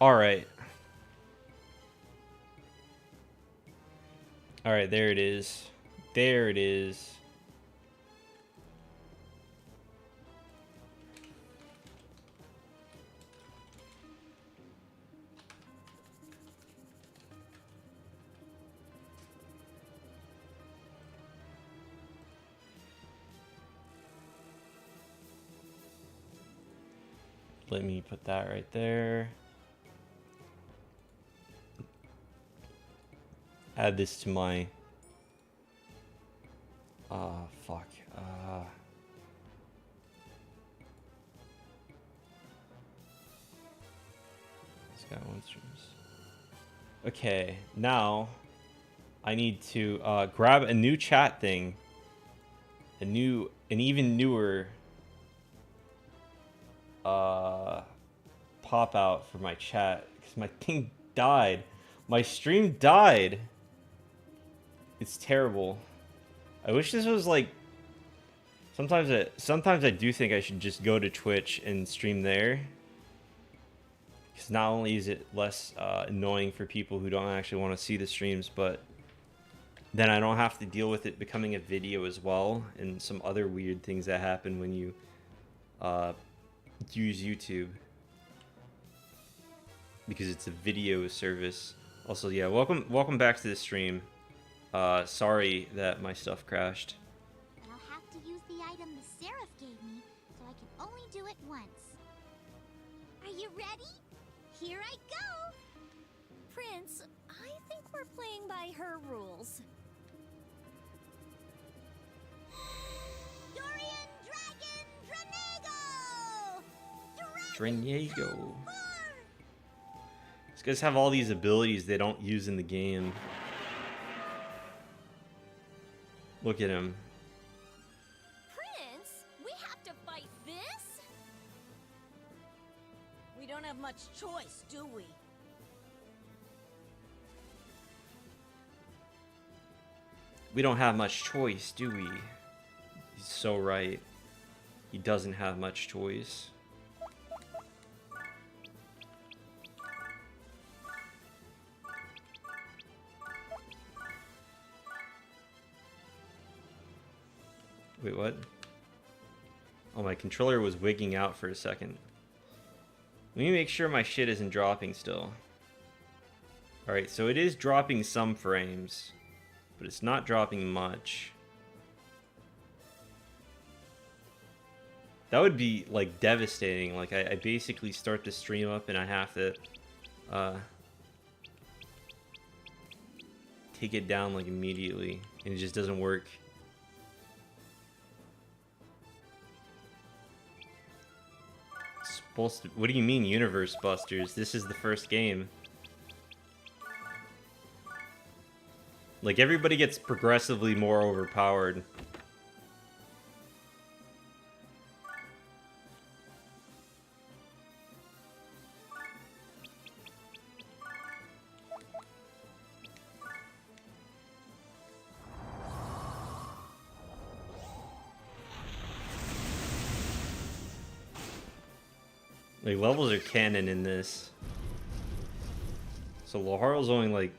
Alright. Alright, there it is. There it is. Let me put that right there. Add this to my... fuck. This guy wants streams. Okay, now I need to grab a new chat thing. An even newer pop out for my chat because my thing died. My stream died. It's terrible. I wish this was like sometimes I do think I should just go to Twitch and stream there, because not only is it less annoying for people who don't actually want to see the streams, but then I don't have to deal with it becoming a video as well, and some other weird things that happen when you use YouTube, because it's a video service. Also, yeah, welcome back to the stream. Sorry that my stuff crashed. But I'll have to use the item the Seraph gave me, so I can only do it once. Are you ready? Here I go! Prince, I think we're playing by her rules. Dorian Dragon Dranego! Dranego. These guys have all these abilities they don't use in the game. Look at him. Prince, we have to fight this? We don't have much choice, do we? We don't have much choice, do we? He's so right. He doesn't have much choice. Wait, what? Oh, my controller was wigging out for a second. Let me make sure my shit isn't dropping still. Alright, so it is dropping some frames, but it's not dropping much. That would be, like, devastating. Like, I basically start the stream up and I have to take it down, like, immediately, and it just doesn't work. Supposed to, what do you mean, Universe Busters? This is the first game. Like, everybody gets progressively more overpowered. Like, levels are canon in this. So Laharl's only like...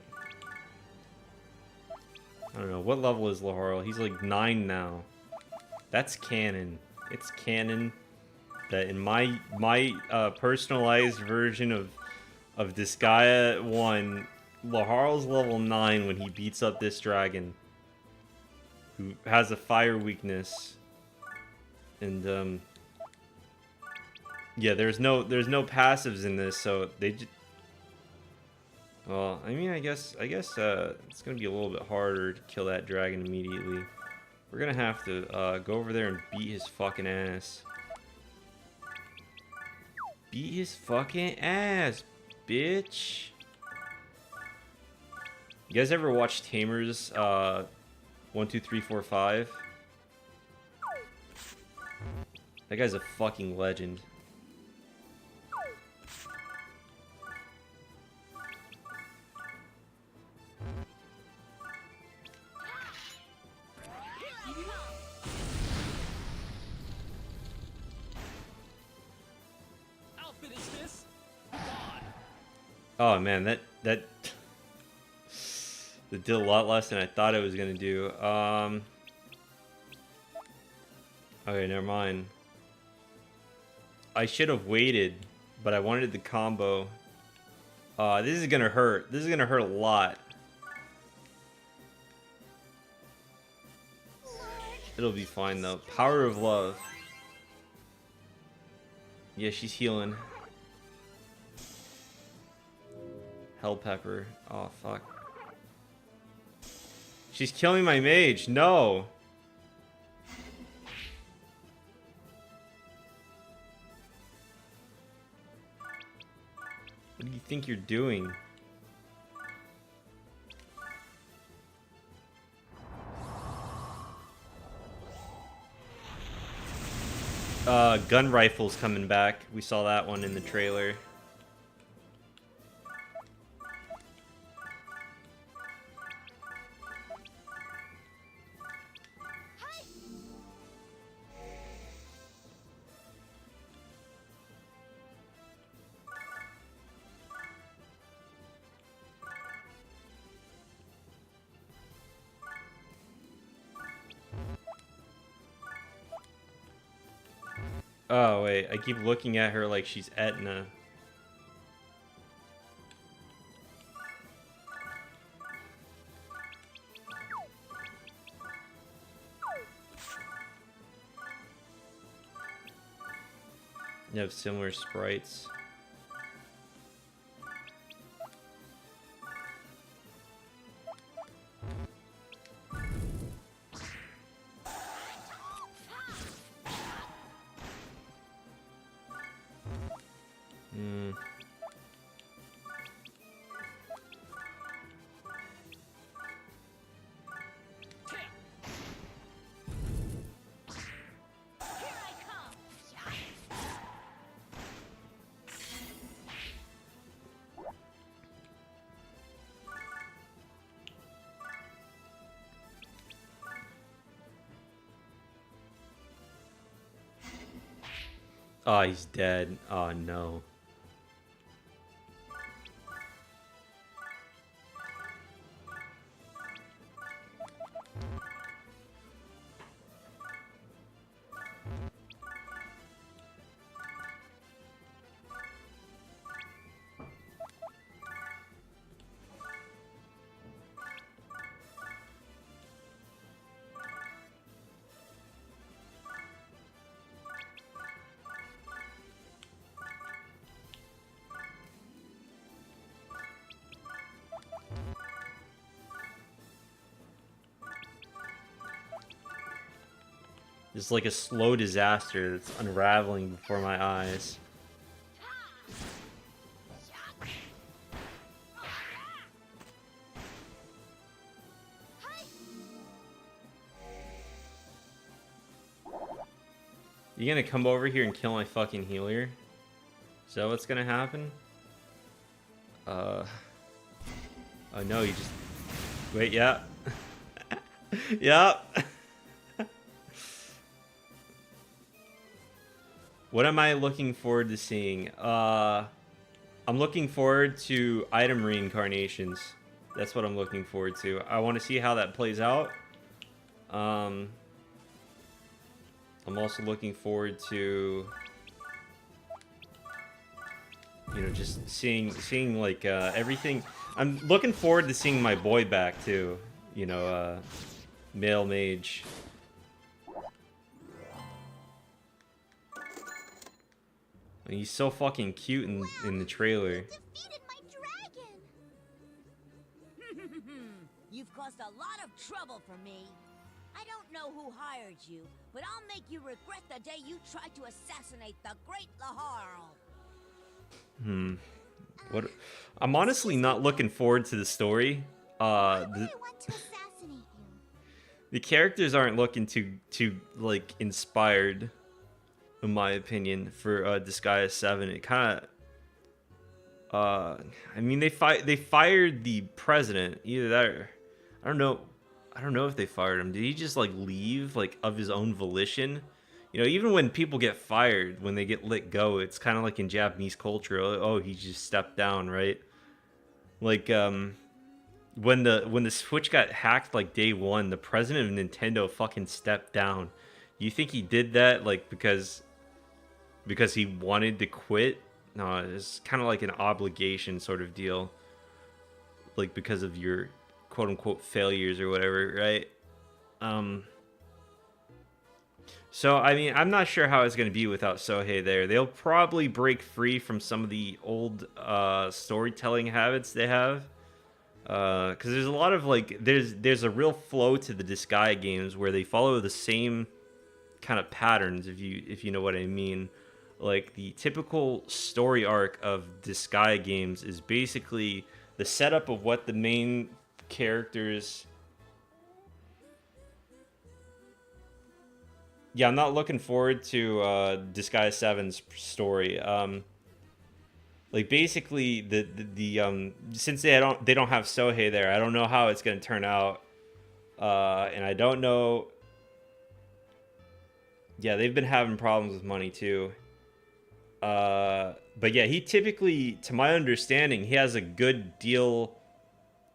I don't know, what level is Laharl? He's like 9 now. That's canon. It's canon that in my personalized version of Disgaea 1, Laharl's level 9 when he beats up this dragon, who has a fire weakness. And yeah, there's no passives in this, so they just... Well, I mean, I guess it's gonna be a little bit harder to kill that dragon immediately. We're gonna have to go over there and beat his fucking ass. Beat his fucking ass, bitch. You guys ever watch Tamers 1, 2, 3, 4, 5? That guy's a fucking legend. Oh man, that did a lot less than I thought it was gonna do. Okay, never mind. I should have waited, but I wanted the combo. This is gonna hurt. This is gonna hurt a lot. It'll be fine though. Power of love. Yeah, she's healing. Hell pepper. Oh fuck. She's killing my mage. No. What do you think you're doing? Gun rifles coming back. We saw that one in the trailer. Oh, wait. I keep looking at her like she's Etna. You have similar sprites. Oh, he's dead. Oh, no. It's like a slow disaster that's unraveling before my eyes. You gonna come over here and kill my fucking healer? Is that what's gonna happen? Oh no, you just... Wait, yeah. Yep. What am I looking forward to seeing? I'm looking forward to item reincarnations. That's what I'm looking forward to. I want to see how that plays out. I'm also looking forward to, you know, just seeing like everything. I'm looking forward to seeing my boy back too. You know, male mage. He's so fucking cute in the trailer. Defeated my dragon. You've caused a lot of trouble for me. I don't know who hired you, but I'll make you regret the day you tried to assassinate the great Laharl. What? I'm honestly not looking forward to the story. Why would I want to assassinate you? The characters aren't looking too like inspired, in my opinion, for Disgaea 7. It kind of, I mean, they fired the president. Either that, or, I don't know if they fired him. Did he just like leave like of his own volition? You know, even when people get fired, when they get let go, it's kind of like in Japanese culture. Oh, he just stepped down, right? Like when the Switch got hacked like day one, the president of Nintendo fucking stepped down. You think he did that like because he wanted to quit? No, it's kind of like an obligation sort of deal. Like because of your quote unquote failures or whatever, right? So I mean, I'm not sure how it's going to be without Sohei there. They'll probably break free from some of the old storytelling habits they have. Because there's a lot of like there's a real flow to the Disgaea games where they follow the same kind of patterns, if you know what I mean. Like the typical story arc of Disgaea games is basically the setup of what the main characters. Yeah, I'm not looking forward to Disgaea 7's story. Like basically the since they don't have Sohei there, I don't know how it's gonna turn out, and I don't know. Yeah, they've been having problems with money too. But yeah, he typically, to my understanding, he has a good deal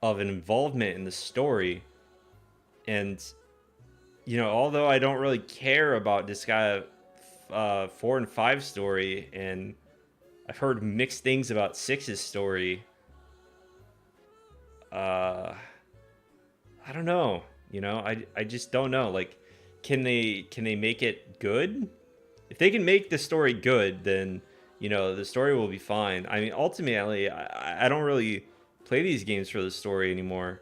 of an involvement in the story, and you know, although I don't really care about Disgaea 4 and 5 story, and I've heard mixed things about 6's story. I don't know. You know, I just don't know. Like, can they make it good? If they can make the story good, then you know the story will be fine. I mean, ultimately, I don't really play these games for the story anymore.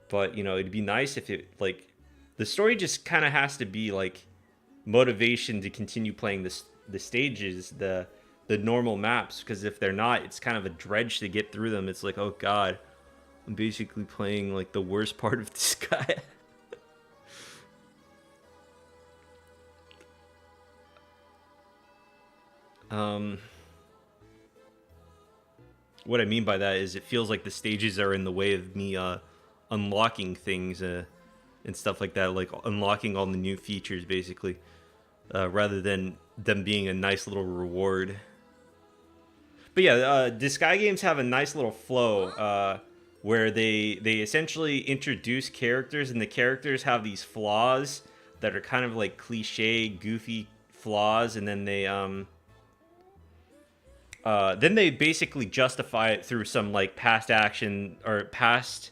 But you know, it'd be nice if it like the story just kind of has to be like motivation to continue playing the stages, the normal maps, because if they're not, it's kind of a dredge to get through them. It's like, oh god, I'm basically playing like the worst part of this guy. What I mean by that is it feels like the stages are in the way of me unlocking things and stuff like that, like unlocking all the new features basically, rather than them being a nice little reward. But yeah, Disgaea games have a nice little flow where they essentially introduce characters, and the characters have these flaws that are kind of like cliche, goofy flaws, and then they basically justify it through some like past action or past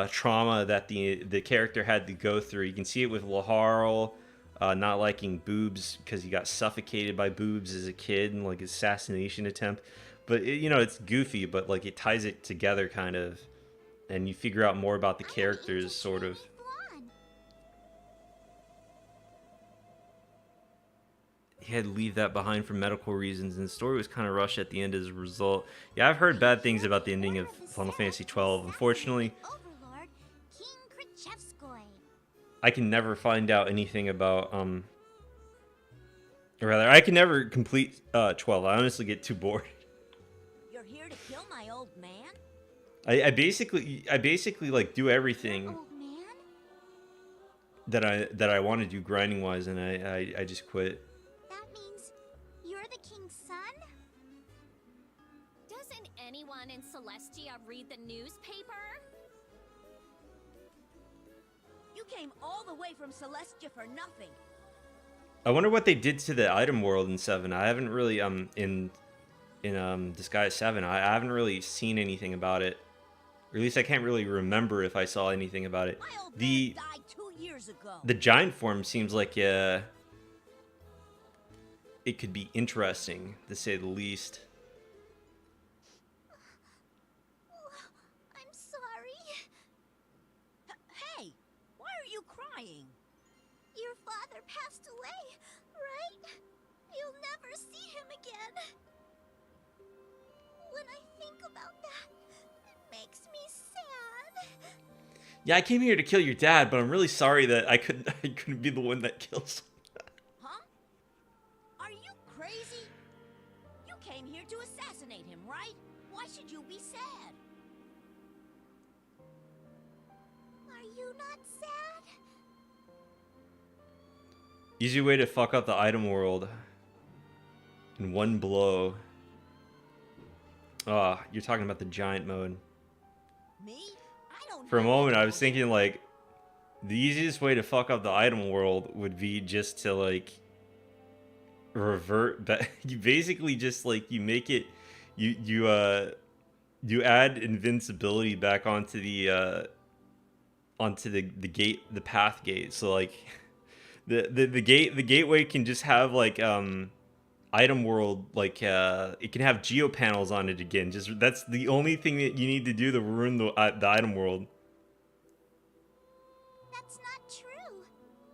trauma that the character had to go through. You can see it with Laharl not liking boobs because he got suffocated by boobs as a kid and like assassination attempt. But you know, it's goofy, but like it ties it together kind of, and you figure out more about the characters sort of. He had to leave that behind for medical reasons, and the story was kind of rushed at the end as a result. Yeah, I've heard bad things about the ending of Final Fantasy XII. Unfortunately, I can never find out anything about, or rather, I can never complete 12. I honestly get too bored. You're here to kill my old man? I basically like do everything that I want to do grinding wise, and I just quit. Anyone in Celestia read the newspaper? You came all the way from Celestia for nothing. I wonder what they did to the item world in 7. I haven't really in Disgaea 7. I haven't really seen anything about it. Or at least I can't really remember if I saw anything about it. My old man died 2 years ago. The giant form seems like it could be interesting to say the least. Passed away, right? You'll never see him again. When I think about that, it makes me sad. Yeah, I came here to kill your dad, but I'm really sorry that I couldn't be the one that kills him. Huh? Are you crazy? You came here to assassinate him, right? Why should you be sad? Are you not sad? Easy way to fuck up the item world in one blow. Oh, you're talking about the giant mode. me. I don't For a have moment, any I was thinking like the easiest way to fuck up the item world would be just to like revert back. You basically just like you make it, you add invincibility back onto the gate, the path gate. So like the gateway can just have like item world, like it can have geo panels on it again. Just that's the only thing that you need to do to ruin the item world. That's not true.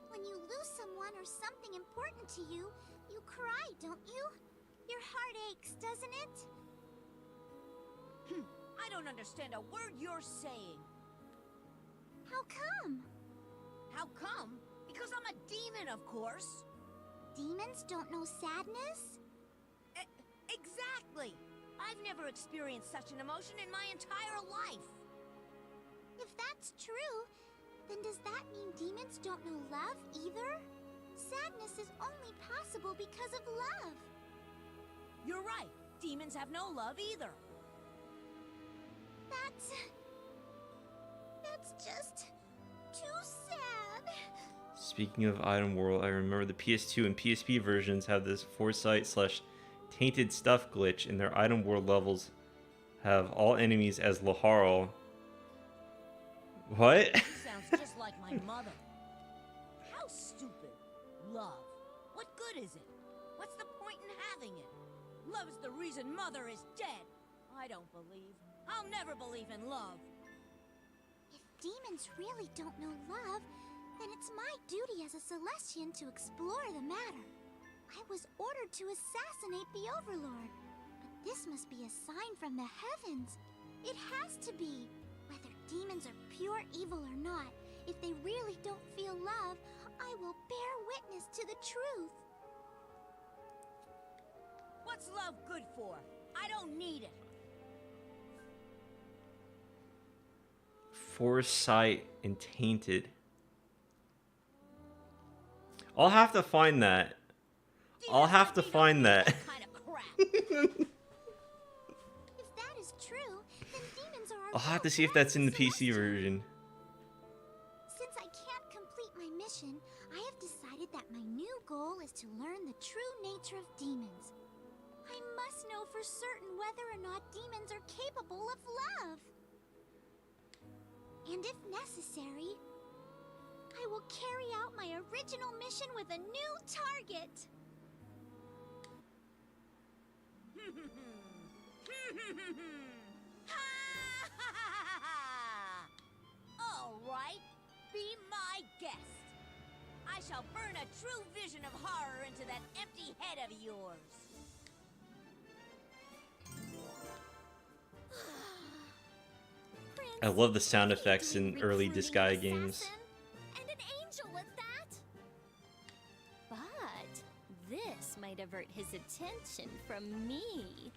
When you lose someone or something important to you, you cry, don't you? Your heart aches, doesn't it? I don't understand a word you're saying. How come? How come? Because I'm a demon, of course. Demons don't know sadness? Exactly. I've never experienced such an emotion in my entire life. If that's true, then does that mean demons don't know love either? Sadness is only possible because of love. You're right. Demons have no love either. That's just too sad. Speaking of item world, I remember the PS2 and PSP versions have this foresight/tainted stuff glitch, and their item world levels have all enemies as Laharl. What? She sounds just like my mother. How stupid. Love. What good is it? What's the point in having it? Love is the reason Mother is dead. I don't believe. I'll never believe in love. If demons really don't know love, then it's my duty as a Celestian to explore the matter. I was ordered to assassinate the Overlord, but this must be a sign from the heavens. It has to be. Whether demons are pure evil or not, if they really don't feel love, I will bear witness to the truth. What's love good for? I don't need it. Foresight and tainted. I'll have to find that. I'll have to find that. Kind of crap. If that is true, then demons are our I'll have to real see if that's in the friends, PC Celestial. version. Since I can't complete my mission, I have decided that my new goal is to learn the true nature of demons. I must know for certain whether or not demons are capable of love. And if necessary, I will carry out my original mission with a new target. All right, be my guest. I shall burn a true vision of horror into that empty head of yours. I love the sound effects in Recruiting early Disgaea games. assassin, and an angel at that. But this might avert his attention from me.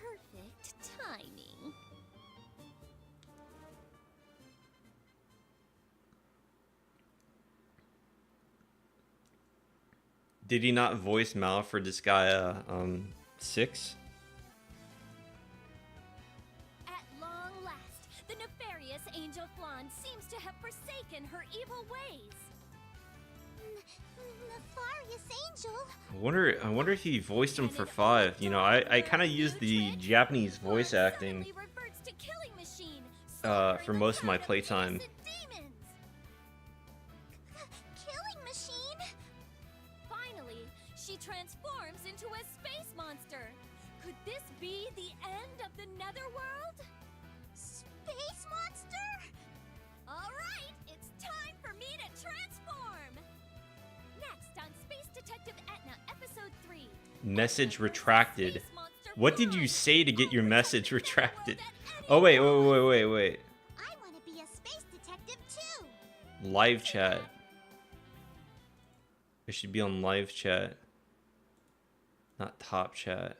Perfect timing. Did he not voice Mal for Disgaea 6? At long last, the nefarious Angel Flan seems to have forsaken her evil ways. Nefarious Angel? I wonder if he voiced him for 5. You know, I kind of used the Japanese voice acting Suddenly reverts to killing machine, for most of my playtime. demons. Killing machine? Finally, she transforms into a space monster. Could this be the end of the Netherworld? Space monster? All right, it's time for me to transform. Next on Space Detective Etna, Episode 3. Message retracted. Space monster What did you Flan say to get your will message protect the retracted? Netherworld at Oh, wait. any cost. I want to be a space detective too. Live chat. It should be on live chat, not top chat.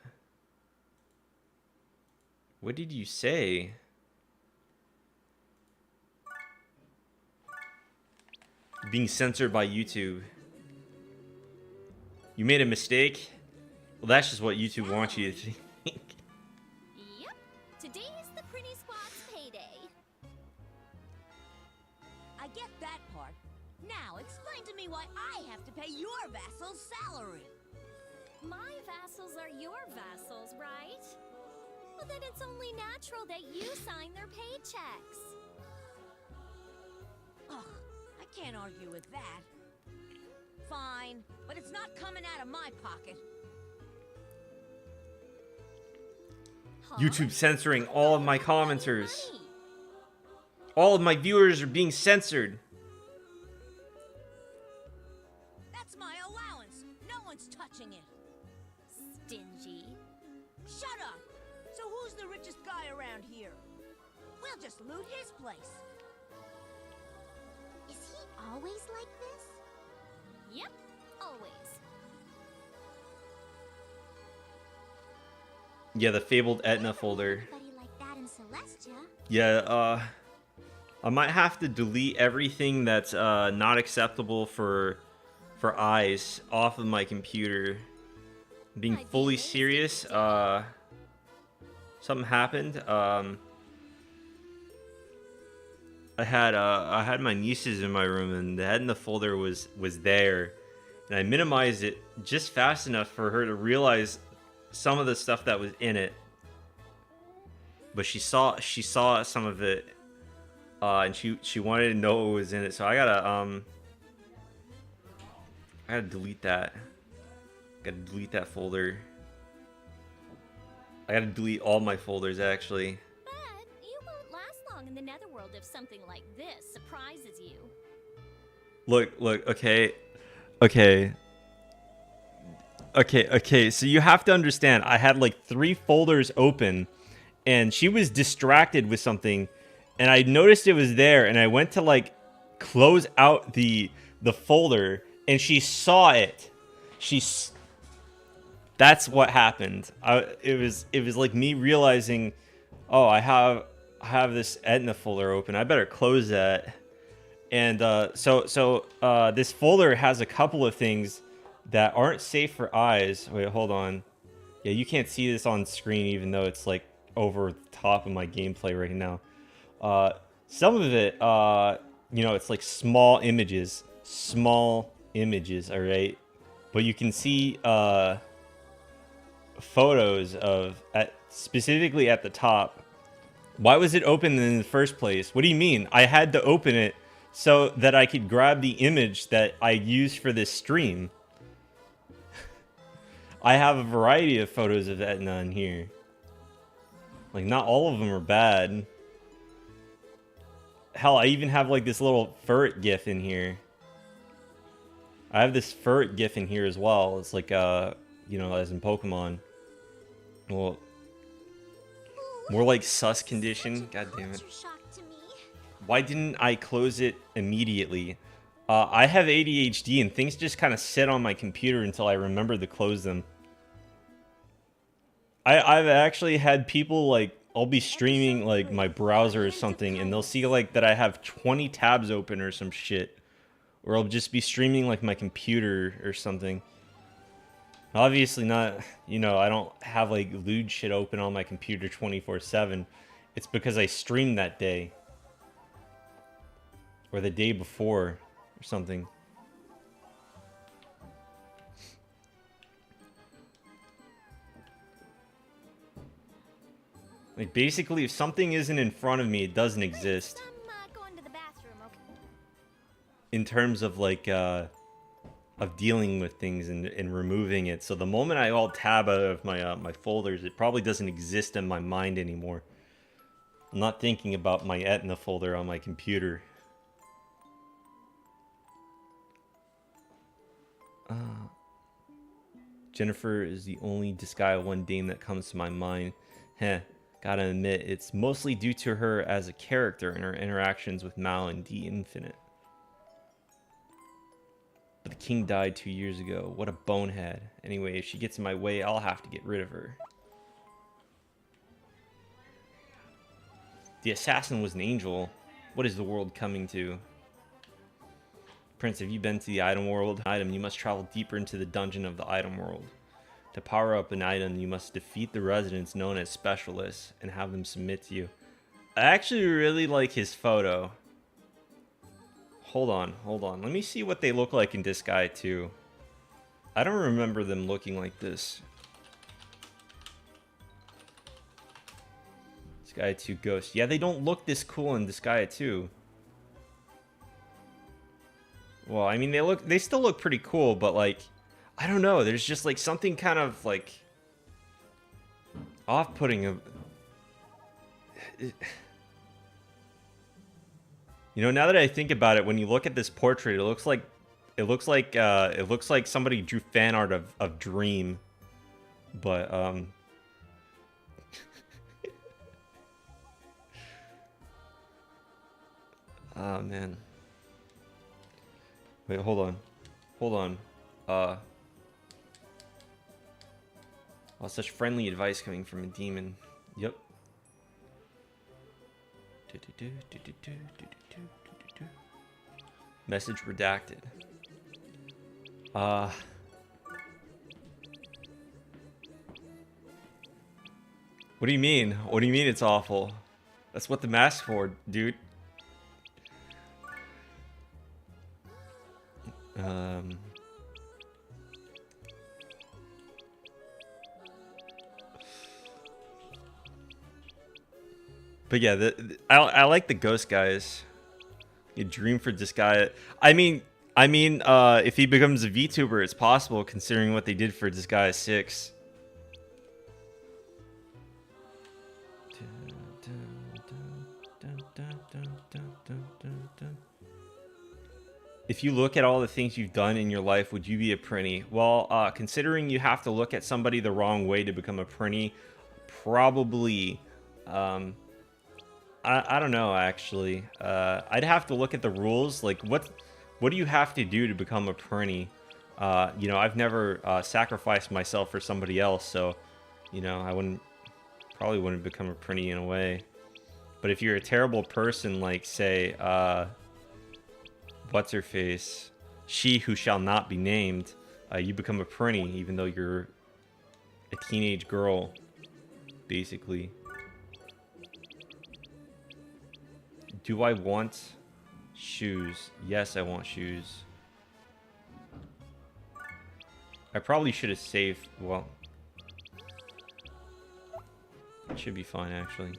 What did you say? Being censored by YouTube. You made a mistake? Well, that's just what YouTube wants you to think. get that part. Now, explain to me why I have to pay your vassal's salary. My vassals are your vassals, right? Well, then it's only natural that you sign their paychecks. Ugh, I can't argue with that. Fine, but it's not coming out of my pocket. Huh? YouTube censoring all of my commenters. Money. All of my viewers are being censored. That's my allowance. No one's touching it. Stingy. Shut up! So who's the richest guy around here? We'll just loot his place. Is he always like this? Yep, always. Yeah, the fabled Etna folder. Anybody like that in Celestia? Yeah, I might have to delete everything that's not acceptable for eyes off of my computer. Being fully serious, something happened. I had my nieces in my room, and the Etna folder was there, and I minimized it just fast enough for her to realize some of the stuff that was in it. But she saw some of it, and she wanted to know what was in it. So I gotta delete that. Gotta delete that folder. I gotta delete all my folders actually. But you won't last long in the netherworld if something like this surprises you. Look, okay, so you have to understand, I had like 3 folders open, and she was distracted with something, and I noticed it was there, and I went to like close out the folder, and she saw it. That's what happened. It was like me realizing, oh, I have this Etna folder open. I better close that. And so this folder has a couple of things that aren't safe for eyes. Wait, hold on. Yeah, you can't see this on screen, even though it's like over the top of my gameplay right now. Some of it, you know, it's like small images, all right. But you can see photos of specifically at the top. Why was it open in the first place? What do you mean? I had to open it so that I could grab the image that I used for this stream. I have a variety of photos of Etna in here. Like, not all of them are bad. Hell, I even have like this little ferret gif in here. I have this ferret gif in here as well. It's like, you know, as in Pokemon. Well, more like sus condition. God damn it. Why didn't I close it immediately? I have ADHD, and things just kind of sit on my computer until I remember to close them. I've actually had people, like, I'll be streaming like my browser or something, and they'll see like that I have 20 tabs open or some shit. Or I'll just be streaming like my computer or something. Obviously not, you know, I don't have like lewd shit open on my computer 24/7. It's because I streamed that day. Or the day before or something. Like, basically, if something isn't in front of me, it doesn't exist. I'm going to the bathroom, okay? In terms of, like, of dealing with things and removing it. So the moment I alt-tab out of my, my folders, it probably doesn't exist in my mind anymore. I'm not thinking about my Etna folder on my computer. Jennifer is the only Disgaea 1 dame that comes to my mind. Heh. Gotta admit, it's mostly due to her as a character and her interactions with Mal and D Infinite. But the king died 2 years ago. What a bonehead. Anyway, if she gets in my way, I'll have to get rid of her. The assassin was an angel. What is the world coming to? Prince, have you been to the item world? Item, you must travel deeper into the dungeon of the item world. To power up an item, you must defeat the residents known as specialists and have them submit to you. I actually really like his photo. Hold on, hold on. Let me see what they look like in Disgaea 2. I don't remember them looking like this. Disgaea 2 Ghost. Yeah, they don't look this cool in Disgaea 2. Well, I mean, they still look pretty cool, but like, I don't know. There's just like something kind of like off-putting of. You know, now that I think about it, when you look at this portrait, it looks like somebody drew fan art of Dream, but oh man. Wait, hold on. Oh, such friendly advice coming from a demon. Yep. Message redacted. What do you mean? What do you mean it's awful? That's what the mask's for, dude. But yeah, I like the ghost guys. You dream for Disgaea. I mean, if he becomes a VTuber, it's possible considering what they did for Disgaea 6. If you look at all the things you've done in your life, would you be a prinny? Well, considering you have to look at somebody the wrong way to become a prinny, probably. I don't know, actually. I'd have to look at the rules. Like, what do you have to do to become a prinny? You know, I've never sacrificed myself for somebody else, so, you know, probably wouldn't become a prinny in a way. But if you're a terrible person, like, say, what's her face? She who shall not be named, you become a prinny, even though you're a teenage girl, basically. Do I want shoes? Yes, I want shoes. I probably should have saved. Well, it should be fine, actually.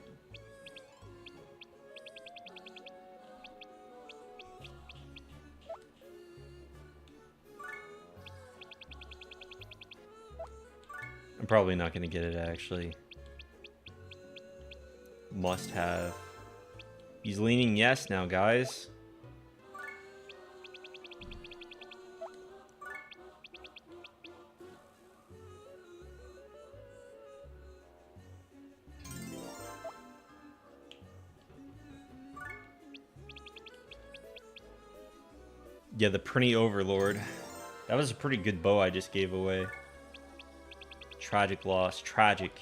I'm probably not going to get it, actually. Must have. He's leaning yes now, guys. Yeah, the Prinny Overlord. That was a pretty good bow I just gave away. Tragic loss. Tragic.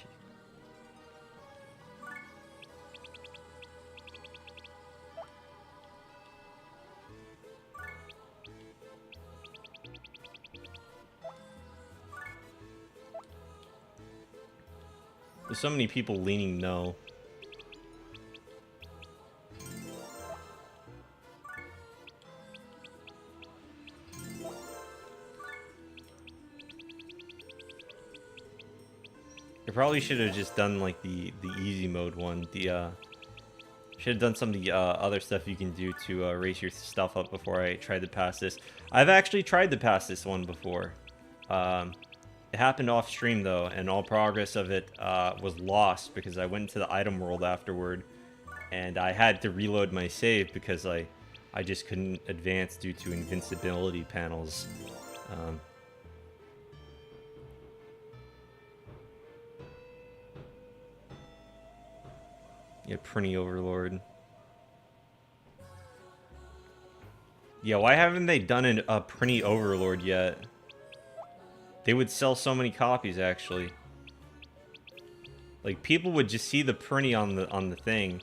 There's so many people leaning no. I probably should have just done like the easy mode one. Should have done some of the other stuff you can do to raise your stuff up before I tried to pass this. I've actually tried to pass this one before. It happened off stream though, and all progress of it was lost because I went into the item world afterward, and I had to reload my save because I just couldn't advance due to invincibility panels. Yeah, Prinny Overlord. Yeah, why haven't they done a Prinny Overlord yet? They would sell so many copies, actually. Like, people would just see the Prinny on the thing,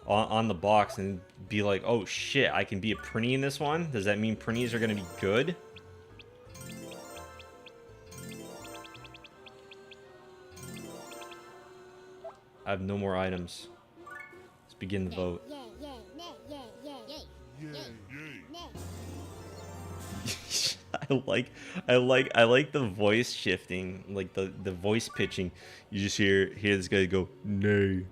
on the box, and be like, "Oh shit, I can be a Prinny in this one? Does that mean Prinnies are gonna be good?" I have no more items. Let's begin the vote. Yay, yay, nay, yay, yay, yay, yay. I like the voice shifting, like the voice pitching. You just hear this guy go, nay.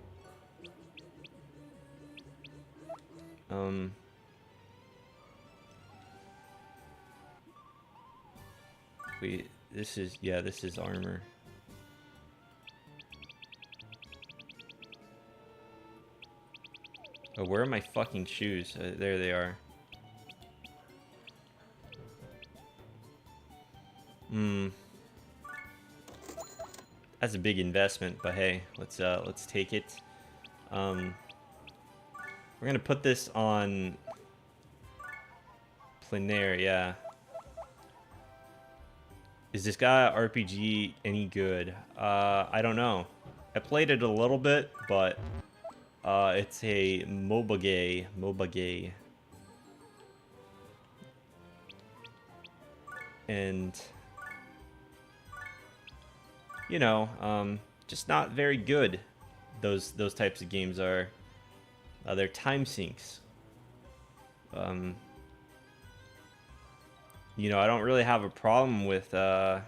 Wait, this is armor. Oh, where are my fucking shoes? There they are. That's a big investment, but hey, let's take it. We're gonna put this on plenaire, yeah. Is this guy RPG any good? I don't know. I played it a little bit, but it's a MOBA gay. And you know, just not very good. Those types of games are. They're time sinks. You know, I don't really have a problem with time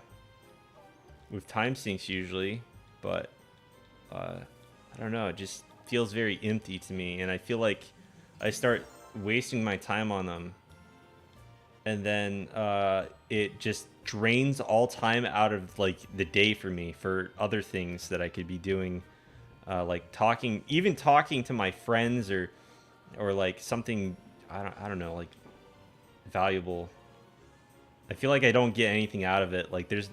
sinks usually, but I don't know. It just feels very empty to me, and I feel like I start wasting my time on them, and then it just drains all time out of like the day for me for other things that I could be doing, like talking to my friends or like something I don't know, like valuable. I feel like I don't get anything out of it. Like there's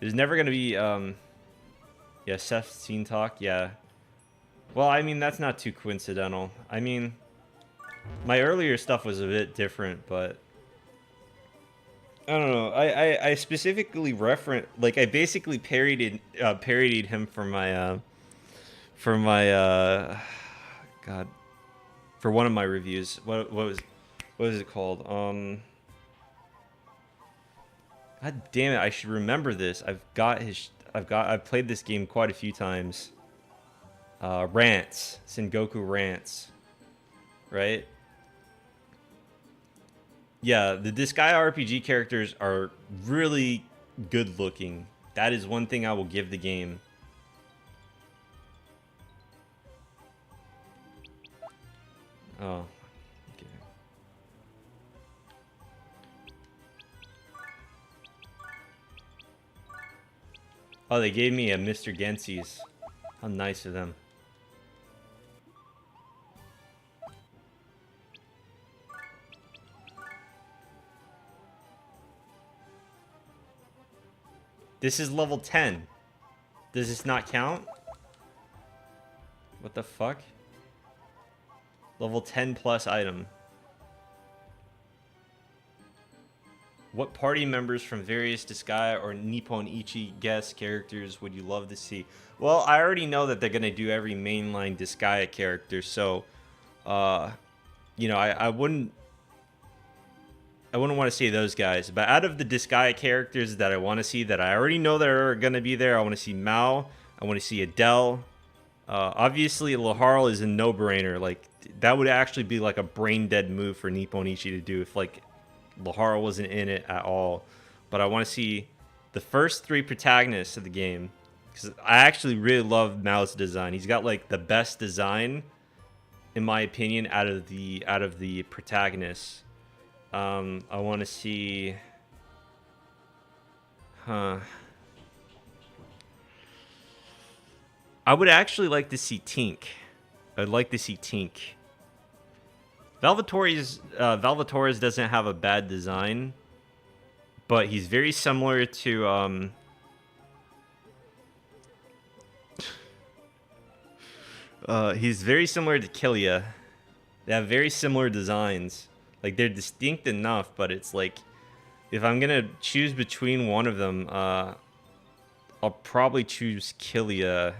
never gonna be yeah, Seth's scene talk, yeah. Well, I mean that's not too coincidental. I mean, my earlier stuff was a bit different, but I don't know. I specifically like I basically parodied him for my God, for one of my reviews. What was it called? God damn it! I should remember this. I've played this game quite a few times. Rants, Sengoku Rants, right? Yeah, the Disgaea RPG characters are really good looking. That is one thing I will give the game. Oh, okay. Oh, they gave me a Mr. Gensi's. How nice of them. This is level 10. Does this not count? What the fuck? Level 10 plus item. What party members from various Disgaea or Nippon Ichi guest characters would you love to see? Well, I already know that they're gonna do every mainline Disgaea character, so you know, I wouldn't want to see those guys. But out of the Disgaea characters that I want to see, that I already know that are gonna be there, I want to see Mao. I want to see Adele. Obviously, Laharl is a no-brainer. Like that would actually be like a brain-dead move for Nippon Ichi to do if like Laharl wasn't in it at all. But I want to see the first 3 protagonists of the game, because I actually really love Mao's design. He's got like the best design, in my opinion, out of the protagonists. I want to see, I would actually like to see Tink. I'd like to see Tink. Valvatorez doesn't have a bad design, but he's very similar to he's very similar to Killia. They have very similar designs. Like they're distinct enough, but it's like if I'm gonna choose between one of them, I'll probably choose Killia,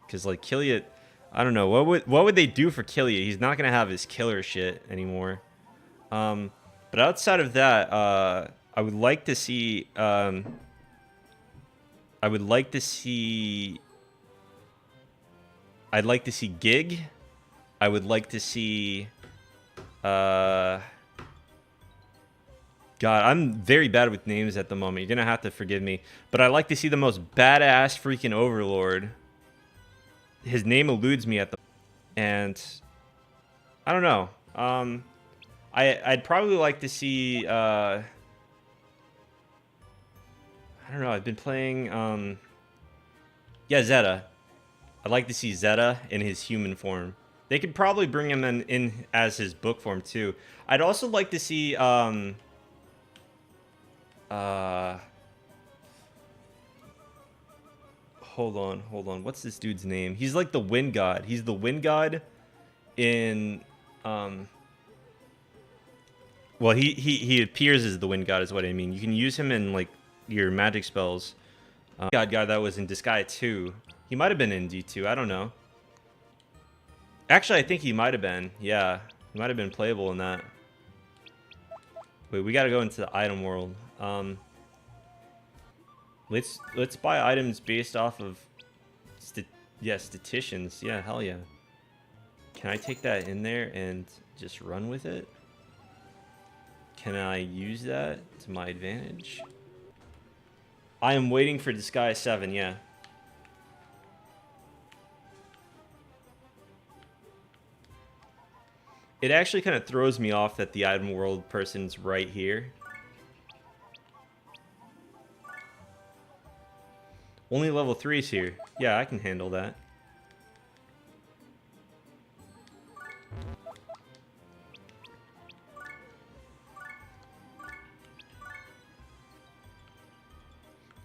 because like Killia, I don't know what would they do for Killia. He's not gonna have his killer shit anymore. But outside of that, I would like to see I'd like to see Gig. I would like to see God, I'm very bad with names at the moment. You're gonna have to forgive me. But I like to see the most badass freaking overlord. His name eludes me at the... And... I don't know. I'd probably like to see... I don't know. I've been playing... yeah, Zeta. I'd like to see Zeta in his human form. They could probably bring him in as his book form, too. I'd also like to see... hold on. What's this dude's name? He's like the wind god. He's the wind god in... Well, he appears as the wind god is what I mean. You can use him in, like, your magic spells. God, that was in Disgaea 2. He might have been in D2. I don't know. Actually, I think he might have been. Yeah, he might have been playable in that. Wait, we gotta go into the item world. Let's buy items based off of... statisticians. Yeah, hell yeah. Can I take that in there and just run with it? Can I use that to my advantage? I am waiting for Disgaea 7, yeah. It actually kind of throws me off that the item world person's right here. Only level 3's here. Yeah, I can handle that.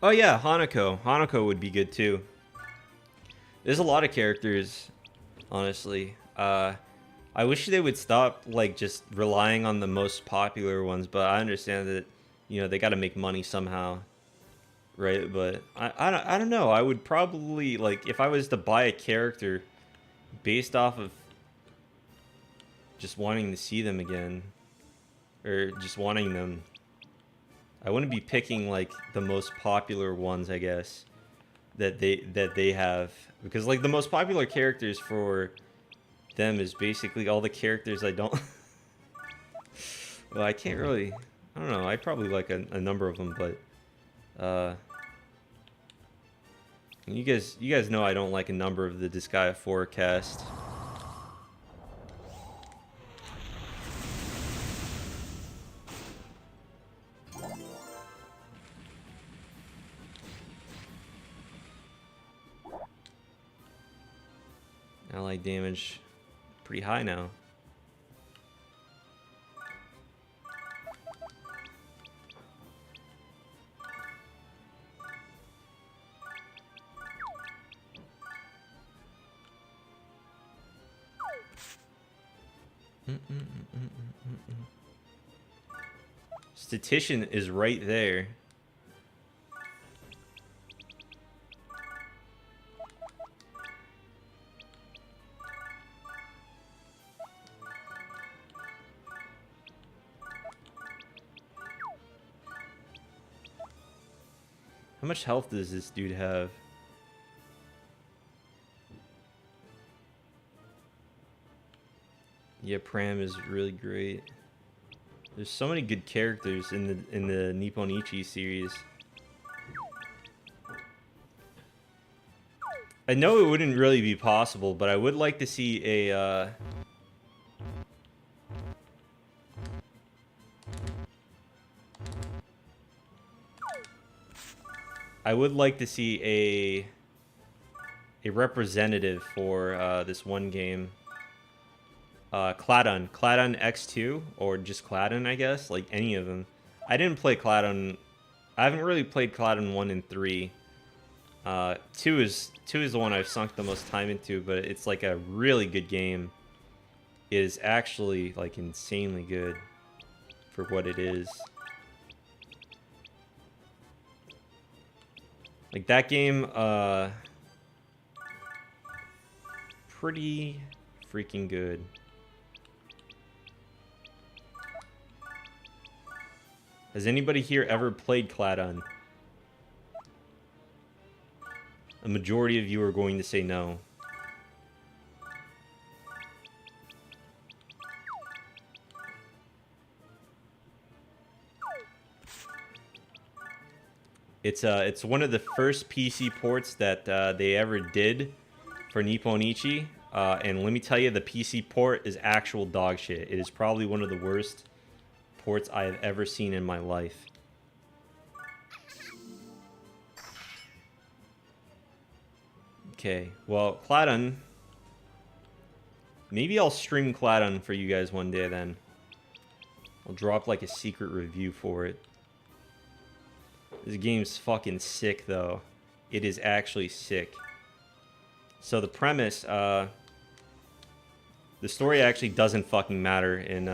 Oh yeah, Hanako. Hanako would be good too. There's a lot of characters, honestly. I wish they would stop like just relying on the most popular ones, but I understand that, you know, they got to make money somehow, right? But I don't know. I would probably, like, if I was to buy a character based off of just wanting to see them again, or just wanting them, I wouldn't be picking like the most popular ones, I guess, that they have, because like the most popular characters for them is basically all the characters I don't. Well, I can't really. I don't know. I probably like a number of them, but you guys know I don't like a number of the Disgaea 4 cast. Ally damage pretty high now. Statistician is right there. How much health does this dude have? Yeah, Pram is really great. There's so many good characters in the Nipponichi series. I know it wouldn't really be possible, but I would like to see a I would like to see a representative for this one game. Cladon X2, or just Cladon, I guess, like any of them. I didn't play Cladon. I haven't really played Cladon 1 and 3. 2 is the one I've sunk the most time into, but it's like a really good game. It is actually like insanely good for what it is. Like that game, pretty freaking good. Has anybody here ever played Cladon? A majority of you are going to say no. It's one of the first PC ports that they ever did for Nipponichi. And let me tell you, the PC port is actual dog shit. It is probably one of the worst ports I have ever seen in my life. Okay, well, Claddon. Maybe I'll stream Claddon for you guys one day then. I'll drop like a secret review for it. This game's fucking sick though. It is actually sick. So the premise, the story actually doesn't fucking matter in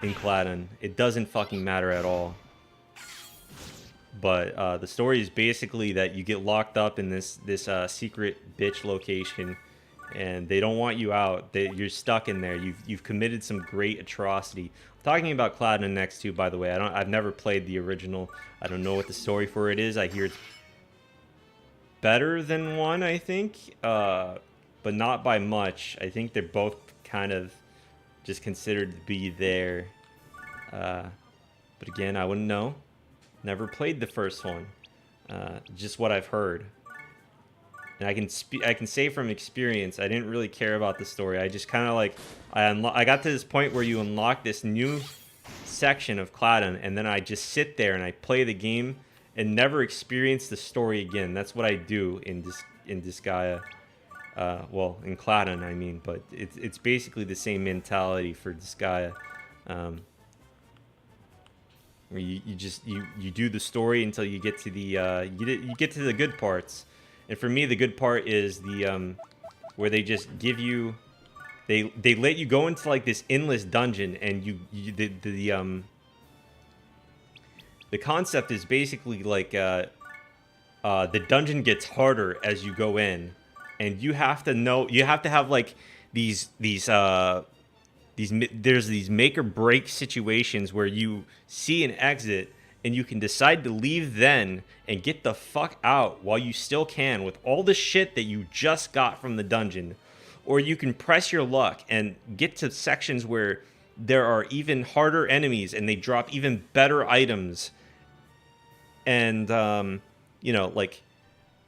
Claddon. It doesn't fucking matter at all. But the story is basically that you get locked up in this secret bitch location, and they don't want you out. You're stuck in there. You've committed some great atrocity. I'm talking about Claddon next too, by the way. I've never played the original. I don't know what the story for it is. I hear it's better than 1, I think, but not by much. I think they're both kind of just considered to be there. But again, I wouldn't know. Never played the first one. Just what I've heard. And I can say from experience, I didn't really care about the story. I just kind of like I got to this point where you unlock this new section of Claddon, and then I just sit there and I play the game and never experience the story again. That's what I do in Disgaea. Well, in Claddon, I mean, but it's basically the same mentality for Disgaea. Where you do the story until you get to the you get to the good parts. And for me, the good part is the where they just give you they let you go into like this endless dungeon, and the concept is basically like the dungeon gets harder as you go in, and you have to have like these there's these make or break situations where you see an exit and you can decide to leave then and get the fuck out while you still can with all the shit that you just got from the dungeon. Or you can press your luck and get to sections where there are even harder enemies and they drop even better items. And, you know, like,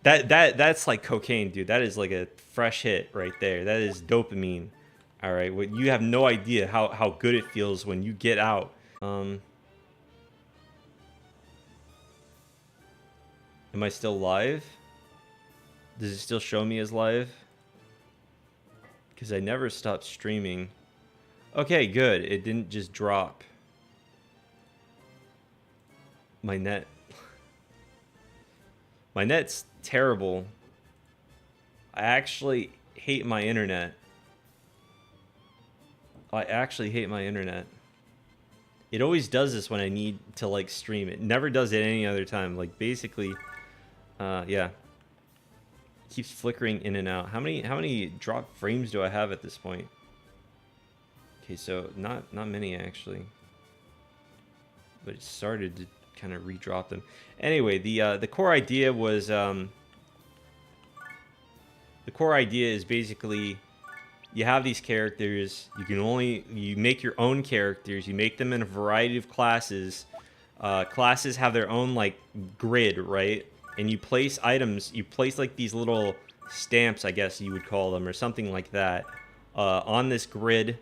that's like cocaine, dude. That is like a fresh hit right there. That is dopamine. All right, well, you have no idea how good it feels when you get out. Am I still live? Does it still show me as live? Because I never stopped streaming. Okay, good. It didn't just drop. My net's terrible. I actually hate my internet. I actually hate my internet. It always does this when I need to like stream. It never does it any other time. Like basically, yeah. Keeps flickering in and out. How many drop frames do I have at this point? Okay, so not many actually. But it started to kind of re-drop them. Anyway, the core idea was the core idea is basically you have these characters. You make your own characters. You make them in a variety of classes. Classes have their own like grid, right? And you place items. You place like these little stamps, I guess you would call them, or something like that, on this grid.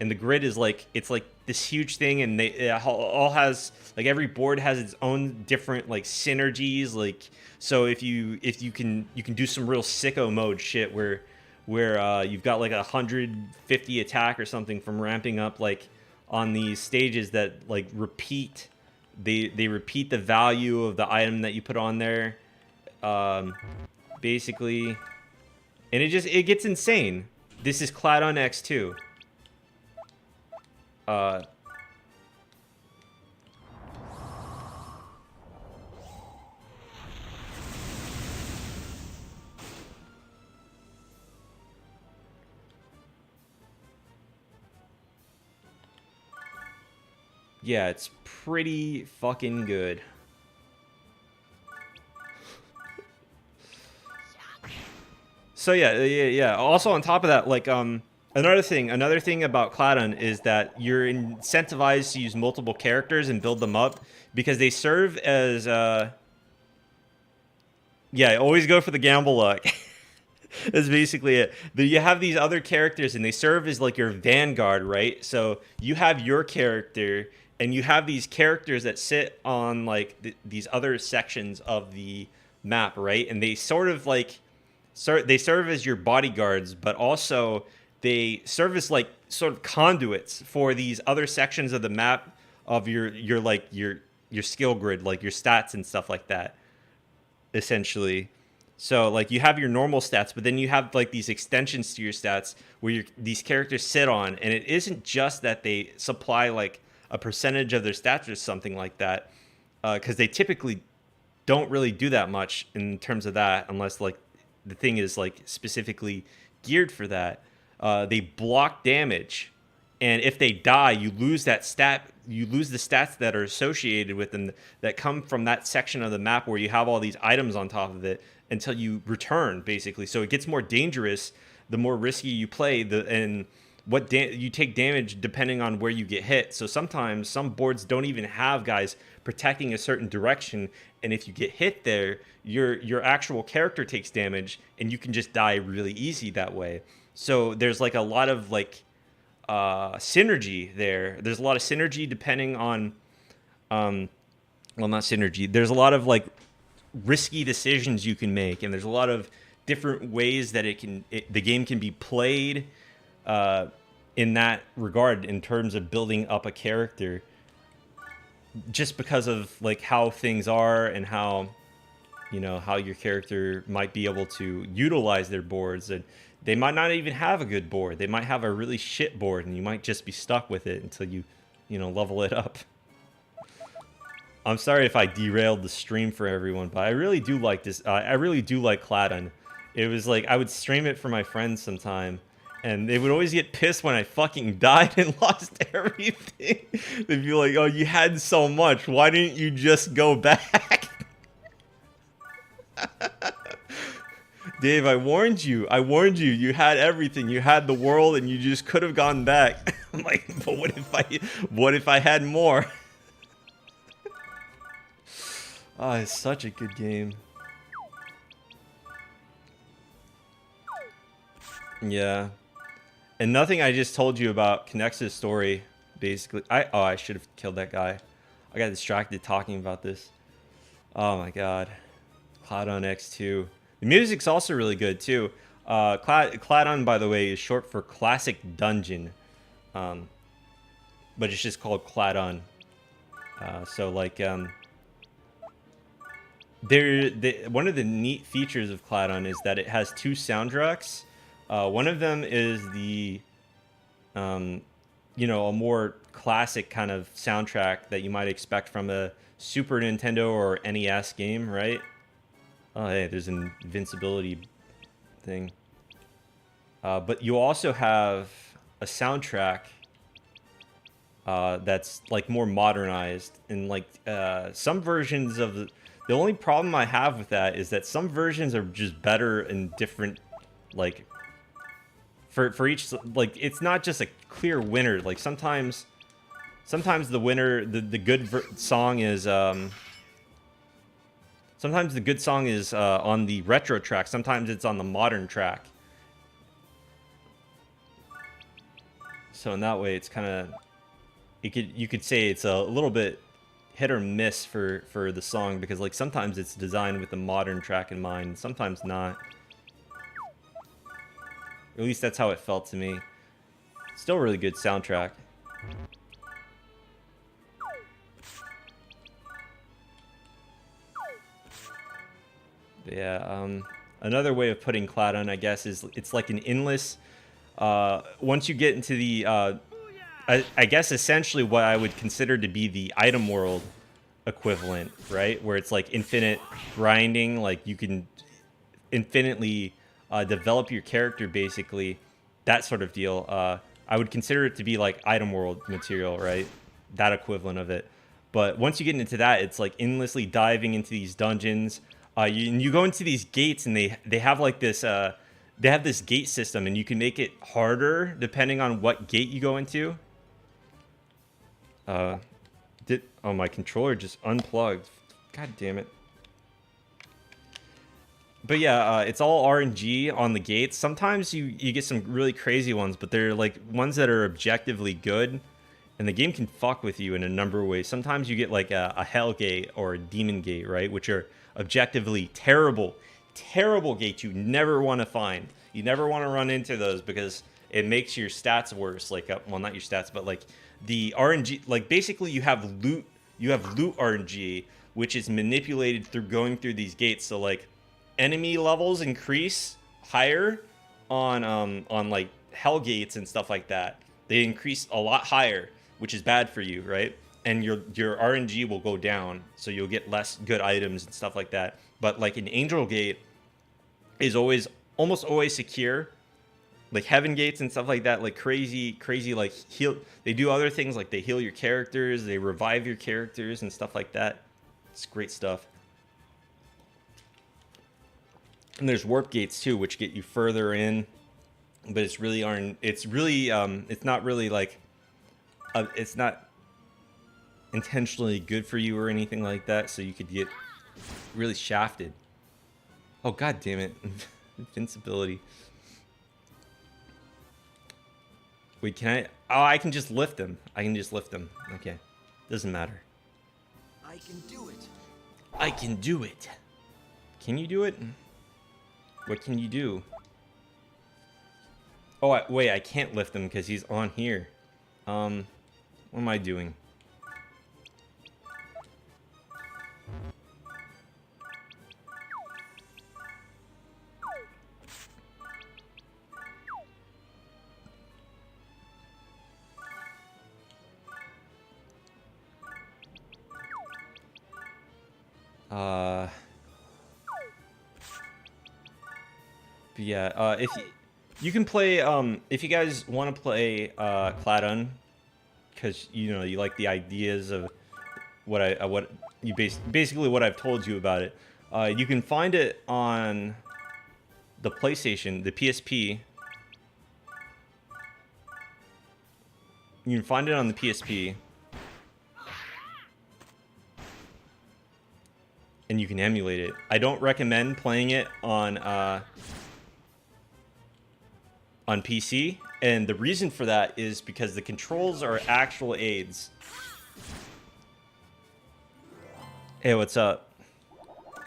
And the grid is like it's like this huge thing, and it all has like every board has its own different like synergies. Like so, if you can do some real sicko mode shit where you've got like 150 attack or something from ramping up like on these stages that like repeat. They repeat the value of the item that you put on there, basically, and it gets insane. This is Claddon X2. Yeah, it's pretty fucking good. So yeah. Also on top of that, like Another thing about Cladon is that you're incentivized to use multiple characters and build them up because they serve as yeah, always go for the gamble luck. That's basically it. You have these other characters and they serve as like your vanguard, right? So you have your character and you have these characters that sit on like these other sections of the map, right? And they sort of like they serve as your bodyguards, but also they serve as like sort of conduits for these other sections of the map of your skill grid, like your stats and stuff like that, essentially. So like you have your normal stats, but then you have like these extensions to your stats where these characters sit on, and it isn't just that they supply like a percentage of their stats or something like that, because they typically don't really do that much in terms of that, unless like the thing is like specifically geared for that. They block damage, and if they die, you lose that stat. You lose the stats that are associated with them that come from that section of the map where you have all these items on top of it until you return, basically. So it gets more dangerous the more risky you play, and what you take damage depending on where you get hit. So sometimes some boards don't even have guys protecting a certain direction, and if you get hit there, your actual character takes damage, and you can just die really easy that way. So there's like a lot of like synergy there. There's a lot of synergy depending on well, not synergy. There's a lot of like risky decisions you can make, and there's a lot of different ways that the game can be played in that regard in terms of building up a character, just because of like how things are and how how your character might be able to utilize their boards. And they might not even have a good board. They might have a really shit board, and you might just be stuck with it until you level it up. I'm sorry if I derailed the stream for everyone, but I really do like this. I really do like Cladon. It was like I would stream it for my friends sometime, and they would always get pissed when I fucking died and lost everything. They'd be like, "Oh, you had so much. Why didn't you just go back?" Dave, I warned you. You had everything. You had the world, and you just could have gone back. I'm like, but what if I had more? Oh, it's such a good game. Yeah. And nothing I just told you about connects to the story, basically. I should have killed that guy. I got distracted talking about this. Oh my god. Cladon X2. The music's also really good too. Cladon, by the way, is short for Classic Dungeon. But it's just called Cladon. So like one of the neat features of Cladon is that it has two soundtracks. One of them is the a more classic kind of soundtrack that you might expect from a Super Nintendo or NES game, right? Oh, hey, there's an invincibility thing. But you also have a soundtrack that's like more modernized, and like some versions of the only problem I have with that is that some versions are just better and different, like for each, like it's not just a clear winner. Like sometimes the winner, the good song is sometimes the good song is on the retro track. Sometimes it's on the modern track. So in that way, it's kind of you could say it's a little bit hit or miss for the song, because like sometimes it's designed with the modern track in mind, sometimes not. At least that's how it felt to me. Still a really good soundtrack. Yeah, another way of putting Cladon, I guess, is it's like an endless, once you get into the, I guess essentially what I would consider to be the item world equivalent, right? Where it's like infinite grinding, like you can infinitely develop your character, basically, that sort of deal. I would consider it to be like item world material, right? That equivalent of it. But once you get into that, it's like endlessly diving into these dungeons. You go into these gates, and they have like this they have this gate system, and you can make it harder depending on what gate you go into. Oh, my controller just unplugged. God damn it. But yeah, it's all RNG on the gates. Sometimes you get some really crazy ones, but they're like ones that are objectively good, and the game can fuck with you in a number of ways. Sometimes you get like a hell gate or a demon gate, right? Which are objectively terrible gates you never want to find. You never want to run into those because it makes your stats worse. Like, well, not your stats, but like the RNG. Like basically, you have loot RNG, which is manipulated through going through these gates. So like, enemy levels increase higher on like hell gates and stuff like that. They increase a lot higher, which is bad for you, right? And your RNG will go down, so you'll get less good items and stuff like that. But like an angel gate is almost always secure. Like heaven gates and stuff like that, like crazy like heal. They do other things like they heal your characters, they revive your characters and stuff like that. It's great stuff. And there's warp gates too, which get you further in, but it's not really like, it's not intentionally good for you or anything like that. So you could get really shafted. Oh god damn it! Invincibility. Wait, can I? Oh, I can just lift them. Okay, doesn't matter. I can do it. I can do it. Can you do it? What can you do? Oh, wait, I can't lift him because he's on here. What am I doing? But yeah, if you can play, if you guys want to play Cladun, because you like the ideas of basically what I've told you about it. You can find it on the PlayStation, the PSP. You can find it on the PSP. And you can emulate it. I don't recommend playing it on PC, and the reason for that is because the controls are actual aids. Hey, what's up?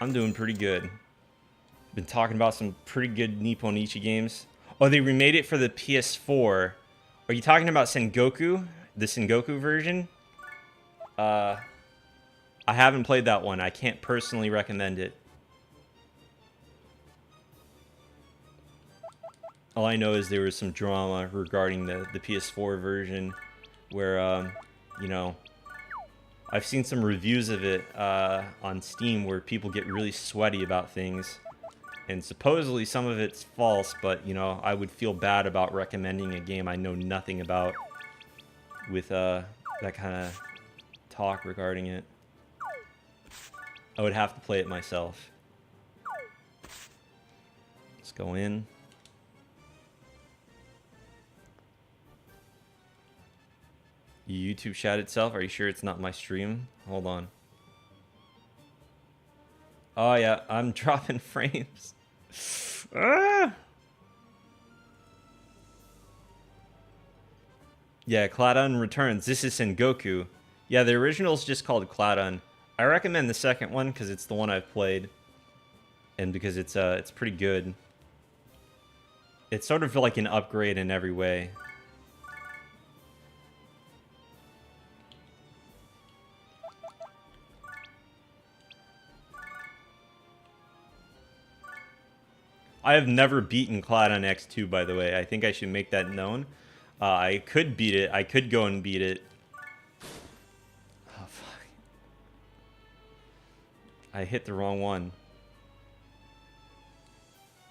I'm doing pretty good. Been talking about some pretty good Nipponichi games. Oh, they remade it for the PS4. Are you talking about Sengoku? The Sengoku version? I haven't played that one. I can't personally recommend it. All I know is there was some drama regarding the PS4 version where, I've seen some reviews of it on Steam where people get really sweaty about things. And supposedly some of it's false, but, I would feel bad about recommending a game I know nothing about with that kind of talk regarding it. I would have to play it myself. Let's go in. YouTube chat itself. Are you sure it's not my stream? Hold on. Oh yeah, I'm dropping frames. Ah! Yeah, Cladun returns. This is Sengoku. Yeah, the original's just called Cladun. I recommend the second one because it's the one I've played, and because it's pretty good. It's sort of like an upgrade in every way. I have never beaten Cladun X2, by the way. I think I should make that known. I could beat it. I could go and beat it. Oh, fuck. I hit the wrong one.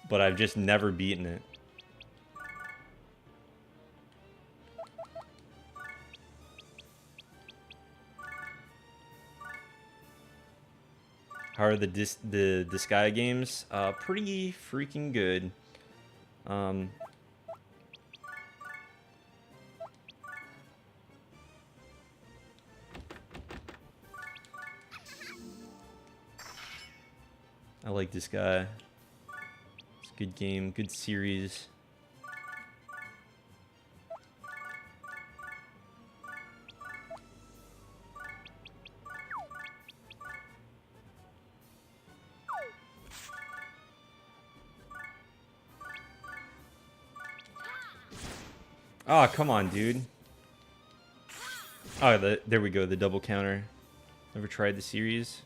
But I've just never beaten it. How are the Disgaea games? Pretty freaking good. Um, I like this guy. It's a good game, good series. Oh, come on, dude. Oh, there we go, the double counter. Never tried the series.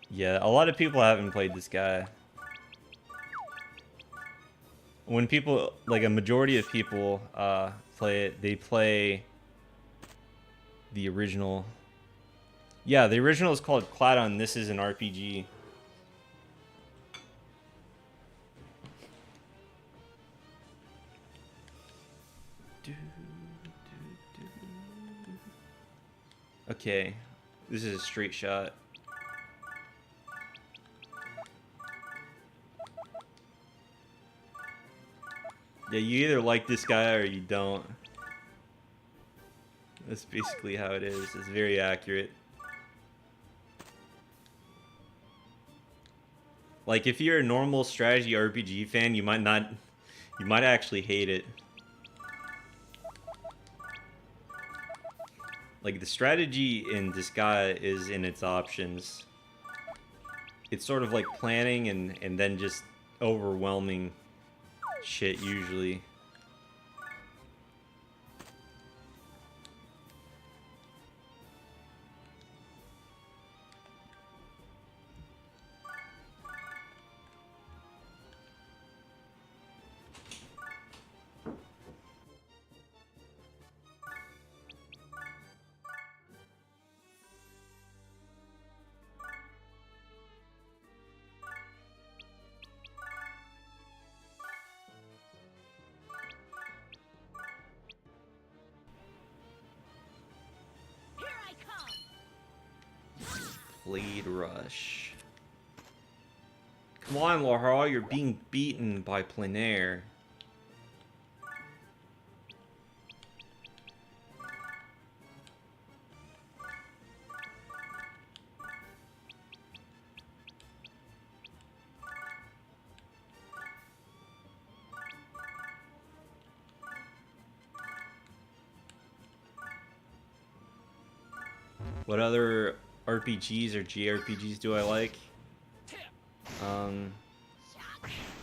Yeah, a lot of people haven't played this guy. When people, like a majority of people play it, they play the original. Yeah, the original is called Cladon. This is an RPG. Okay, this is a straight shot. Yeah, you either like this guy or you don't. That's basically how it is. It's very accurate. Like, if you're a normal strategy RPG fan, you might not... You might actually hate it. Like, the strategy in Disgaea is in its options. It's sort of like planning and then just overwhelming shit, usually. Blade Rush. Come on, Laura, you're being beaten by Plenaire. What other RPGs or JRPGs do I like?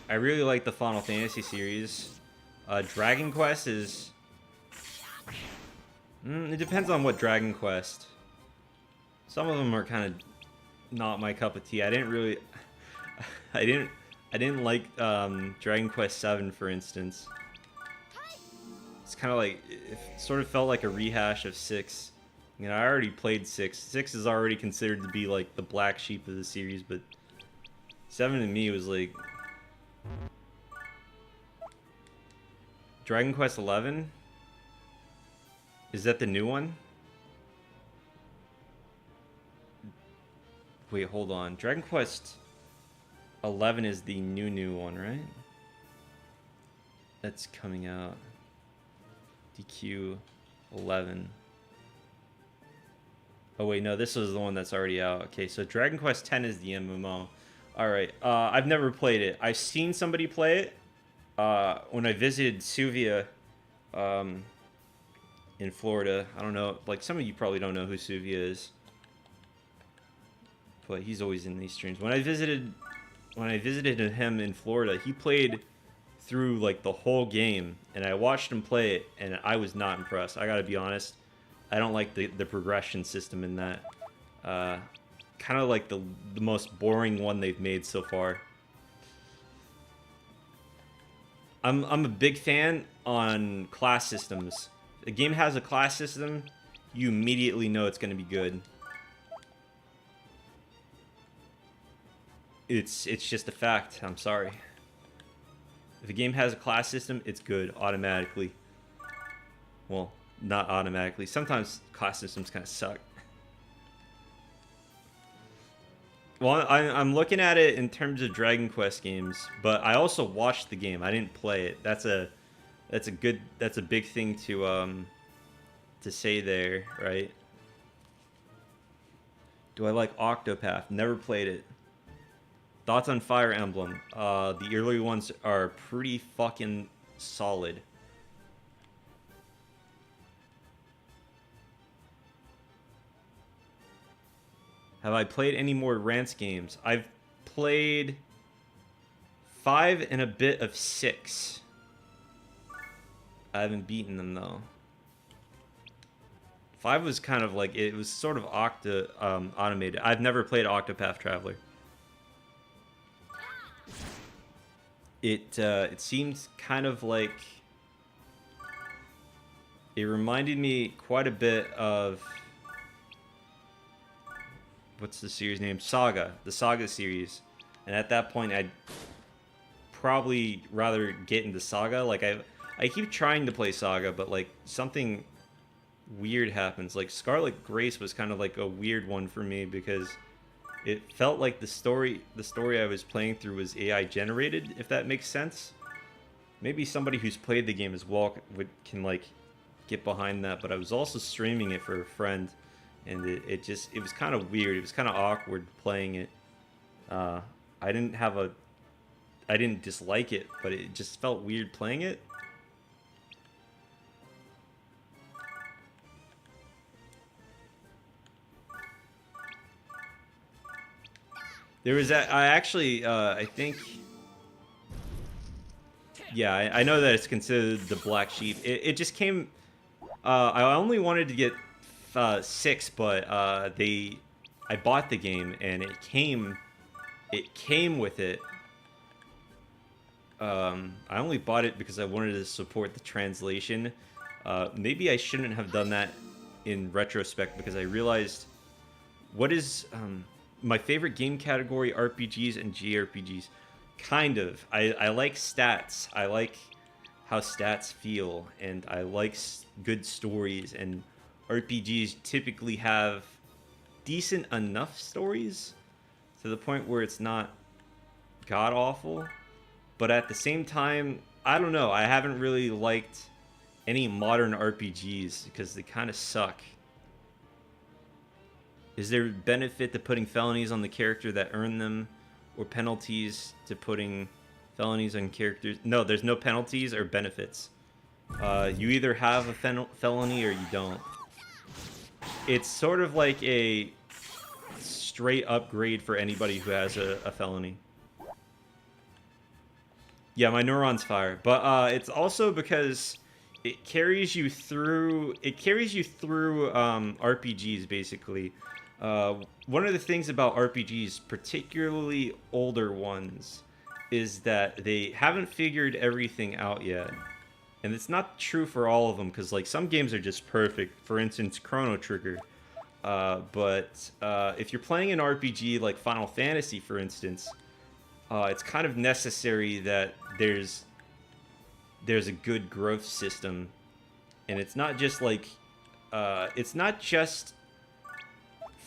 I really like the Final Fantasy series. Dragon Quest is... it depends on what Dragon Quest. Some of them are kind of not my cup of tea. I didn't really... I didn't like Dragon Quest 7, for instance. It's kind of like... It sort of felt like a rehash of 6. You know, I already played 6. 6 is already considered to be like the black sheep of the series, but 7 to me was like... Dragon Quest 11? Is that the new one? Wait, hold on. Dragon Quest 11 is the new one, right? That's coming out. DQ 11. Oh wait, no, this was the one that's already out. Okay, so Dragon Quest 10 is the MMO. Alright, I've never played it. I've seen somebody play it when I visited Suvia in Florida. I don't know, like some of you probably don't know who Suvia is. But he's always in these streams. When I visited him in Florida, he played through like the whole game, and I watched him play it, and I was not impressed. I gotta be honest. I don't like the progression system in that. Kind of like the most boring one they've made so far. I'm a big fan on class systems. If a game has a class system, you immediately know it's going to be good. It's just a fact. I'm sorry. If a game has a class system, it's good automatically. Well, not automatically. Sometimes class systems kind of suck. Well, I'm looking at it in terms of Dragon Quest games, but I also watched the game. I didn't play it. That's a big thing to say there, right? Do I like Octopath? Never played it. Thoughts on Fire Emblem? The early ones are pretty fucking solid. Have I played any more Rance games? I've played 5 and a bit of 6. I haven't beaten them though. 5 was kind of like, it was sort of automated. I've never played Octopath Traveler. It seems kind of like, it reminded me quite a bit of, what's the series name? Saga, the Saga series. And at that point, I'd probably rather get into Saga. Like, I keep trying to play Saga, but like something weird happens. Like Scarlet Grace was kind of like a weird one for me because it felt like the story I was playing through was AI generated, if that makes sense. Maybe somebody who's played the game as well can like get behind that, but I was also streaming it for a friend, and it was kind of weird. It was kind of awkward playing it. I didn't dislike it, but it just felt weird playing it. There was I think, yeah, I know that it's considered the black sheep. It just came, I only wanted to get 6, but I bought the game and it came with it. I only bought it because I wanted to support the translation. Maybe I shouldn't have done that in retrospect, because I realized what is my favorite game category: RPGs and JRPGs. Kind of. I like stats. I like how stats feel, and I like good stories, and RPGs typically have decent enough stories to the point where it's not god-awful. But at the same time, I don't know, I haven't really liked any modern RPGs because they kind of suck. Is there benefit to putting felonies on the character that earn them, or penalties to putting felonies on characters? No, there's no penalties or benefits. You either have a felony or you don't. It's sort of like a straight upgrade for anybody who has a felony. Yeah, my neurons fire, but it's also because it carries you through. It carries you through RPGs basically. One of the things about RPGs, particularly older ones, is that they haven't figured everything out yet. And it's not true for all of them, because like some games are just perfect. For instance, Chrono Trigger. But if you're playing an RPG like Final Fantasy, for instance, it's kind of necessary that there's a good growth system. And it's not just like,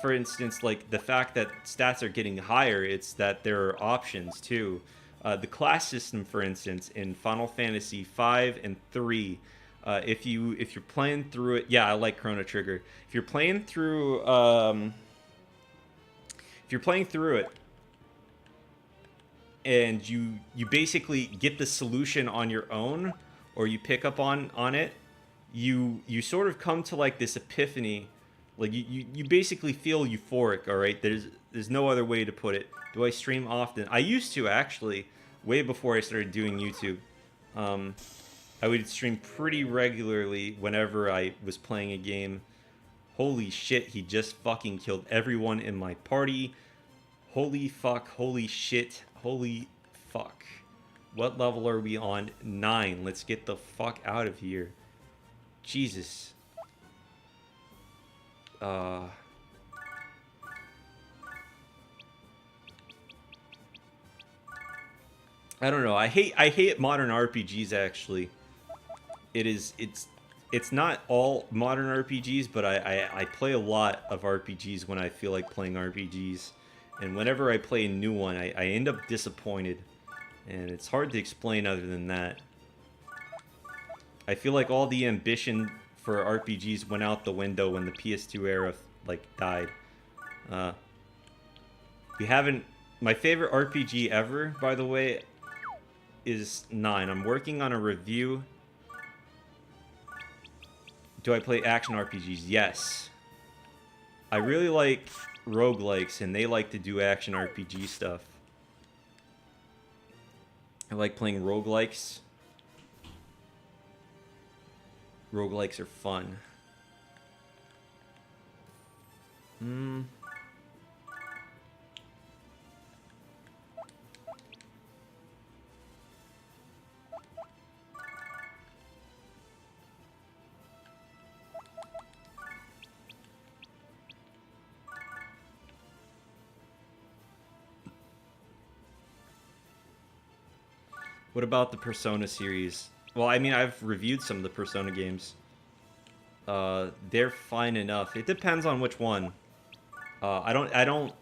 for instance, like the fact that stats are getting higher, it's that there are options too. The class system, for instance, in Final Fantasy 5 and 3, if you're playing through it, yeah, I like Chrono Trigger. If you're playing through it, and you basically get the solution on your own, or you pick up on it, you sort of come to like this epiphany. Like you basically feel euphoric, all right? There's no other way to put it. Do I stream often? I used to, actually, way before I started doing YouTube. I would stream pretty regularly whenever I was playing a game. Holy shit, he just fucking killed everyone in my party. Holy fuck, holy shit, holy fuck. What level are we on? 9. Let's get the fuck out of here. Jesus. I don't know. I hate modern RPGs, actually. It's not all modern RPGs, but I play a lot of RPGs when I feel like playing RPGs. And whenever I play a new one, I end up disappointed. And it's hard to explain other than that. I feel like all the ambition for RPGs went out the window when the PS2 era, like, died. We haven't... My favorite RPG ever, by the way, is 9. I'm working on a review. Do I play action RPGs? Yes. I really like roguelikes, and they like to do action RPG stuff. I like playing roguelikes. Roguelikes are fun. What about the Persona series? Well, I mean, I've reviewed some of the Persona games. They're fine enough. It depends on which one. I don't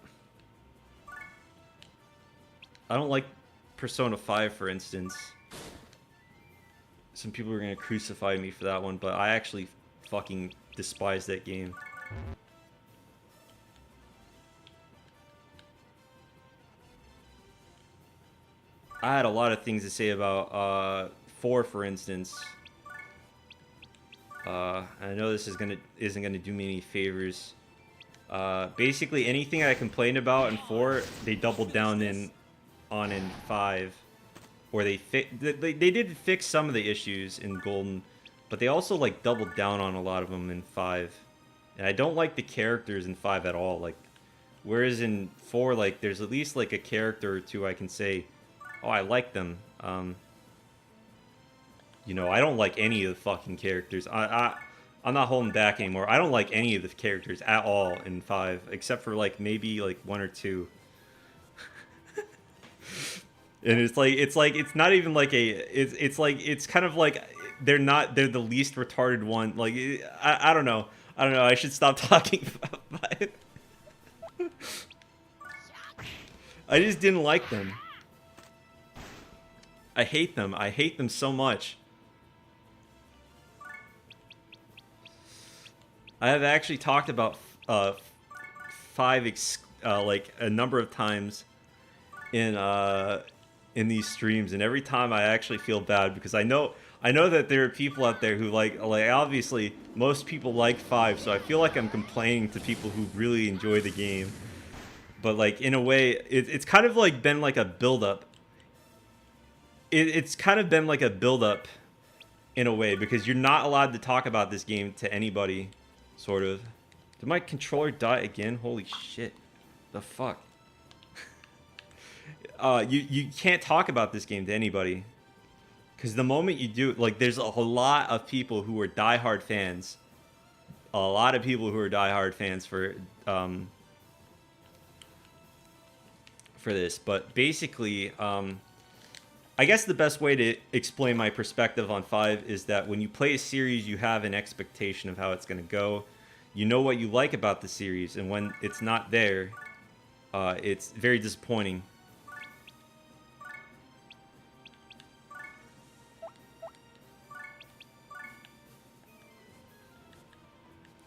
like Persona 5, for instance. Some people are gonna crucify me for that one, but I actually fucking despise that game. I had a lot of things to say about 4, for instance. I know this isn't gonna do me any favors. Basically, anything I complained about in 4, they doubled down on in 5, or they did fix some of the issues in Golden, but they also like doubled down on a lot of them in 5. And I don't like the characters in 5 at all. Like, whereas in 4, like there's at least like a character or two I can say, oh, I like them. You know, I don't like any of the fucking characters. I'm not holding back anymore. I don't like any of the characters at all in 5, except for like maybe like 1 or 2. And it's not even like it's kind of like they're the least retarded one. Like I don't know. I should stop talking about 5. I just didn't like them. I hate them. I hate them so much. I have actually talked about 5 like a number of times in these streams, and every time I actually feel bad because I know that there are people out there who like obviously most people like 5, so I feel like I'm complaining to people who really enjoy the game. But like in a way, it's kind of like been like a build-up. It's kind of been like a build-up in a way, because you're not allowed to talk about this game to anybody, sort of. Did my controller die again? Holy shit. The fuck? You can't talk about this game to anybody. Because the moment you do, like, there's a lot of people who are diehard fans. A lot of people who are diehard fans for this. But basically, I guess the best way to explain my perspective on 5 is that when you play a series, you have an expectation of how it's going to go. You know what you like about the series, and when it's not there, it's very disappointing.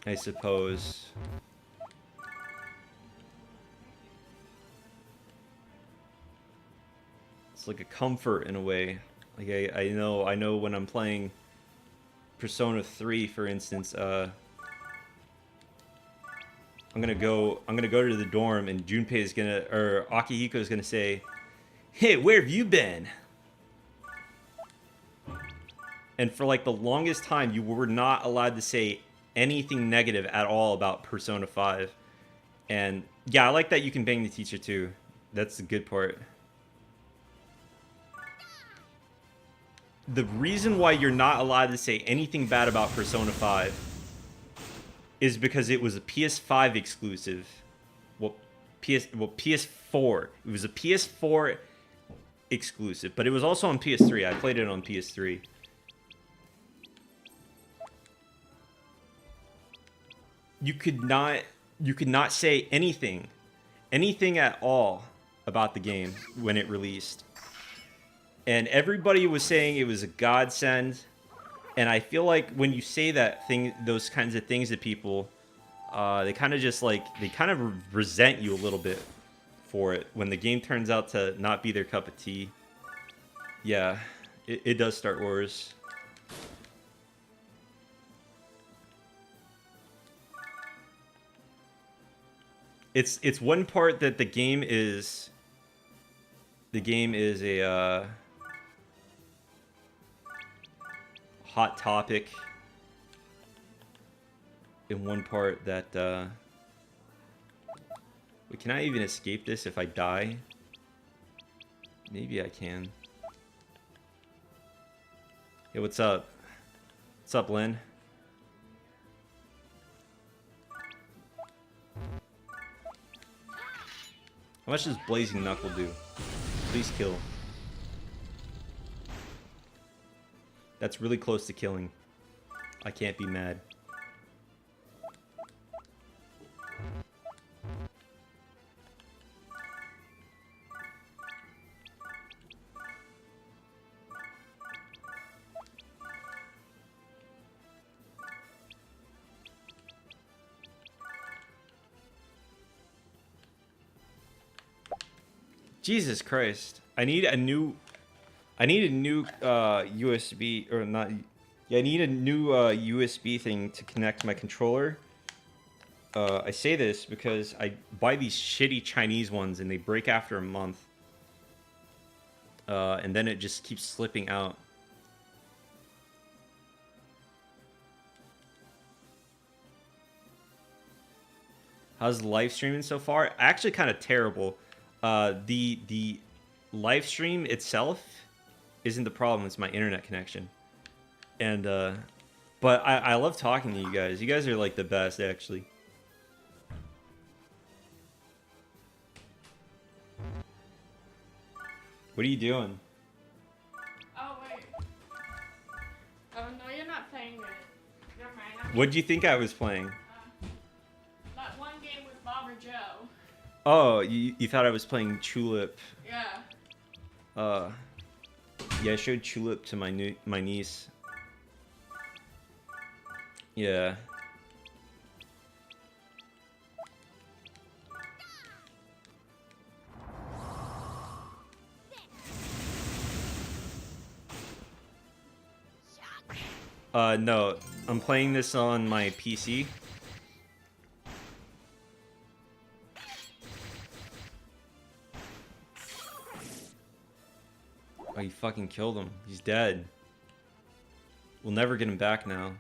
I suppose. It's like a comfort in a way. Like I know when I'm playing Persona 3, for instance, I'm gonna go to the dorm, and Akihiko is gonna say, "Hey, where have you been?" And for like the longest time, you were not allowed to say anything negative at all about Persona 5. And yeah, I like that you can bang the teacher too. That's the good part. The reason why you're not allowed to say anything bad about Persona 5 is because it was a PS5 exclusive. PS4. It was a PS4 exclusive, but it was also on PS3. I played it on PS3. You could not say anything anything at all about the game when it released. And everybody was saying it was a godsend. And I feel like when you say those kinds of things to people, they kind of just like, they kind of resent you a little bit for it when the game turns out to not be their cup of tea. Yeah, it does start wars. It's one part that the game is a hot topic, in one part that wait, can I even escape this if I die? Maybe I can. Hey, what's up? What's up, Lynn? How much does Blazing Knuckle do? Please kill. That's really close to killing. I can't be mad. Jesus Christ. I need a new USB, or not. Yeah, I need a new USB thing to connect my controller. I say this because I buy these shitty Chinese ones and they break after a month. And then it just keeps slipping out. How's the live streaming so far? Actually kind of terrible. The live stream itself isn't the problem, it's my internet connection. And but I love talking to you guys. You guys are like the best, actually. What are you doing? Oh wait. Oh no, you're not playing it. Never mind. What do you think I was playing? That one game with Bob or Joe. Oh, you thought I was playing Tulip. Yeah. Yeah, I showed Tulip to my niece. Yeah. No, I'm playing this on my PC. Oh, you fucking killed him. He's dead. We'll never get him back now.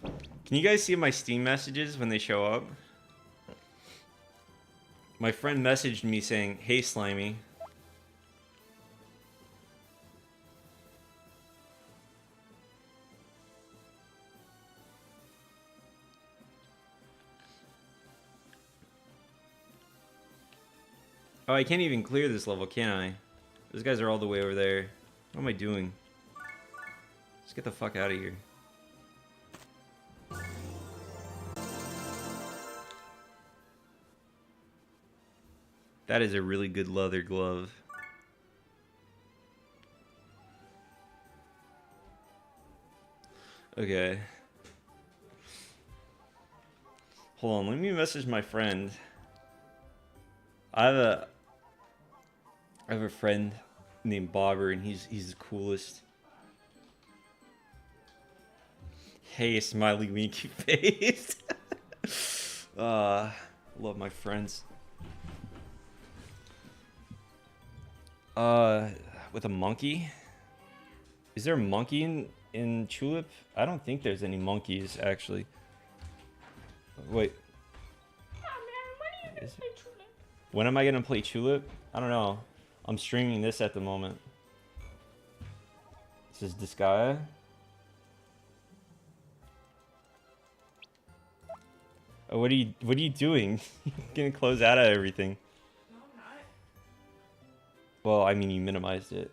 Can you guys see my Steam messages when they show up? My friend messaged me saying, "Hey, Slimy." Oh, I can't even clear this level, can I? Those guys are all the way over there. What am I doing? Let's get the fuck out of here. That is a really good leather glove. Okay. Hold on, let me message my friend. I have a friend named Bobber, and he's the coolest. Hey, smiley winky face. Love my friends. With a monkey? Is there a monkey in Tulip? I don't think there's any monkeys, actually. Wait. Oh man, when are you gonna play Tulip? When am I gonna play Tulip? I don't know. I'm streaming this at the moment. This is Disgaea. Oh, what are you doing? You're gonna close out of everything. No, I'm not. Well, I mean, you minimized it.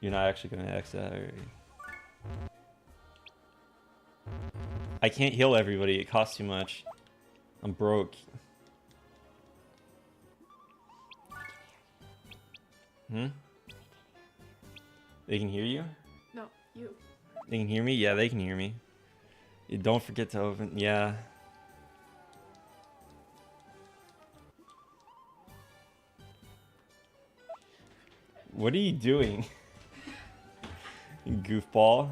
You're not actually gonna exit out already. I can't heal everybody. It costs too much. I'm broke. Hmm? They can hear you? No, you. They can hear me? Yeah, they can hear me. Don't forget to open... Yeah. What are you doing? Goofball.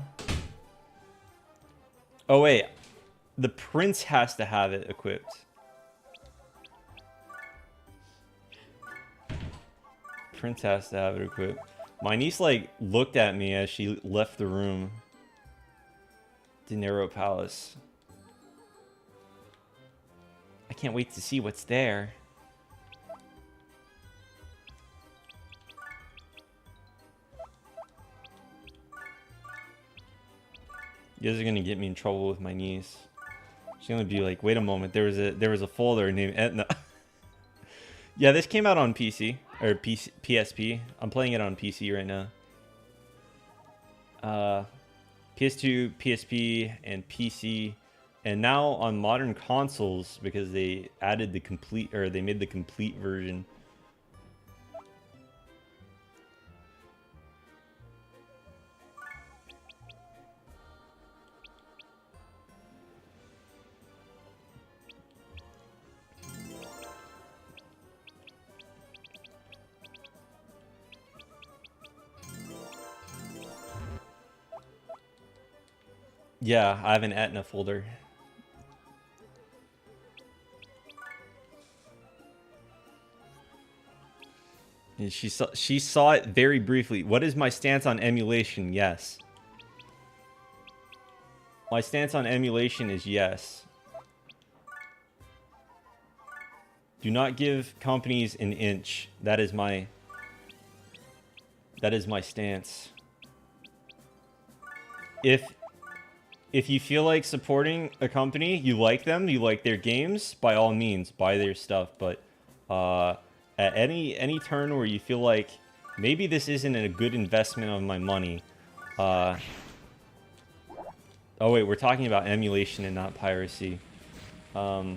Oh, wait. The prince has to have it equipped. Prince has to have it equipped. My niece, like, looked at me as she left the room. Dinero Palace. I can't wait to see what's there. You guys are gonna get me in trouble with my niece. She's gonna be like, "Wait a moment, there was a folder named Etna." Yeah, this came out on PC or PSP. I'm playing it on PC right now. PS2, PSP, and PC, and now on modern consoles because they added the complete, or they made the complete version. Yeah, I have an Etna folder. And she saw it very briefly. What is my stance on emulation? Yes. My stance on emulation is yes. Do not give companies an inch. That is my stance. If you feel like supporting a company, you like them, you like their games, by all means, buy their stuff. But at any turn where you feel like maybe this isn't a good investment of my money. Oh wait, we're talking about emulation and not piracy. Well,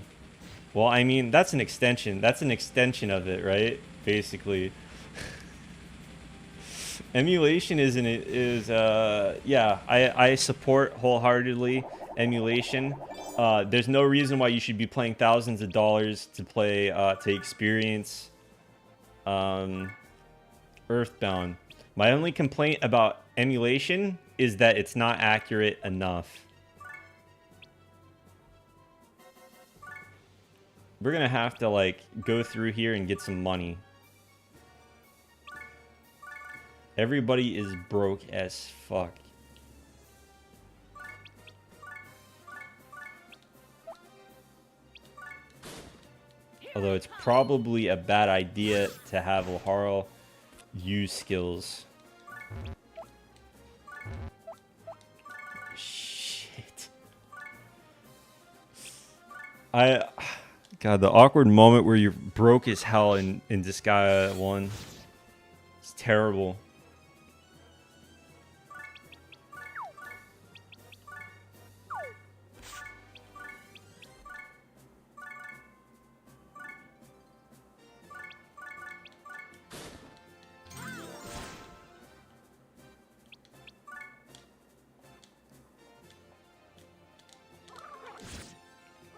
I mean, that's an extension. That's an extension of it, right? Basically. Emulation yeah, I support wholeheartedly emulation. There's no reason why you should be playing thousands of dollars to play to experience Earthbound. My only complaint about emulation is that it's not accurate enough. We're gonna have to like go through here and get some money. Everybody is broke as fuck. Although it's probably a bad idea to have Laharo use skills. Shit. God, the awkward moment where you're broke as hell in Disgaea 1. It's terrible.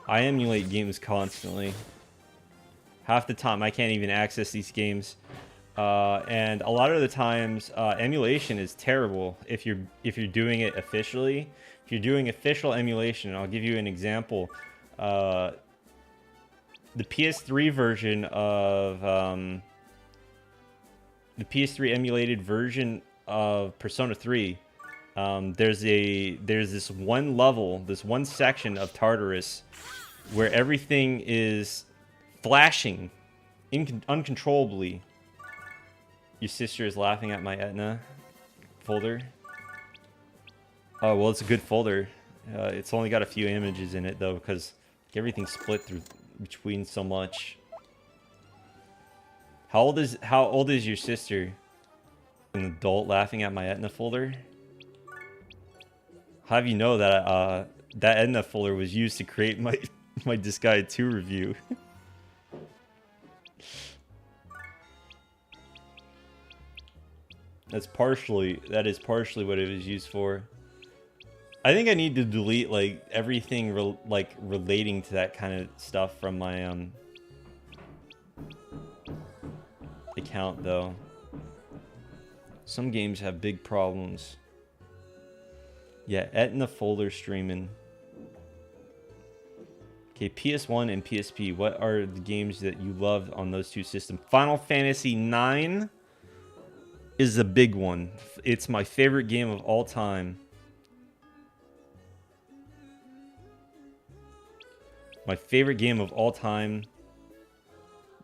I emulate games constantly. Half the time I can't even access these games. And a lot of the times emulation is terrible if you're doing it officially. If you're doing official emulation, I'll give you an example. The PS3 version of the PS3 emulated version of Persona 3. There's this one level, this one section of Tartarus where everything is flashing uncontrollably. Your sister is laughing at my Etna folder. Oh, well, it's a good folder. It's only got a few images in it, though, because everything's split between so much. How old is your sister? An adult laughing at my Etna folder? How do you know that that Edna folder was used to create my my Disgaea 2 review. That is partially what it was used for. I think I need to delete like everything relating to that kind of stuff from my account though. Some games have big problems. Yeah, Etna folder streaming. Okay, PS1 and PSP. What are the games that you loved on those two systems? Final Fantasy IX is the big one. It's my favorite game of all time. My favorite game of all time,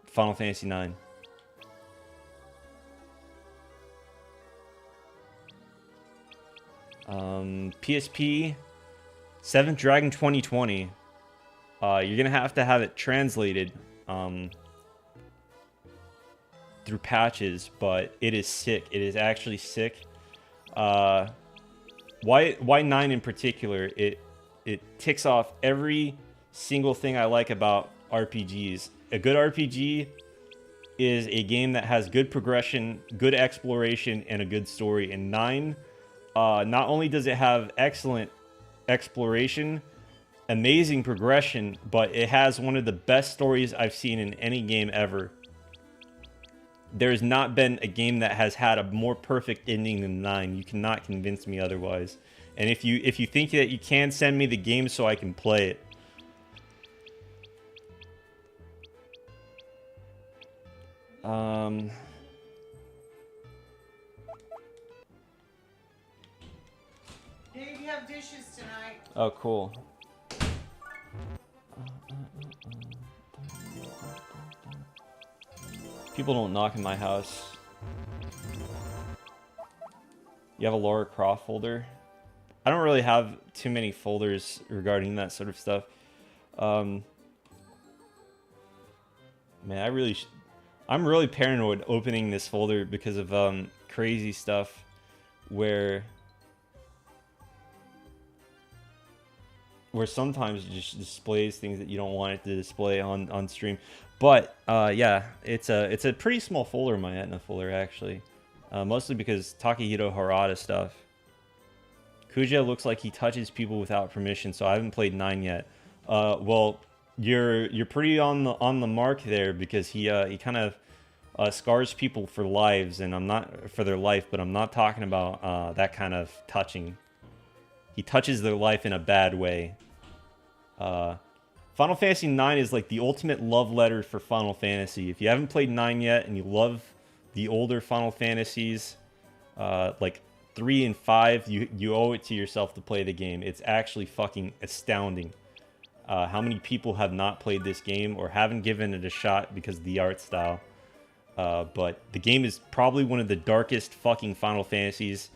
Final Fantasy IX. PSP, 7th Dragon 2020. You're gonna have to have it translated through patches, but it is sick. It is actually sick. Why 9 in particular? It ticks off every single thing I like about RPGs. A good RPG is a game that has good progression, good exploration, and a good story. And 9, not only does it have excellent exploration, amazing progression, but it has one of the best stories I've seen in any game ever. There's not been a game that has had a more perfect ending than 9. You cannot convince me otherwise. And if you think that you can, send me the game so I can play it. Dave, you have dishes tonight. Oh, cool. People don't knock in my house. You have a Laura Croft folder? I don't really have too many folders regarding that sort of stuff. Man, I'm really paranoid opening this folder because of crazy stuff where sometimes it just displays things that you don't want it to display on stream. But yeah, it's a pretty small folder, my Etna folder actually, mostly because Takahito Harada stuff. Kuja looks like he touches people without permission, so I haven't played 9 yet. Well, you're pretty on the mark there, because he kind of scars people for lives, and I'm not for their life, but I'm not talking about that kind of touching. He touches their life in a bad way. Final Fantasy IX is like the ultimate love letter for Final Fantasy. If you haven't played 9 yet and you love the older Final Fantasies, like 3 and 5, you owe it to yourself to play the game. It's actually fucking astounding how many people have not played this game or haven't given it a shot because of the art style. But the game is probably one of the darkest fucking Final Fantasies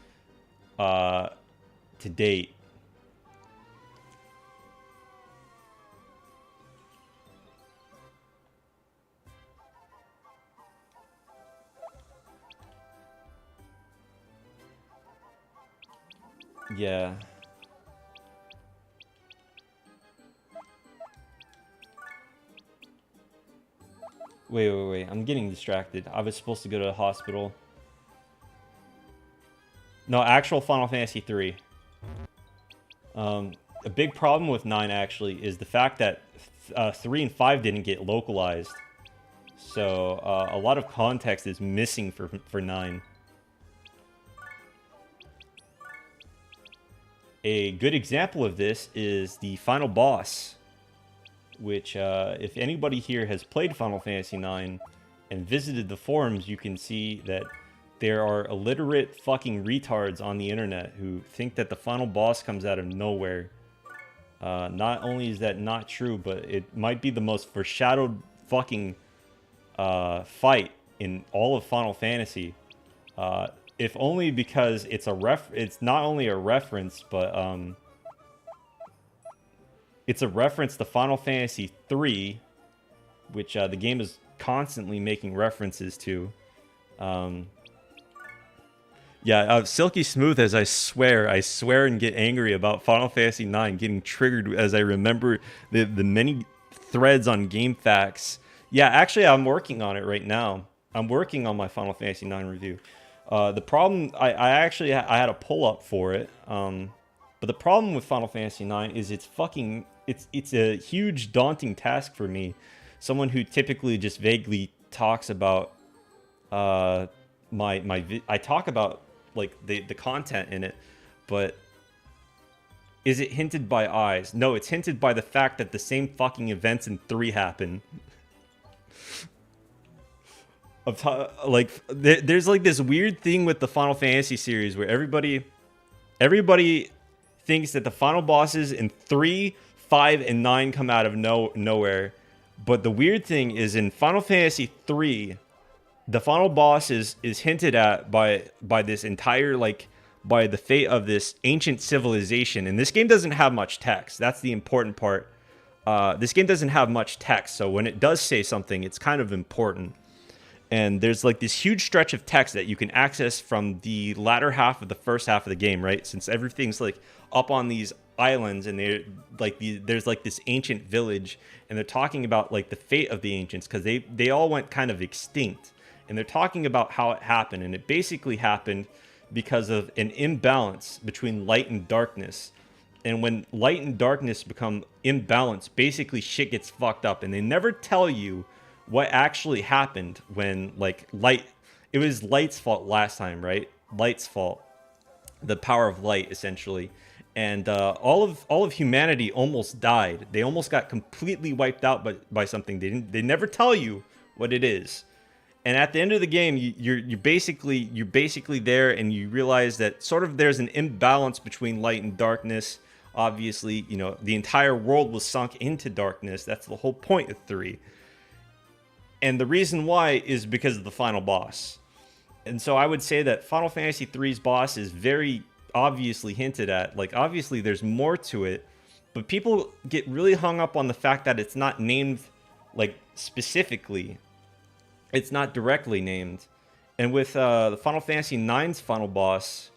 to date. Yeah. Wait. I'm getting distracted. I was supposed to go to the hospital. No, actual Final Fantasy 3. A big problem with 9 actually is the fact that 3 and 5 didn't get localized. So a lot of context is missing for 9. A good example of this is the final boss, which if anybody here has played Final Fantasy IX and visited the forums, you can see that there are illiterate fucking retards on the internet who think that the final boss comes out of nowhere. Not only is that not true, but it might be the most foreshadowed fucking fight in all of Final Fantasy. If only because it's it's not only a reference, but it's a reference to Final Fantasy 3, which the game is constantly making references to. Yeah, silky smooth as I swear and get angry about Final Fantasy IX getting triggered as I remember the many threads on GameFAQs. Yeah, actually, I'm working on it right now. I'm working on my Final Fantasy IX review. The problem, I had a pull up for it, but the problem with Final Fantasy IX is it's a huge daunting task for me, someone who typically just vaguely talks about I talk about like the content in it, but is it hinted by eyes? No, it's hinted by the fact that the same fucking events in 3 happen. There's like this weird thing with the Final Fantasy series where everybody thinks that the final bosses in 3, 5, and 9 come out of nowhere. But the weird thing is in Final Fantasy 3, the final boss is hinted at by this entire, like, by the fate of this ancient civilization. And this game doesn't have much text. That's the important part. This game doesn't have much text, so when it does say something, it's kind of important. And there's like this huge stretch of text that you can access from the latter half of the first half of the game, right? Since everything's like up on these islands, and there's like this ancient village, and they're talking about like the fate of the ancients because they all went kind of extinct. And they're talking about how it happened, and it basically happened because of an imbalance between light and darkness. And when light and darkness become imbalanced, basically shit gets fucked up. And they never tell you what actually happened when, like, it was light's fault last time, right? Light's fault. The power of light, essentially. And all of humanity almost died. They almost got completely wiped out by something. They never tell you what it is. And at the end of the game, you're basically there, and you realize that sort of there's an imbalance between light and darkness. Obviously, you know, the entire world was sunk into darkness. That's the whole point of 3. And the reason why is because of the final boss. And so I would say that Final Fantasy III's boss is very obviously hinted at. Like, obviously there's more to it, but people get really hung up on the fact that it's not named, like, specifically. It's not directly named. And with the Final Fantasy IX's final boss,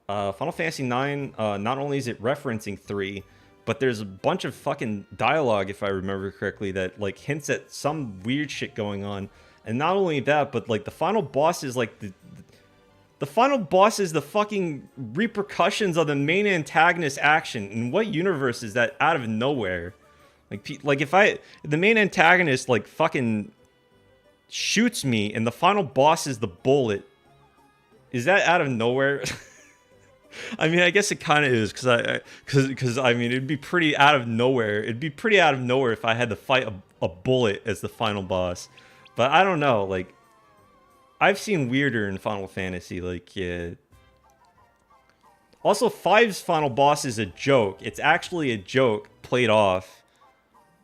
Final Fantasy IX, not only is it referencing 3, but there's a bunch of fucking dialogue, if I remember correctly, that like hints at some weird shit going on. And not only that, but like the final boss is like the final boss is the fucking repercussions of the main antagonist action. In what universe is that out of nowhere? Like if the main antagonist like fucking shoots me and the final boss is the bullet, is that out of nowhere? I mean, I guess it kind of is, because I mean, it'd be pretty out of nowhere. It'd be pretty out of nowhere if I had to fight a bullet as the final boss. But I don't know, like, I've seen weirder in Final Fantasy, like, yeah. Also, 5's final boss is a joke. It's actually a joke played off,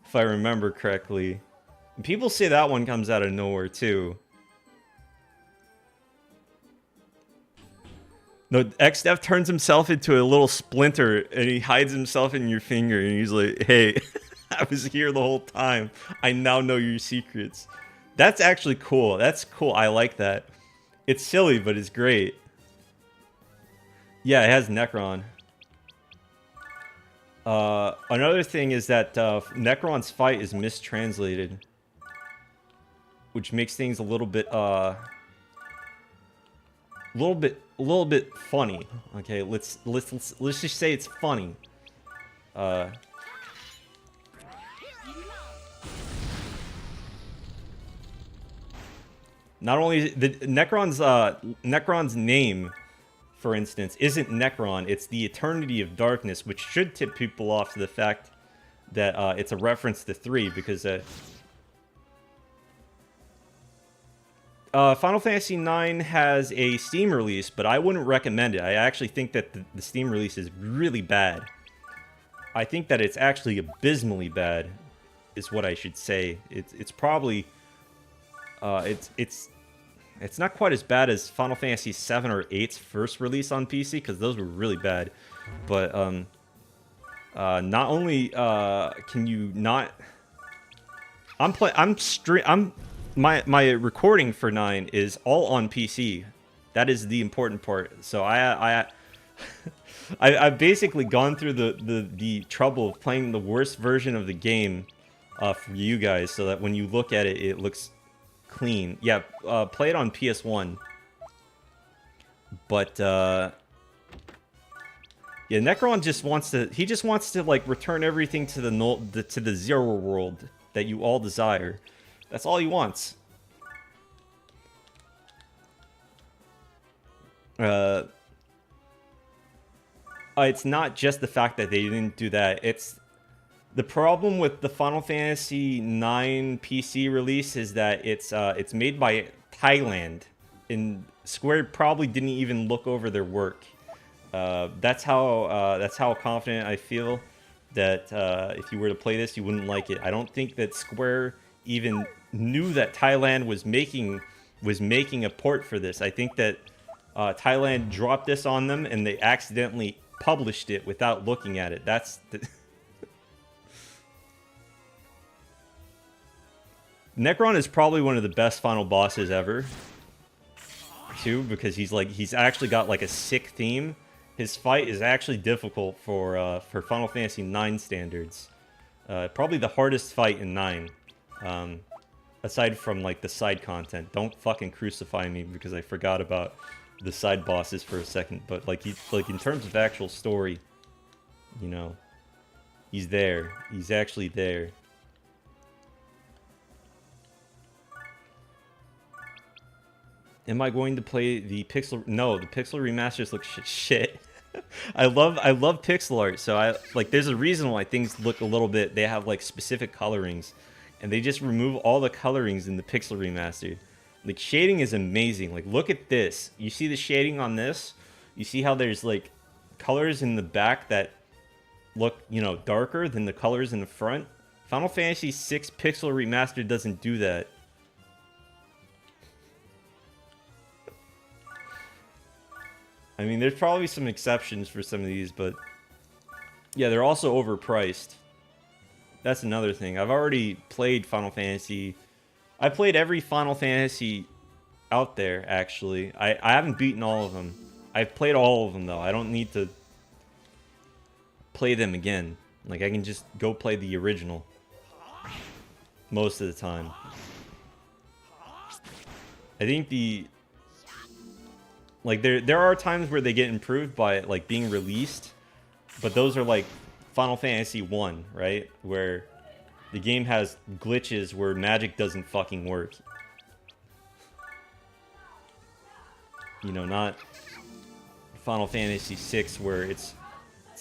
if I remember correctly. And people say that one comes out of nowhere, too. No, XDev turns himself into a little splinter, and he hides himself in your finger, and he's like, hey, I was here the whole time. I now know your secrets. That's actually cool. That's cool. I like that. It's silly, but it's great. Yeah, it has Necron. Another thing is that Necron's fight is mistranslated, which makes things a little bit funny. Okay, let's just say it's funny. Not only the Necron's name, for instance, isn't Necron, it's the Eternity of Darkness, which should tip people off to the fact that it's a reference to 3, because Final Fantasy IX has a Steam release, but I wouldn't recommend it. I actually think that the Steam release is really bad. I think that it's actually abysmally bad, is what I should say. It's probably it's not quite as bad as Final Fantasy 7 or 8's first release on PC, because those were really bad. But not only can you not, my recording for 9 is all on PC. That is the important part. So I've basically gone through the trouble of playing the worst version of the game for you guys, so that when you look at it, it looks clean. Yeah, play it on PS1. But yeah, Necron just wants to like return everything to the zero world that you all desire. That's all he wants. It's not just the fact that they didn't do that. It's the problem with the Final Fantasy IX PC release is that it's made by Thailand, and Square probably didn't even look over their work. That's how confident I feel that if you were to play this, you wouldn't like it. I don't think that Square even knew that Thailand was making a port for this. I think that Thailand dropped this on them, and they accidentally published it without looking at it. Necron is probably one of the best final bosses ever, too, because he's actually got like a sick theme. His fight is actually difficult for Final Fantasy IX standards. Probably the hardest fight in 9, aside from like the side content. Don't fucking crucify me because I forgot about the side bosses for a second. But like in terms of actual story, you know, he's there. He's actually there. Am I going to play the pixel? No, the pixel remasters look shit. I love pixel art, so there's a reason why things look a little bit. They have like specific colorings, and they just remove all the colorings in the pixel remaster. Like shading is amazing. Like look at this. You see the shading on this? You see how there's like colors in the back that look, you know, darker than the colors in the front? Final Fantasy VI pixel remaster doesn't do that. I mean, there's probably some exceptions for some of these, but yeah, they're also overpriced. That's another thing. I've already played Final Fantasy. I played every Final Fantasy out there, actually. I haven't beaten all of them. I've played all of them, though. I don't need to play them again. Like, I can just go play the original most of the time. I think there are times where they get improved by like being released, but those are like Final Fantasy 1, right? Where the game has glitches where magic doesn't fucking work. You know, not Final Fantasy 6 where it's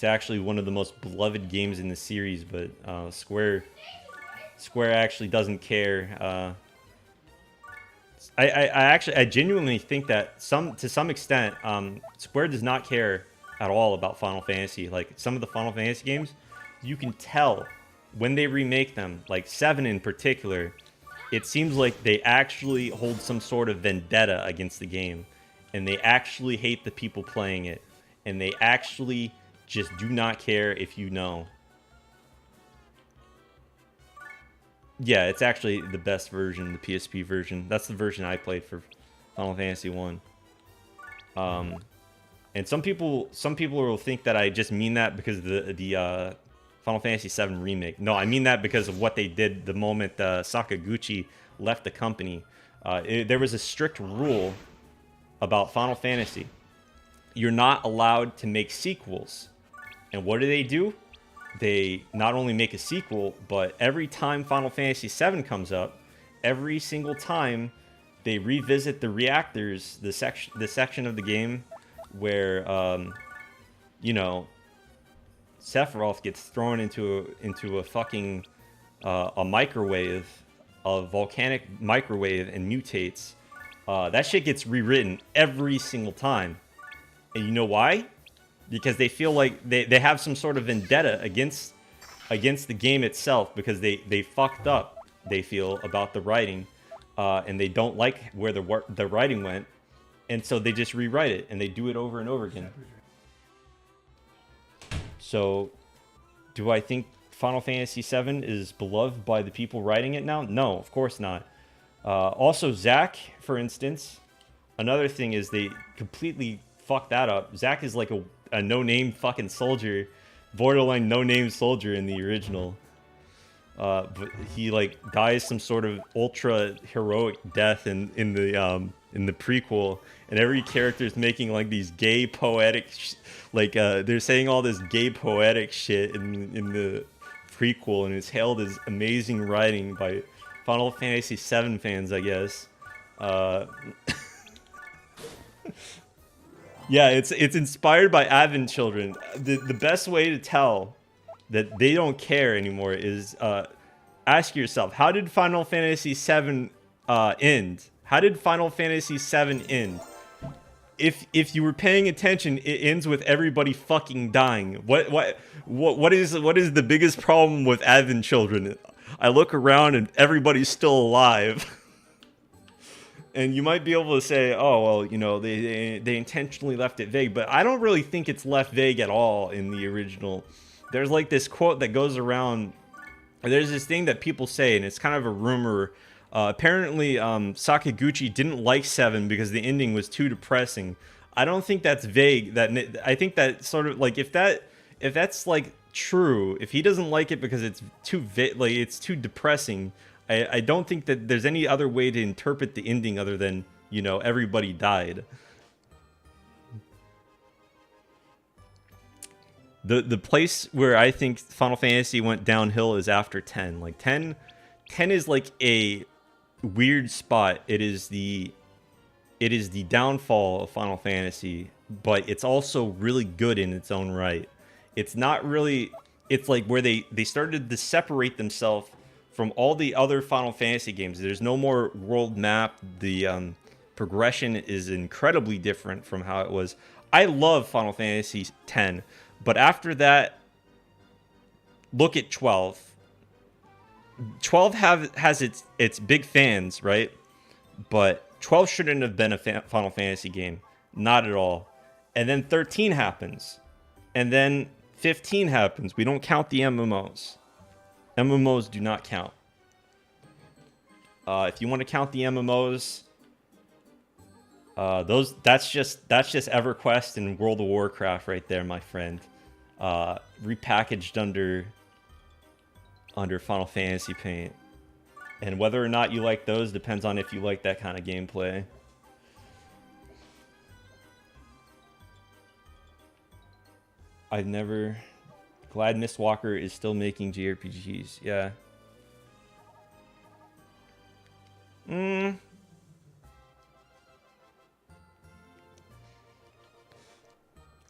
actually one of the most beloved games in the series, but Square actually doesn't care. I genuinely think that to some extent, Square does not care at all about Final Fantasy. Like some of the Final Fantasy games, you can tell when they remake them, like 7 in particular, it seems like they actually hold some sort of vendetta against the game, and they actually hate the people playing it, and they actually just do not care if you know. Yeah, it's actually the best version, the PSP version. That's the version I played for Final Fantasy 1. And some people will think that I just mean that because of the Final Fantasy VII Remake. No, I mean that because of what they did the moment Sakaguchi left the company. There was a strict rule about Final Fantasy. You're not allowed to make sequels. And what do? They not only make a sequel, but every time Final Fantasy VII comes up, every single time they revisit the reactors, the section of the game where, you know, Sephiroth gets thrown into a fucking a microwave, a volcanic microwave, and mutates. That shit gets rewritten every single time. And you know why? Because they feel like they have some sort of vendetta against the game itself because they fucked up, they feel, about the writing, and they don't like where the writing went, and so they just rewrite it, and they do it over and over again. So, do I think Final Fantasy VII is beloved by the people writing it now? No, of course not. Also, Zack, for instance, Another thing is they completely fucked that up. Zack is like a no-name fucking soldier, borderline no-name soldier in the original. But he like dies some sort of ultra heroic death in the prequel, and every character is making like these gay poetic, they're saying all this gay poetic shit in the prequel, and it's hailed as amazing writing by Final Fantasy VII fans, I guess. Yeah, it's inspired by Advent children. The best way to tell that they don't care anymore is ask yourself, how did Final Fantasy VII end? How did Final Fantasy VII end? If you were paying attention, it ends with everybody fucking dying. What is the biggest problem with Advent children? I look around and everybody's still alive. And you might be able to say, oh, well, you know, they intentionally left it vague. But I don't really think it's left vague at all in the original. There's like this quote that goes around. There's this thing that people say, and it's kind of a rumor. Apparently, Sakaguchi didn't like 7 because the ending was too depressing. I don't think that's vague. I think that sort of like if that's like true, if he doesn't like it because it's too it's too depressing. I don't think that there's any other way to interpret the ending other than, you know, everybody died. The place where I think Final Fantasy went downhill is after 10. Like 10 is like a weird spot. It is the downfall of Final Fantasy, but it's also really good in its own right. It's not really, it's like where they started to separate themselves from all the other Final Fantasy games. There's no more world map. The progression is incredibly different from how it was. I love Final Fantasy X, but after that, look at 12. 12 has its big fans, right? But 12 shouldn't have been a Final Fantasy game. Not at all. And then 13 happens. And then 15 happens. We don't count the MMOs. MMOs do not count. If you want to count the MMOs, that's just EverQuest and World of Warcraft right there, my friend. Repackaged under Final Fantasy paint. And whether or not you like those depends on if you like that kind of gameplay. I've never... Glad Miss Walker is still making JRPGs. Yeah. I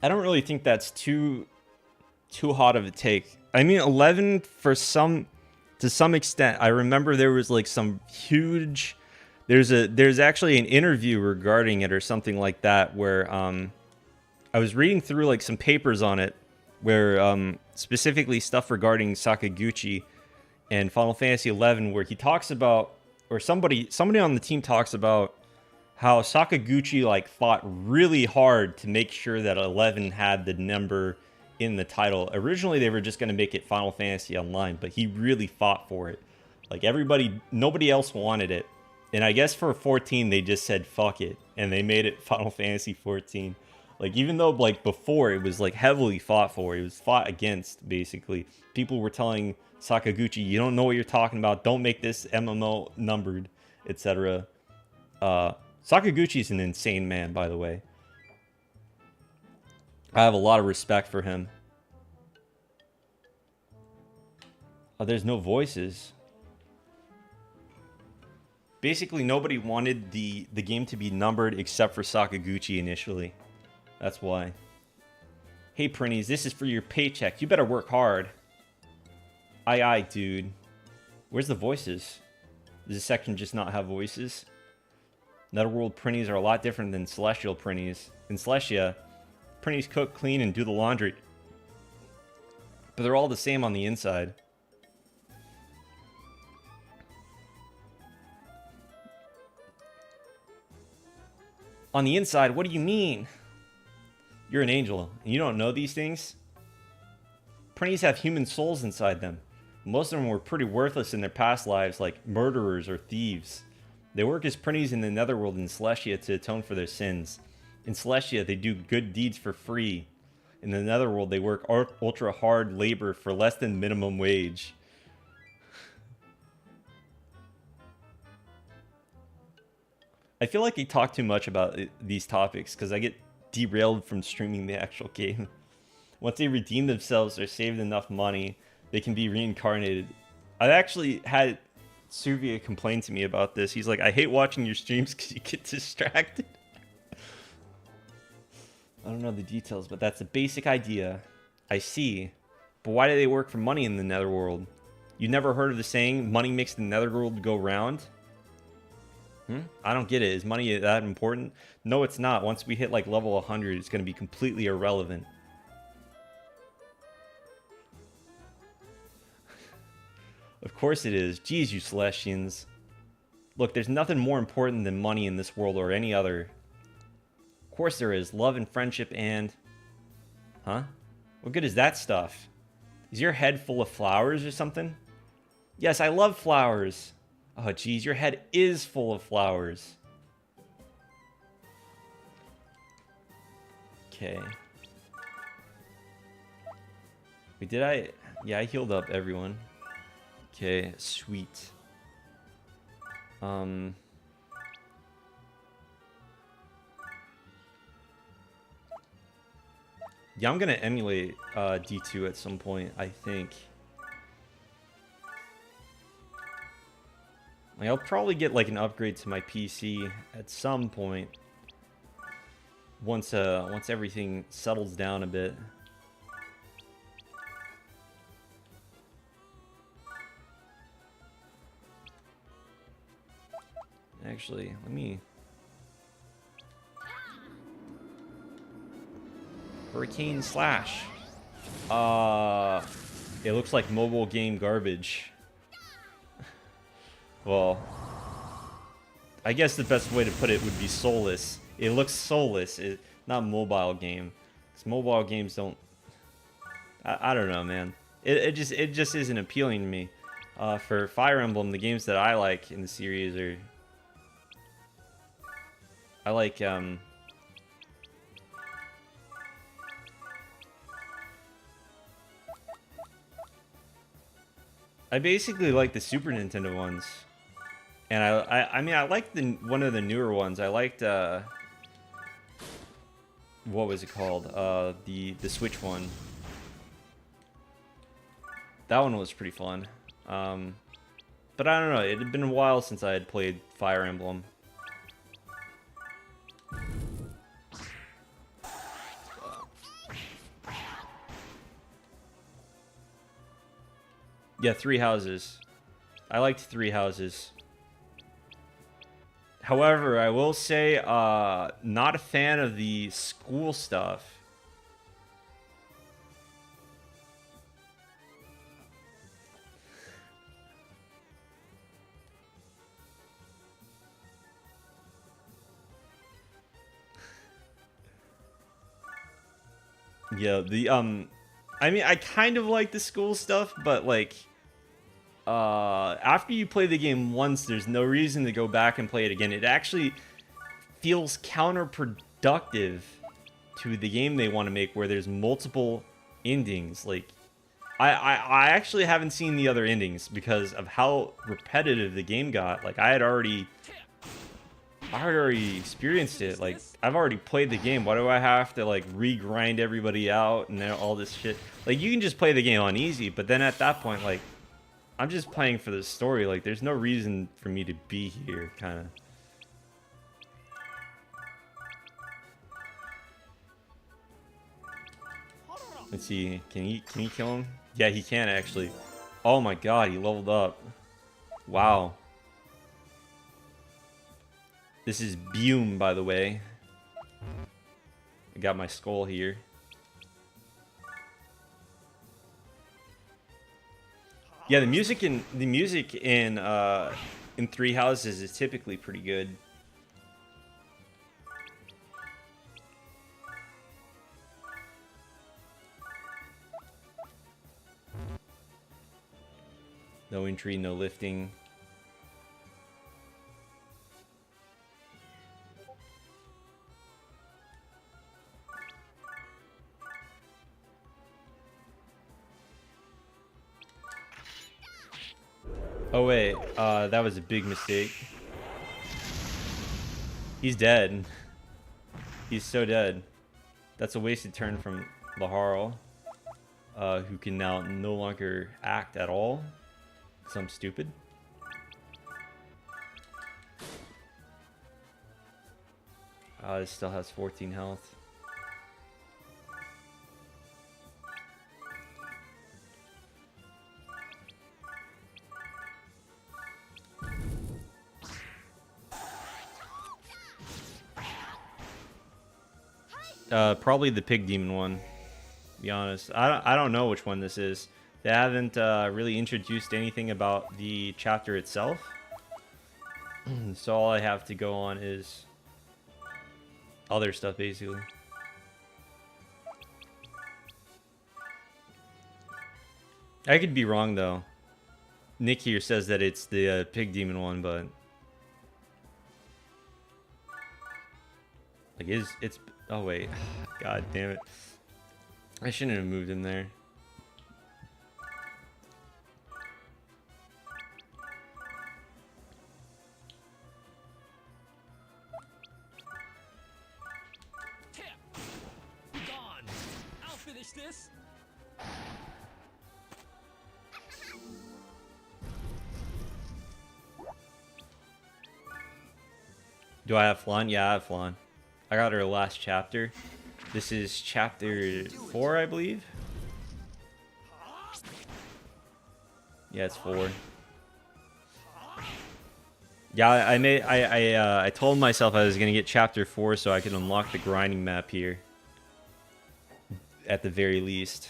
don't really think that's too hot of a take. I mean, 11 to some extent. I remember there was like some huge. There's actually an interview regarding it or something like that where I was reading through like some papers on it where specifically stuff regarding Sakaguchi and Final Fantasy 11 where he talks about, or somebody on the team talks about how Sakaguchi like fought really hard to make sure that 11 had the number in the title. Originally they were just going to make it Final Fantasy Online, but he really fought for it. Like nobody else wanted it. And I guess for 14 they just said fuck it and they made it Final Fantasy 14. Like even though like before it was like heavily fought for, it was fought against basically. People were telling Sakaguchi, you don't know what you're talking about, don't make this MMO numbered, etc. Sakaguchi's an insane man, by the way. I have a lot of respect for him. Oh, there's no voices. Basically, nobody wanted the game to be numbered except for Sakaguchi initially. That's why. Hey, Prinnies, this is for your paycheck. You better work hard. Aye, dude. Where's the voices? Does this section just not have voices? Netherworld Prinnies are a lot different than Celestial Prinnies. In Celestia, Prinnies cook, clean, and do the laundry. But they're all the same on the inside. On the inside, what do you mean? You're an angel, and you don't know these things? Prinnies have human souls inside them. Most of them were pretty worthless in their past lives, like murderers or thieves. They work as printies in the Netherworld and Celestia to atone for their sins. In Celestia, they do good deeds for free. In the Netherworld, they work ultra hard labor for less than minimum wage. I feel like I talk too much about these topics because I get derailed from streaming the actual game. Once they redeem themselves or saved enough money, they can be reincarnated. I actually had Suvia complain to me about this. He's like, I hate watching your streams because you get distracted. I don't know the details, but that's the basic idea. I see. But why do they work for money in the Netherworld? You never heard of the saying, money makes the Netherworld go round? I don't get it. Is money that important? No, it's not. Once we hit like level 100, it's going to be completely irrelevant. Of course it is. Jeez, you Celestians. Look, there's nothing more important than money in this world or any other. Of course there is. Love and friendship and... Huh? What good is that stuff? Is your head full of flowers or something? Yes, I love flowers. Oh, geez, your head is full of flowers. Okay. Wait, did I... Yeah, I healed up everyone. Okay, sweet. Yeah, I'm gonna emulate D2 at some point, I think. Like, I'll probably get like an upgrade to my PC at some point. Once everything settles down a bit. Actually, let me... Hurricane Slash. It looks like mobile game garbage. Well, I guess the best way to put it would be soulless. It looks soulless, not mobile game. Because mobile games don't... I don't know, man. It just isn't appealing to me. For Fire Emblem, the games that I like in the series are... I like, I basically like the Super Nintendo ones. And I mean, I liked one of the newer ones. I liked, what was it called? The Switch one. That one was pretty fun. But I don't know, it had been a while since I had played Fire Emblem. Yeah, Three Houses. I liked Three Houses. However, I will say, not a fan of the school stuff. Yeah, the, I mean, I kind of like the school stuff, but, like, after you play the game once, there's no reason to go back and play it again. It actually feels counterproductive to the game they want to make, where there's multiple endings. Like, I actually haven't seen the other endings because of how repetitive the game got. Like, I had already experienced it. Like, I've already played the game. Why do I have to, like, re-grind everybody out and then all this shit? Like, you can just play the game on easy, but then at that point, like, I'm just playing for the story. Like, there's no reason for me to be here, kind of. Let's see. Can he kill him? Yeah, he can, actually. Oh my god, he leveled up. Wow. This is Bume, by the way. I got my skull here. Yeah, the music in Three Houses is typically pretty good. No entry, no lifting. Oh wait, that was a big mistake. He's dead. He's so dead. That's a wasted turn from Laharl, who can now no longer act at all, because I'm stupid. It still has 14 health. Probably the pig demon one, to be honest. I don't know which one this is. They haven't really introduced anything about the chapter itself. So all I have to go on is other stuff, basically. I could be wrong, though. Nick here says that it's the pig demon one, but... Like, it's... Oh, wait. God damn it. I shouldn't have moved him there. Gone. I'll finish this. Do I have Flan? Yeah, I have Flan. I got her last chapter. This is chapter 4, I believe. Yeah, it's 4. Yeah, I told myself I was gonna get chapter 4 so I could unlock the grinding map here. At the very least.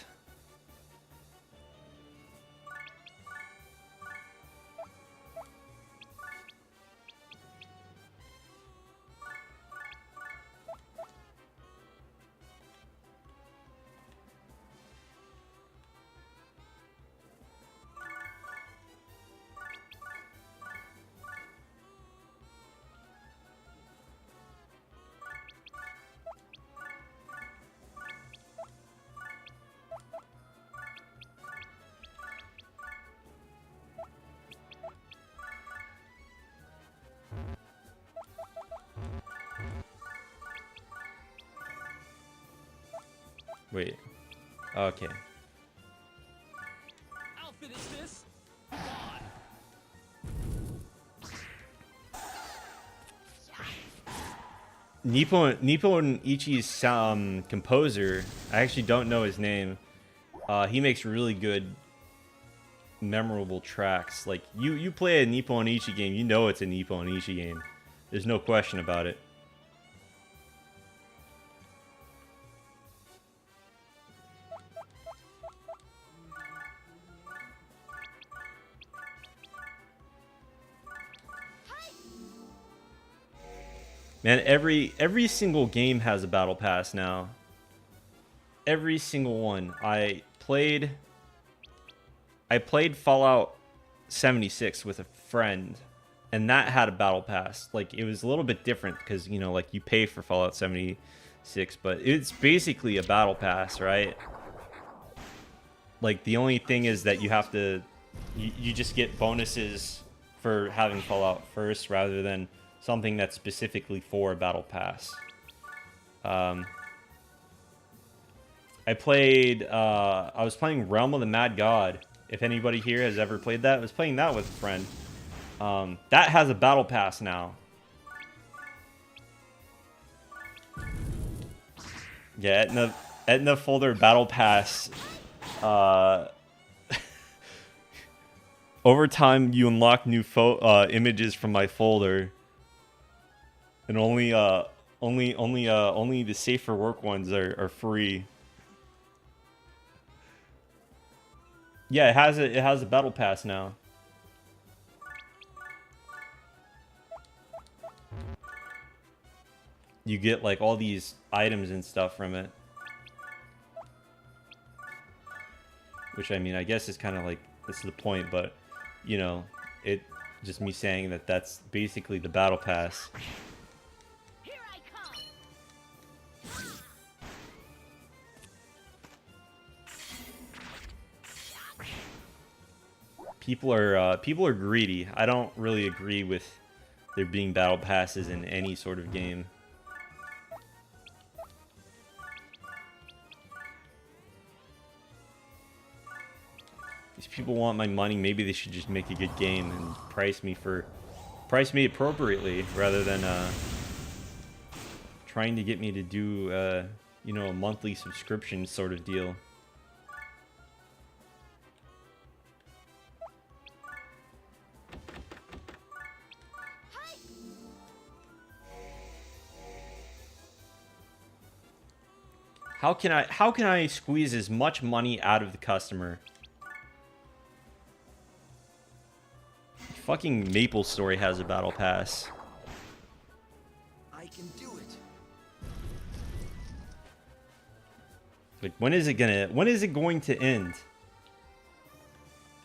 Wait. Okay. I'll finish this. Nippon Ichi's composer, I actually don't know his name. He makes really good, memorable tracks. Like, you play a Nippon Ichi game, you know it's a Nippon Ichi game. There's no question about it. Man, every single game has a battle pass now. Every single one. I played Fallout 76 with a friend, and that had a battle pass. Like, it was a little bit different because, you know, like, you pay for Fallout 76, but it's basically a battle pass, right? Like, the only thing is that you have to you just get bonuses for having Fallout first rather than something that's specifically for a battle pass. I was playing Realm of the Mad God. If anybody here has ever played that, I was playing that with a friend. That has a battle pass now. Yeah, Etna folder battle pass. Over time, you unlock new images from my folder. And only the safer work ones are free. Yeah, it has a battle pass now. You get like all these items and stuff from it. Which, I mean, I guess is kind of like, that's the point, but you know, it just me saying that that's basically the battle pass. People are greedy. I don't really agree with there being battle passes in any sort of game. These people want my money. Maybe they should just make a good game and price me appropriately rather than trying to get me to do you know, a monthly subscription sort of deal. How can I squeeze as much money out of the customer? Fucking Maple Story has a battle pass. I can do it. Like, when is it going to end?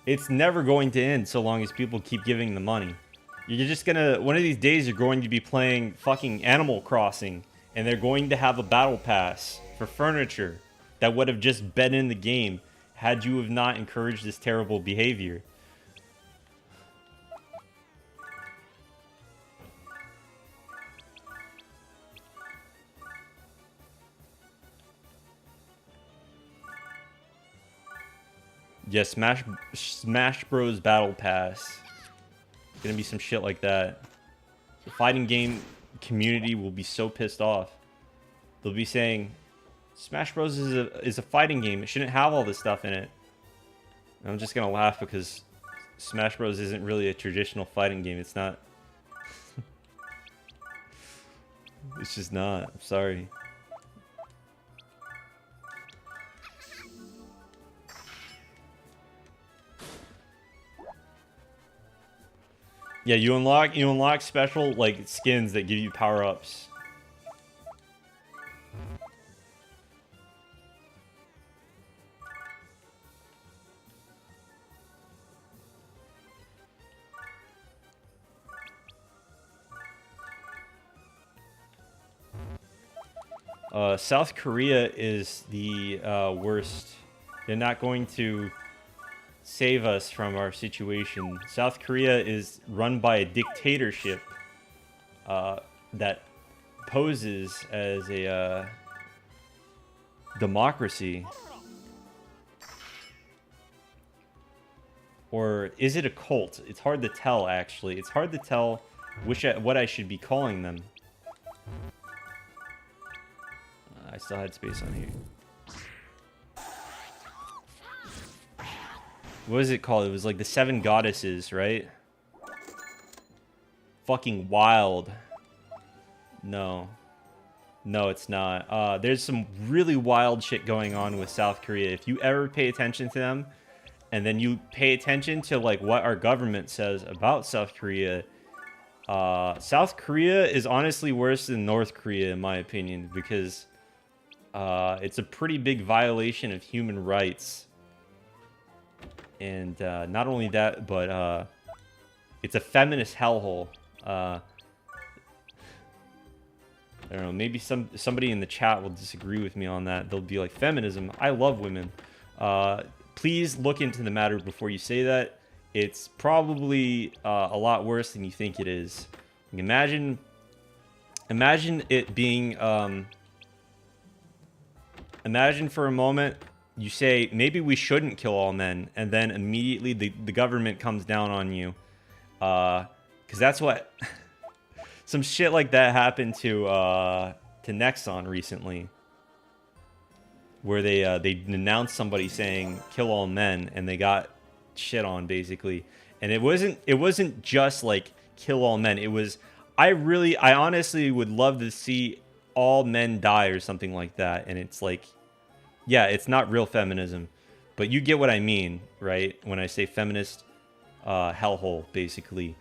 It's never going to end so long as people keep giving the money. You're just gonna, one of these days you're going to be playing fucking Animal Crossing and they're going to have a battle pass for furniture that would have just been in the game had you have not encouraged this terrible behavior. Yeah, Smash Bros. Battle Pass. Gonna be some shit like that. The fighting game community will be so pissed off. They'll be saying, Smash Bros. is a fighting game. It shouldn't have all this stuff in it. And I'm just gonna laugh because Smash Bros. Isn't really a traditional fighting game. It's not. It's just not. I'm sorry. Yeah, you unlock special like skins that give you power-ups. South Korea is the worst. They're not going to save us from our situation. South Korea is run by a dictatorship that poses as a democracy. Or is it a cult? It's hard to tell, actually. It's hard to tell what I should be calling them. I still had space on here. What is it called? It was like the 7 goddesses, right? Fucking wild. No. No, it's not. There's some really wild shit going on with South Korea. If you ever pay attention to them, and then you pay attention to like what our government says about South Korea, South Korea is honestly worse than North Korea, in my opinion, because it's a pretty big violation of human rights. And not only that, but it's a feminist hellhole. I don't know, maybe somebody in the chat will disagree with me on that. They'll be like, feminism, I love women. Please look into the matter before you say that. It's probably a lot worse than you think it is. Like, imagine it being... imagine for a moment... You say, maybe we shouldn't kill all men, and then immediately the government comes down on you. Because that's what... some shit like that happened to Nexon recently. Where they denounced somebody saying, kill all men, and they got shit on, basically. And it wasn't just, like, kill all men. It was... I honestly would love to see all men die or something like that. And it's like... Yeah, it's not real feminism, but you get what I mean, right? When I say feminist hellhole, basically.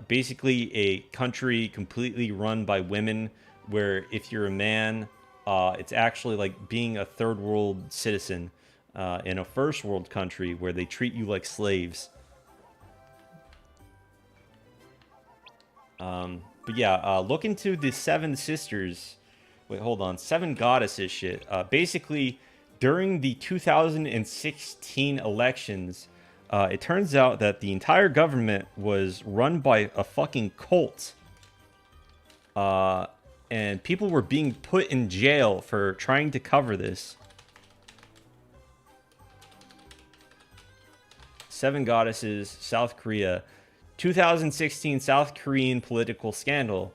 Basically a country completely run by women where if you're a man, it's actually like being a third world citizen in a first world country where they treat you like slaves. But yeah, look into the 7 sisters... Wait, hold on. 7 goddesses shit. Basically, during the 2016 elections, It turns out that the entire government was run by a fucking cult. And people were being put in jail for trying to cover this. 7 Goddesses, South Korea. 2016 South Korean political scandal.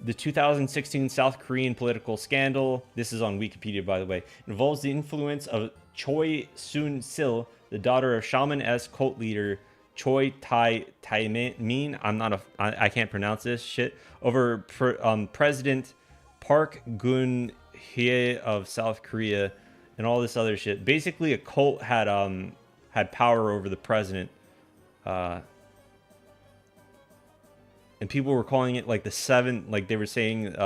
The 2016 South Korean political scandal, this is on Wikipedia by the way, involves the influence of Choi Soon-sil, the daughter of shaman-esque cult leader Choi Tae-min. I can't pronounce this shit. Over President Park Geun-hye of South Korea and all this other shit. Basically, a cult had power over the president. And people were calling it like the 7, like they were saying,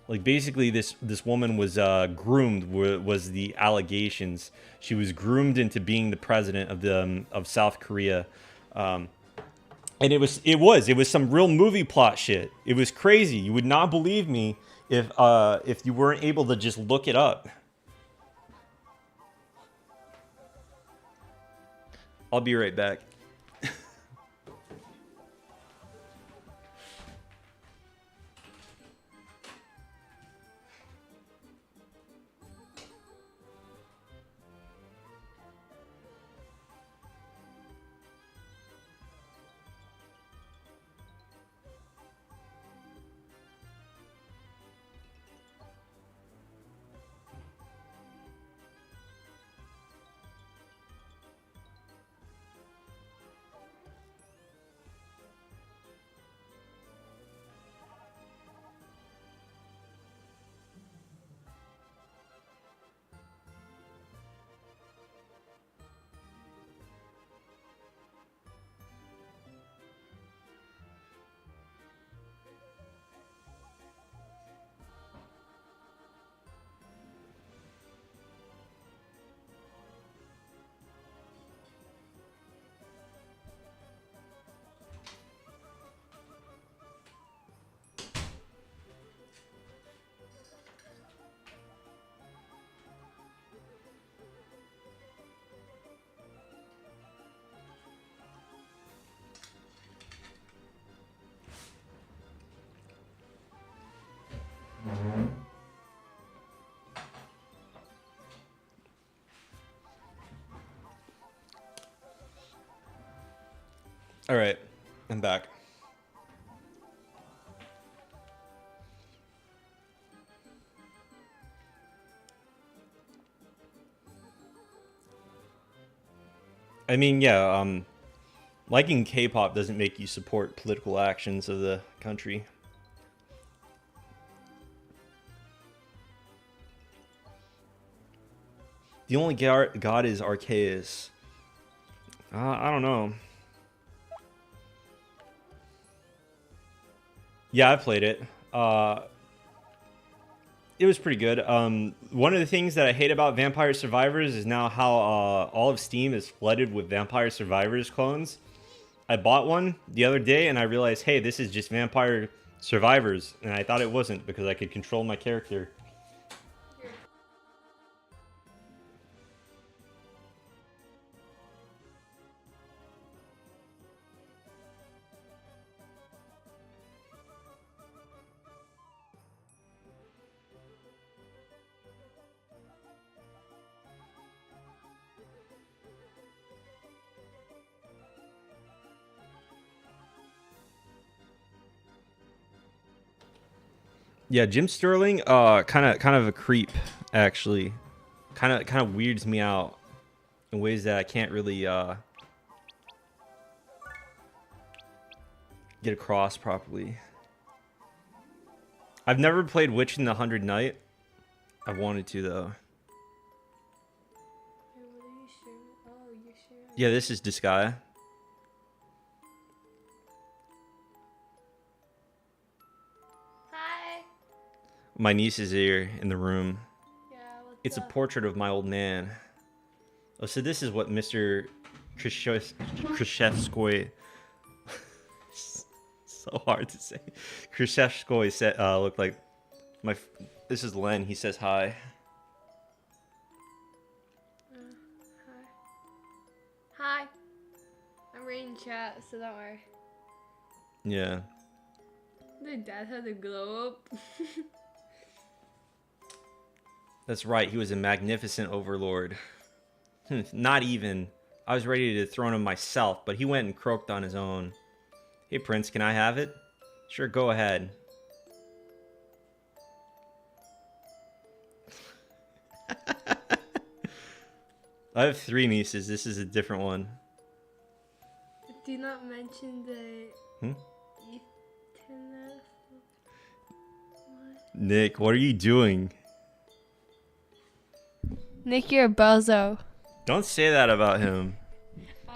like basically this woman was groomed, was the allegations. She was groomed into being the president of South Korea, and it was some real movie plot shit. It was crazy. You would not believe me if you weren't able to just look it up. I'll be right back. All right, I'm back. I mean, yeah, liking K-pop doesn't make you support political actions of the country. The only god is Arceus. I don't know. Yeah, I played it. It was pretty good. One of the things that I hate about Vampire Survivors is now how all of Steam is flooded with Vampire Survivors clones. I bought one the other day and I realized, hey, this is just Vampire Survivors. And I thought it wasn't because I could control my character. Yeah, Jim Sterling, kind of a creep, actually. Kind of weirds me out in ways that I can't really get across properly. I've never played Witch in the 100 Night. I wanted to though. Yeah, this is Disgaea. My niece is here in the room. Yeah, it's a portrait of my old man. Oh, so this is what Mr. Krzyzewski... so hard to say. Krzyzewski said, looked like. This is Len, he says hi. Hi. I'm reading chat, so don't worry. Yeah. My dad had a glow up. That's right. He was a magnificent overlord. Not even. I was ready to throne him myself, but he went and croaked on his own. Hey, Prince, can I have it? Sure, go ahead. I have 3 nieces. This is a different one. Do not mention the Ethernet. Nick, what are you doing? Nick, you're a bozo. Don't say that about him.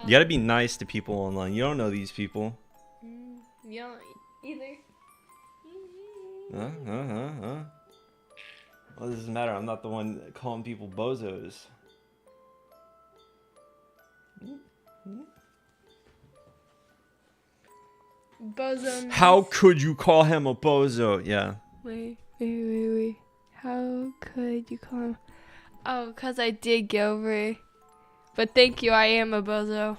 You gotta be nice to people online. You don't know these people. You don't either. Well, it doesn't matter. I'm not the one calling people bozos. Bozo. How could you call him a bozo? Yeah. Wait. How could you call him? Oh, 'cause I did get over it. But thank you, I am a bozo.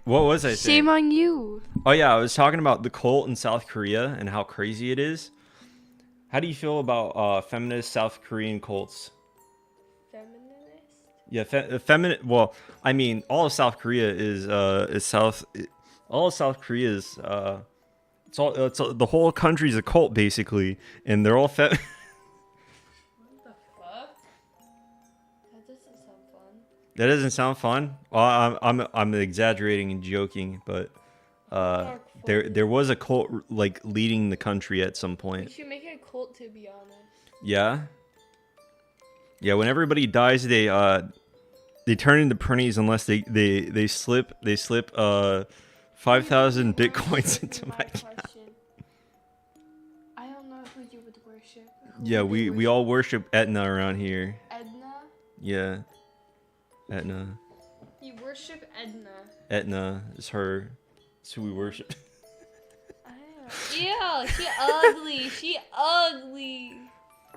What was I saying? Shame on you. Oh yeah, I was talking about the cult in South Korea and how crazy it is. How do you feel about feminist South Korean cults? Feminist? Yeah, feminine. Well, I mean, all of South Korea is all of South Korea is the whole country's a cult basically, and they're all What the fuck? That doesn't sound fun. That doesn't sound fun. Well, I'm exaggerating and joking, but there was a cult like leading the country at some We point. should make it a cult, to be honest. Yeah. Yeah, when everybody dies, they turn into printies unless they slip 5,000 bitcoins into my account. I don't know who you would worship. Yeah, we all worship Etna around here. Edna? Yeah. Etna. You worship Edna. Etna is her. It's who we worship. Ew, she ugly. She ugly.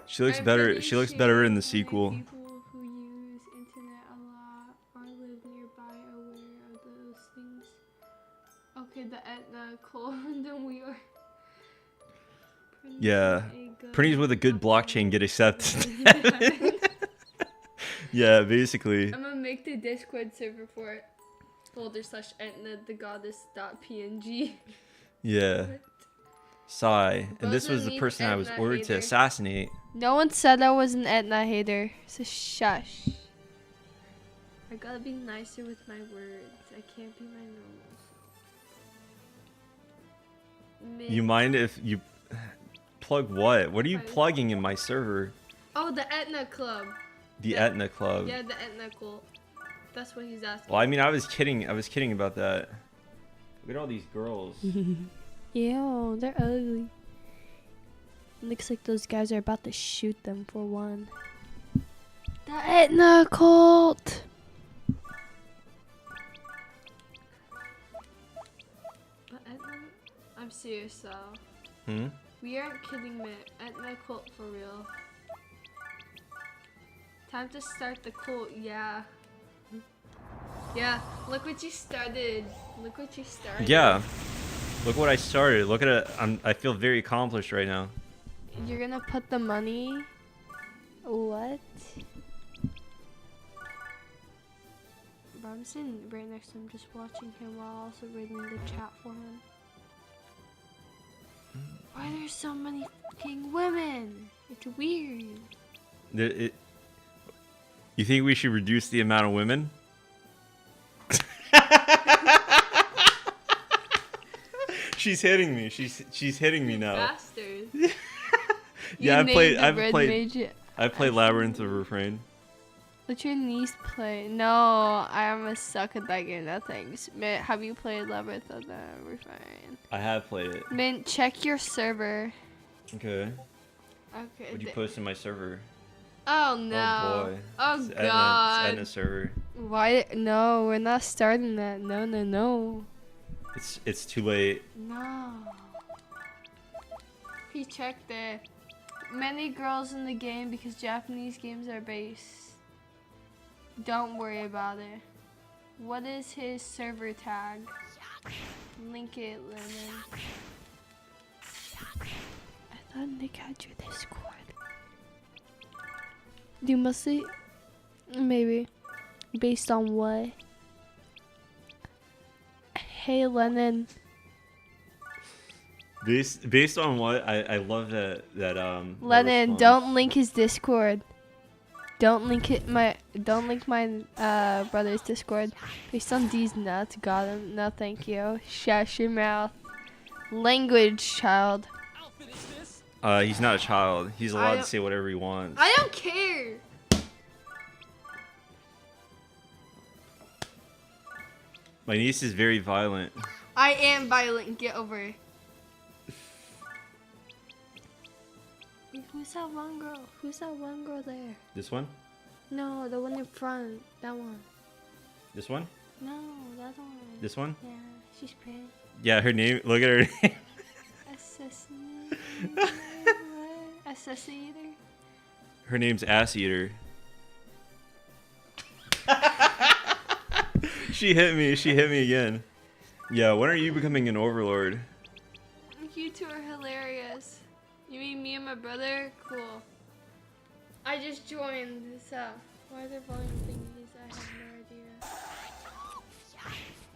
She looks I'm better. pretty She looks sure better in the that sequel. People who use internet a lot or live nearby are aware of those things. Okay, the Etna cold than we are. Yeah. Printies with a good blockchain get accepted. Yeah, basically. I'm gonna make the Discord server for it. /Etna the goddess.png. Yeah. Sigh. And this was the Bozo person I was needs ordered Etna to hater. assassinate. No one said I was an Etna hater, so shush. I gotta be nicer with my words. I can't be my normal self. You mind if you plug what? What are you plugging in my server? Oh, the Etna Club. The Etna Club. Yeah, the Etna cult. That's what he's asking. Well, I mean, I was kidding. I was kidding about that. Look at all these girls. Ew, they're ugly. Looks like those guys are about to shoot them for one. The Etna cult. But Etna, I'm serious though. We aren't kidding, man. Etna cult for real. Time to start the cult, yeah. Yeah, look what you started. Look what you started. Yeah. Look what I started. Look at it. I feel very accomplished right now. You're gonna put the money? What? Bro, I'm sitting right next to him just watching him while also reading the chat for him. Why are there so many fucking women? It's weird. You think we should reduce the amount of women? She's hitting me. She's hitting me now. Bastard. Yeah, I've played Labyrinth of Refrain. Let your niece play. No, I am a suck at that game. No thanks. Mint, have you played Labyrinth of the Refrain? I have played it. Mint, check your server. Okay. Okay. Would you post in my server? Oh no. Oh boy. Oh It's god. Edna server. Why? No, we're not starting that. No, no, no. It's too late. No. He checked it. Many girls in the game because Japanese games are based. Don't worry about it. What is his server tag? Link it, Lennon. I thought Nick had your Discord. You must see. Maybe. Based on what? Hey, Lennon. Based on what? I love that Lennon, response. don't link his Discord. Don't link my brother's Discord. Based on these nuts, got him. No, thank you. Shush your mouth. Language, child. I'll finish this. He's not a child. He's allowed to don't- say whatever he wants. I don't care. My niece is very violent. I am violent. Get over it. Who's that one girl? Who's that one girl there? This one? No, the one in front. That one. This one? No, that one. This one? Yeah, she's pretty. Yeah, her name. Look at her name. Assassinator. Assassinator. Her name's Ass Eater. She hit me. She hit me again. Yeah, when are you becoming an overlord? You two are hilarious. You mean me and my brother? Cool. I just joined this up. Why are there volume thingies? I have no idea.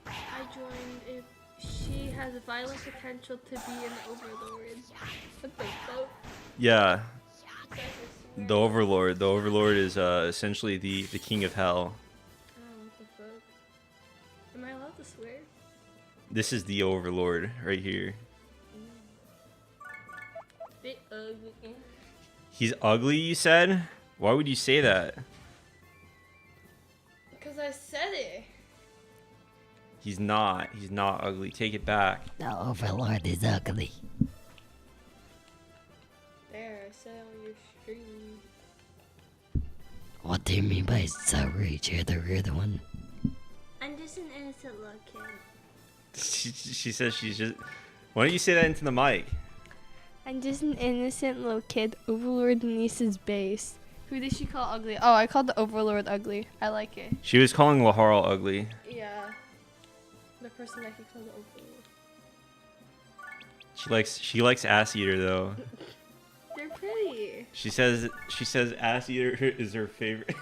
I joined if she has violent potential to be an overlord. What the fuck? Yeah, the overlord. The overlord is essentially the king of hell. Oh, what the fuck? Am I allowed to swear? This is the overlord right here. Bit ugly. He's ugly, you said? Why would you say that? Because I said it. He's not. He's not ugly. Take it back. The Overlord is ugly. There, I said it on your stream. What do you mean by so rude? You're the rude one. I'm just an innocent little kid. She says she's just... Why don't you say that into the mic? I'm just an innocent little kid. Overlord Niece's base. Who did she call ugly? Oh, I called the Overlord ugly. I like it. She was calling Laharl ugly. Yeah. The person that he called the Overlord. She likes Ass Eater though. They're pretty. She says Ass Eater is her favorite.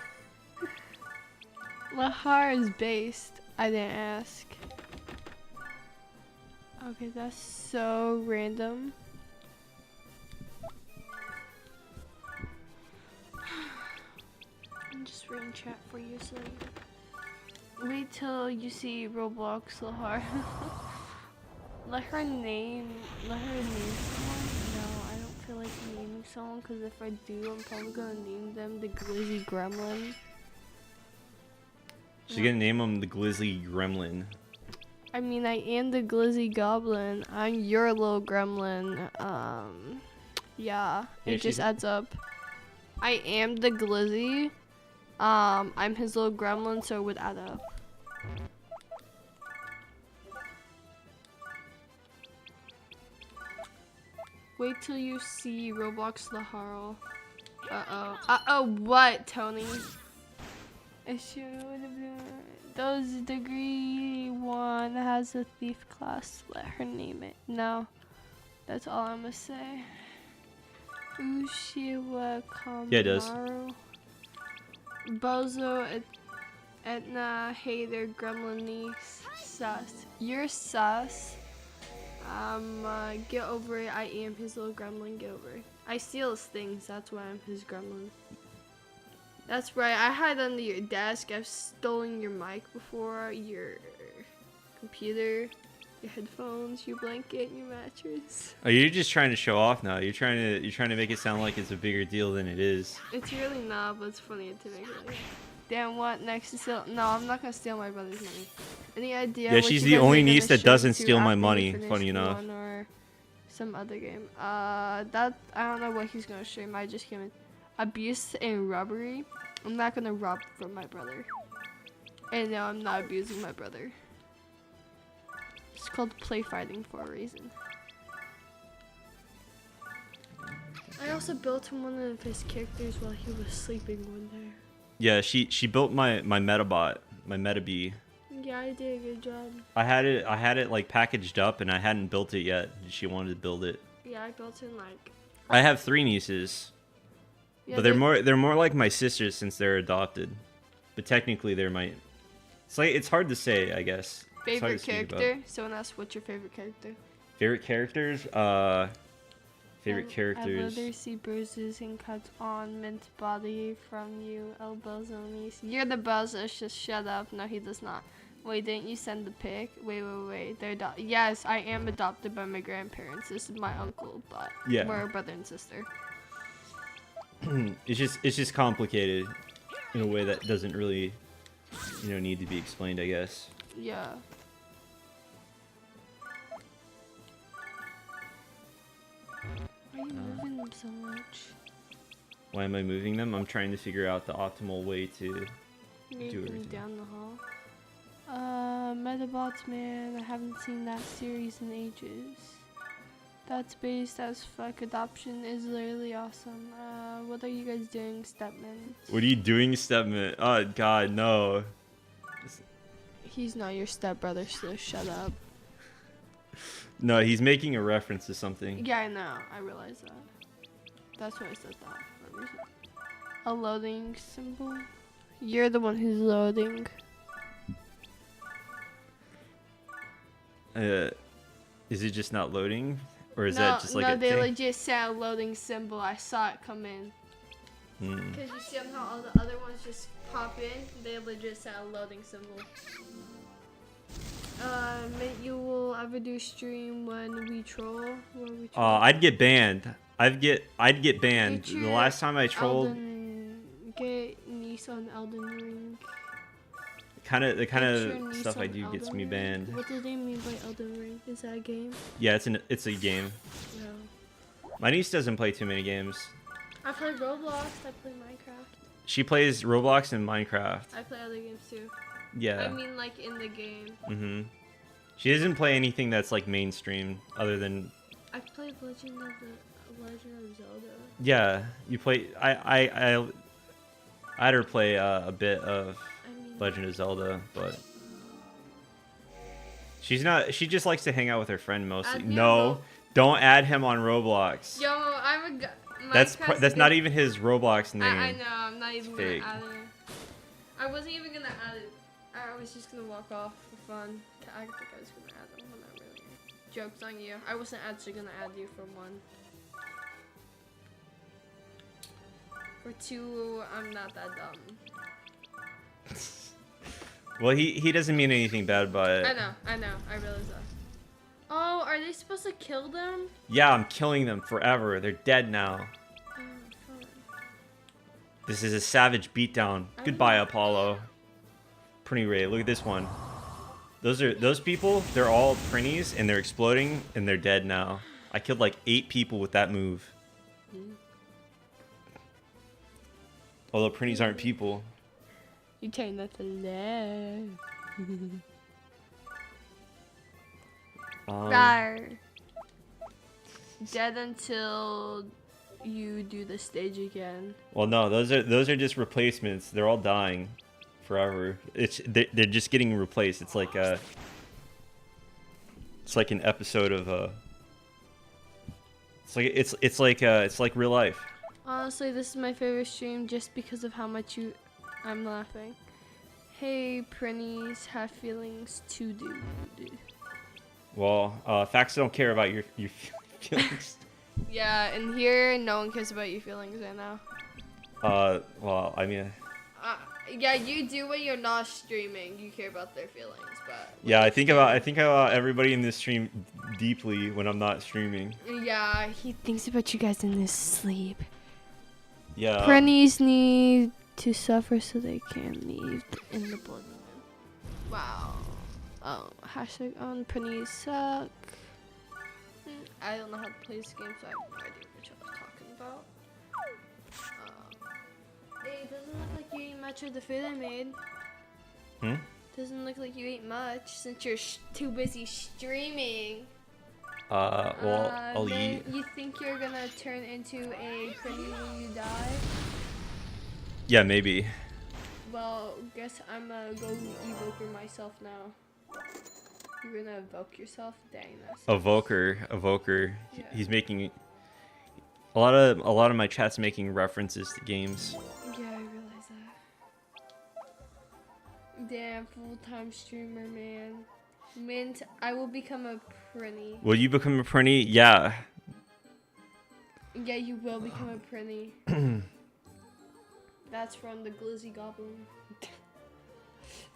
Lahar is based. I didn't ask. Okay, that's so random. I'm just reading chat for you, so wait till you see Roblox Lahar. Let her name someone. No, I don't feel like naming someone because if I do, I'm probably gonna name them the Glizzy Gremlin. She's gonna name him the Glizzy Gremlin. I mean, I am the Glizzy Goblin. I'm your little gremlin. Yeah, Yeah, it just she's- adds up. I am the Glizzy. I'm his little gremlin, so it would add up. Wait till you see Roblox Laharl. Uh-oh. Uh-oh, what, Tony? Those degree one has a thief class. Let her name it. No. That's all I'm gonna say. Ushiwa Kamaru. Yeah, it does. Bozo, Etna, Hater, Gremlin niece. Sus. You're sus. Get over it. I am his little gremlin. Get over it. I steal his things. That's why I'm his gremlin. That's right. I hide under your desk. I've stolen your mic before. Your computer, your headphones, your blanket, your mattress. Oh, you're just trying to show off now. You're trying to make it sound like it's a bigger deal than it is. It's really not, but it's funny to make it like. Damn, what next to steal? No, I'm not gonna steal my brother's money. Any idea? Yeah, what she's you the guys only are gonna niece that show doesn't to steal my after you money, finish funny enough. one or some other game. That I don't know what he's gonna stream. I just came in. Abuse and robbery. I'm not gonna rob from my brother. And no, I'm not abusing my brother. It's called play fighting for a reason. I also built him one of his characters while he was sleeping one day. Yeah, she built my Metabot, my Metabee. Yeah, Yeah, I did a good job. I had it like packaged up, and I hadn't built it yet. She wanted to build it. Yeah, I built it in like. I have 3 nieces, Yeah, but they're more like my sisters since they're adopted. But technically, they're my. It's hard to say, I guess. It's hard Favorite to speak about. character? Someone asked, what's your favorite character? Favorite characters? Favorite I characters. rather see bruises and cuts on mint body from you, elbows and knees. You're the buzzers, just shut up. No, he does not. Wait, didn't you send the pic? Wait. They're yes, I am adopted by my grandparents. This is my uncle, but Yeah. we're a brother and sister. It's just complicated in a way that doesn't really, need to be explained, I guess. Yeah. Why are you moving them so much? Why am I moving them? I'm trying to figure out the optimal way to Moving do everything. down the hall. Metabots, man, I haven't seen that series in ages. That's based as fuck. Adoption is literally awesome. What are you guys doing, Stepman? What are you doing, Stepman? Oh God, no. He's not your stepbrother, so shut up. No, he's making a reference to something. Yeah, I know. I realize that. That's why I said that for a reason. A loading symbol? You're the one who's loading. Is it just not loading, or is no, that just like a they thing? legit said a loading symbol. I saw it come in. Hmm. Because you see how all the other ones just pop in? They legit said a loading symbol. You will ever do stream when we troll? I'd get banned. I'd get banned. Get The your last time I trolled, Get niece on Elden Ring. the kind Get your of niece stuff I on do gets Elden me Ring. banned. What do they mean by Elden Ring? Is that a game? Yeah, it's a game. No. My niece doesn't play too many games. I play Roblox. I play Minecraft. She plays Roblox and Minecraft. I play other games too. Yeah. I mean, like in the game. Mhm. She doesn't play anything that's like mainstream other than. I played Legend of Zelda. Yeah, you play. I had her play a bit of Legend of Zelda, but she's not. She just likes to hang out with her friend mostly. Add me on No, don't add him on Roblox. Yo, I'm a. That's not even his Roblox name. I know. I'm not even fake. gonna add it. I wasn't even gonna add it. I was just gonna walk off for fun. I think I was gonna add them, but not really. Joke's on you. I wasn't actually gonna add you for 1. For 2, I'm not that dumb. Well, he doesn't mean anything bad by it. I know. I realize that. Oh, are they supposed to kill them? Yeah, I'm killing them forever. They're dead now. Oh, fun. This is a savage beatdown. Goodbye, Apollo. Prinny Ray, look at this one. Those people, they're all Prinnies and they're exploding and they're dead now. I killed like 8 people with that move. Although Prinnies aren't people. You turn that to love. Rawr. Dead until you do the stage again. Well, no, those are just replacements. They're all dying forever. They're just getting replaced. It's like an episode of it's like real life. Honestly, this is my favorite stream just because of how much I'm laughing. Hey, Prinnies have feelings too, dude. Well, facts don't care about your feelings. Yeah, and here no one cares about your feelings right now. Well, I mean. Yeah, you do when you're not streaming. You care about their feelings, but. Yeah, I think about everybody in this stream deeply when I'm not streaming. Yeah, he thinks about you guys in his sleep. Yeah. Prinnies need to suffer so they can leave in the blood moon. Wow. Oh, hashtag on Prinnies suck. I don't know how to play this game, so I have no idea what y'all are talking about. Hey, it doesn't look like you ate much of the food I made. Doesn't look like you ate much since you're too busy streaming. Well, I'll then eat. You think you're gonna turn into a Prinny when you die? Yeah, maybe. Well, guess I'm gonna go evoker myself now. You're gonna evoke yourself? Dang, that's Evoker. Yeah. He's making a lot of my chat's making references to games. Yeah, I realize that. Damn, full-time streamer, man. Mint, I will become a prinny. Will you become a prinny? Yeah. Yeah, you will become a prinny. That's from the Glizzy Goblin.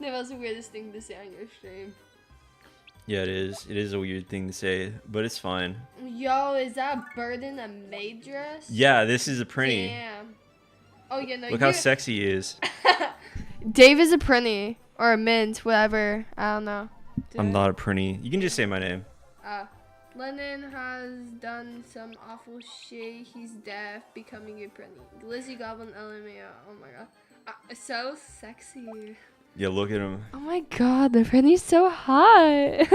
That was the weirdest thing to say on your stream. Yeah, it is. It is a weird thing to say, but it's fine. Yo, is that bird in a maid dress? Yeah, this is a prinny. Damn. Oh, yeah, no, Look how sexy he is. Dave is a prinny. Or a mint, whatever. I don't know. I'm not a prinny. You can just say my name. Lennon has done some awful shit. He's deaf, becoming a prinny. Glizzy Goblin LMAO. Oh my god. So sexy. Yeah, look at him. Oh my god, the prinny's so hot.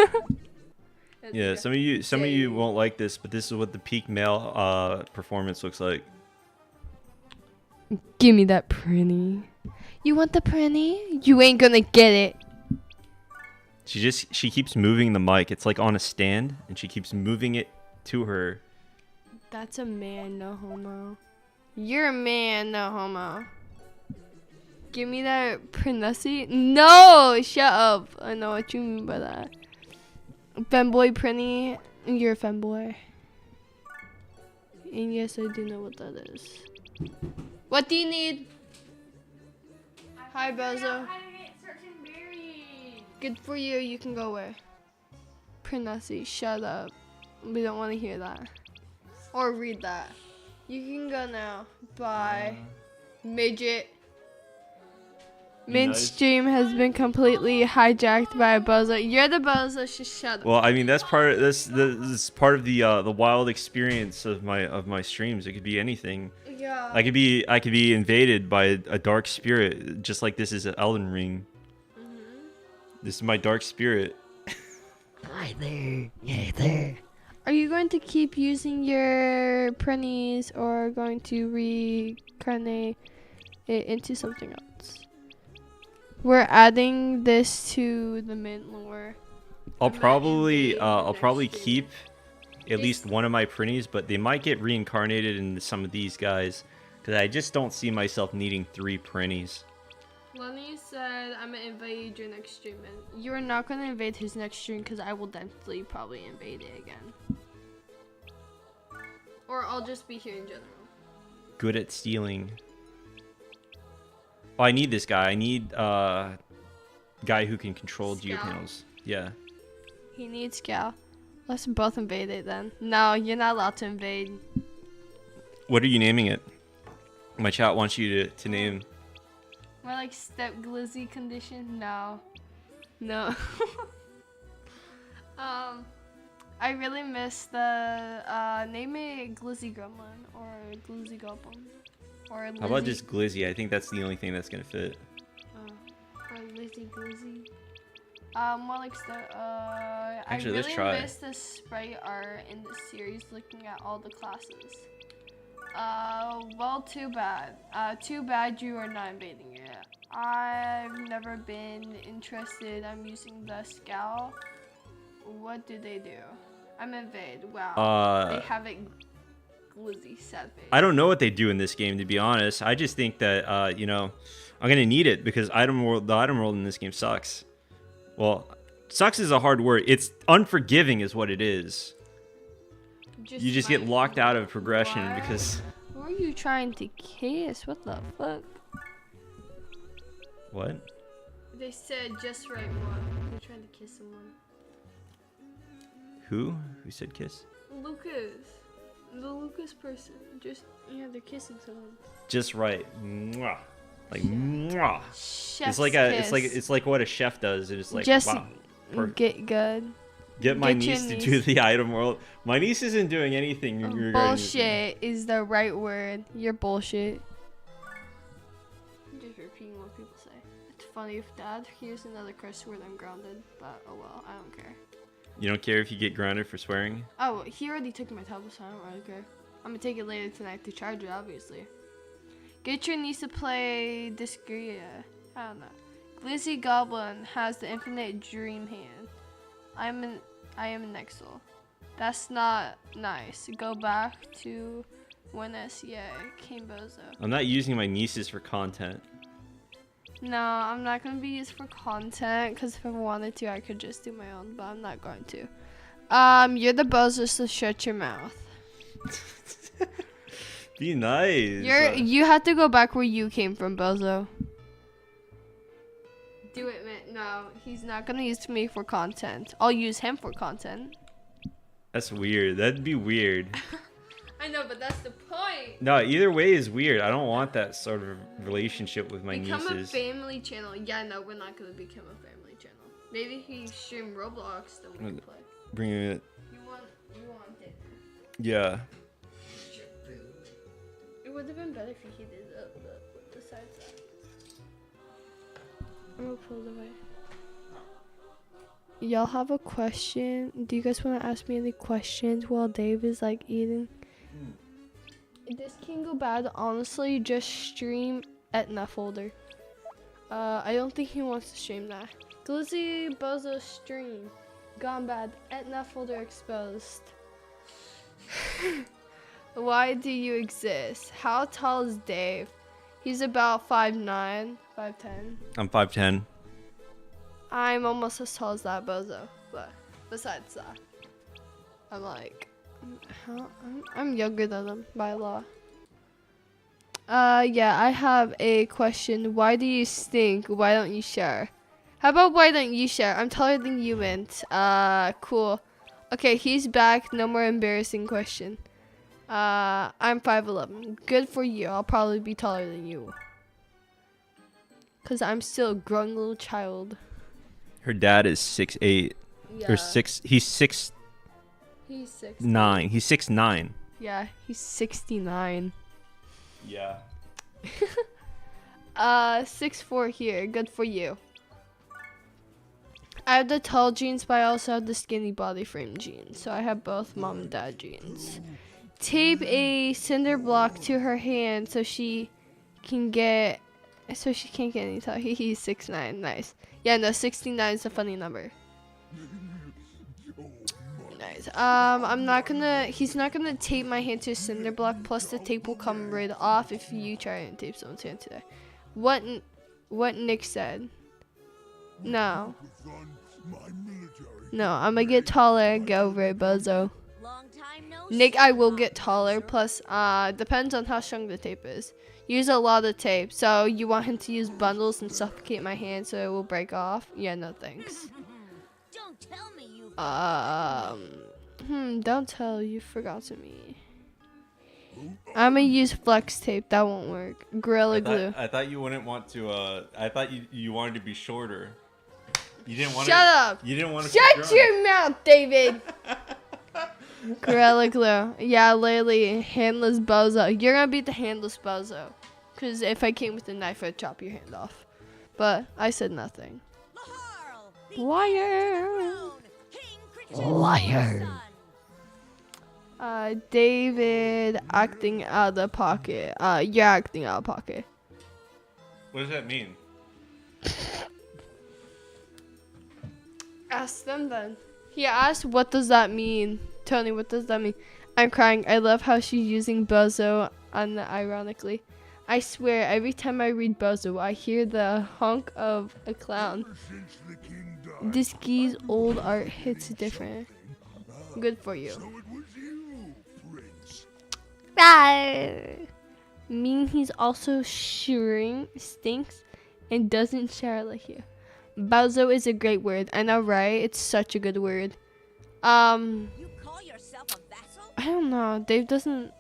Yeah, some of you won't like this, but this is what the peak male performance looks like. Give me that prinny. You want the prinny? You ain't gonna get it. She keeps moving the mic. It's like on a stand, and she keeps moving it to her. That's a man, no homo. You're a man, no homo. Give me that princessy. No, shut up. I know what you mean by that. Femboy prinny, you're a femboy. And yes, I do know what that is. What do you need? Hi, Bozo. Good for you. You can go away. Princessy, shut up. We don't want to hear that. Or read that. You can go now. Bye. Midget. Mainstream has been completely hijacked by a bozo. You're the bozo. Shut up. Well, I mean that's part of this is part of the wild experience of my streams. It could be anything. Yeah. I could be invaded by a dark spirit, just like this is an Elden Ring. This is my dark spirit. Hi there. Hey there. Are you going to keep using your prinnies or going to reincarnate it into something else? We're adding this to the mint lore. I'll probably keep at least one of my prinnies, but they might get reincarnated into some of these guys, because I just don't see myself needing 3 prinnies. Lenny said, I'm gonna invade your next stream, and you're not gonna invade his next stream because I will definitely probably invade it again. Or I'll just be here in general. Good at stealing. Oh, I need this guy. I need guy who can control geopanels. Yeah. He needs Gal. Let's both invade it then. No, you're not allowed to invade. What are you naming it? My chat wants you to name. More like step glizzy condition? No. No. I really miss the name it Glizzy Gremlin or Glizzy Goblin. Or Lizzy. How about just Glizzy? I think that's the only thing that's gonna fit. Or Lizzy Glizzy. More like step Actually, I let's really try. miss the sprite art in the series looking at all the classes. Well, too bad. Too bad you are not invading it. I've never been interested. I'm using the scout. What do they do? I'm invade. Wow. They have it glizzy sad face. I don't know what they do in this game, to be honest. I just think that you know, I'm gonna need it because the item world in this game sucks. Well, sucks is a hard word. It's unforgiving, is what it is. You just get locked out of progression because. Who are you trying to kiss? What the fuck? What? They said just right one. You're trying to kiss someone. Who? Who said kiss? Lucas. The Lucas person. Just, yeah, they're kissing someone. Just right. Mwah. Like mwah. Chef's It's like what a chef does. It's like just wow. Get good. Get my Get your niece to niece. do the item world. My niece isn't doing anything regarding Bullshit is the right word. You're bullshit. I'm just repeating what people say. It's funny if Dad hears another curse word, I'm grounded. But oh well, I don't care. You don't care if you get grounded for swearing? Oh, he already took my tablet, so I don't really care. I'm gonna take it later tonight to charge it, obviously. Get your niece to play Disgaea. I don't know. Glizzy Goblin has the infinite dream hand. I am an Exel. That's not nice. Go back to when SEA King Bozo. I'm not using my nieces for content. No, I'm not gonna be used for content because if I wanted to, I could just do my own, but I'm not going to. You're the Bozo, so shut your mouth. Be nice. You have to go back where you came from, Bozo. Do it, man. No, he's not gonna use me for content. I'll use him for content. That's weird. That'd be weird. I know, but that's the point. No, either way is weird. I don't want that sort of relationship with my Become nieces. a family channel. Yeah, no, we're not gonna become a family channel. Maybe he stream Roblox, then we can play. Bring it. You want it? Yeah. It would have been better if he did the side side. I'm gonna pull it away. Y'all have a question? Do you guys want to ask me any questions while Dave is like eating? This can go bad. Honestly, just stream Etna folder. I don't think he wants to stream that. Glizzy Bozo stream. Gone bad. Etna folder exposed. Why do you exist? How tall is Dave? He's about 5'9", 5'10". I'm 5'10". I'm almost as tall as that Bozo, but besides that, I'm like, I'm younger than him by law. Yeah, I have a question. Why do you stink? Why don't you share? How about why don't you share? I'm taller than you, Mint. Cool. Okay, he's back. No more embarrassing question. I'm 5'11". Good for you. I'll probably be taller than you. Cause I'm still a growing little child. Her dad is 6'8". Yeah. Or 6. He's 6'9". He's 6'9". He's 6'9". Yeah, he's 69. Yeah. 6'4" here. Good for you. I have the tall genes, but I also have the skinny body frame genes. So I have both mom and dad genes. Tape a cinder block to her hand so she can't get any taller. He's 6'9". Nice. Yeah, no, 69 is a funny number. Nice. He's not gonna tape my hand to a cinder block, plus the tape will come right off if you try and tape someone's hand today. What Nick said. No. No, I'm gonna get taller and go over it, Bozo. Nick, I will get taller, plus, depends on how strong the tape is. Use a lot of tape, so you want him to use bundles and suffocate my hand so it will break off? Yeah, no thanks. Don't tell me you don't tell, you forgot to me. I'm gonna use flex tape, that won't work. Gorilla Glue. I thought you wouldn't want to, I thought you wanted to be shorter. You didn't want Shut up! You didn't want to Shut your mouth, David! Gorilla Glue. Yeah, literally, handless Bozo. You're gonna beat the handless Bozo. Because if I came with a knife, I'd chop your hand off. But I said nothing. Liar! Liar. David acting out of the pocket. You're acting out of pocket. What does that mean? Ask them then. He asked, what does that mean? Tony, what does that mean? I'm crying. I love how she's using Bozo unironically. I swear, every time I read Bozo, I hear the honk of a clown. Disgaea's old art hits different. Good for you. Mean he's also stinks, and doesn't share like you. Bozo is a great word. I know, right? It's such a good word. You call yourself a vassal? I don't know. Dave doesn't.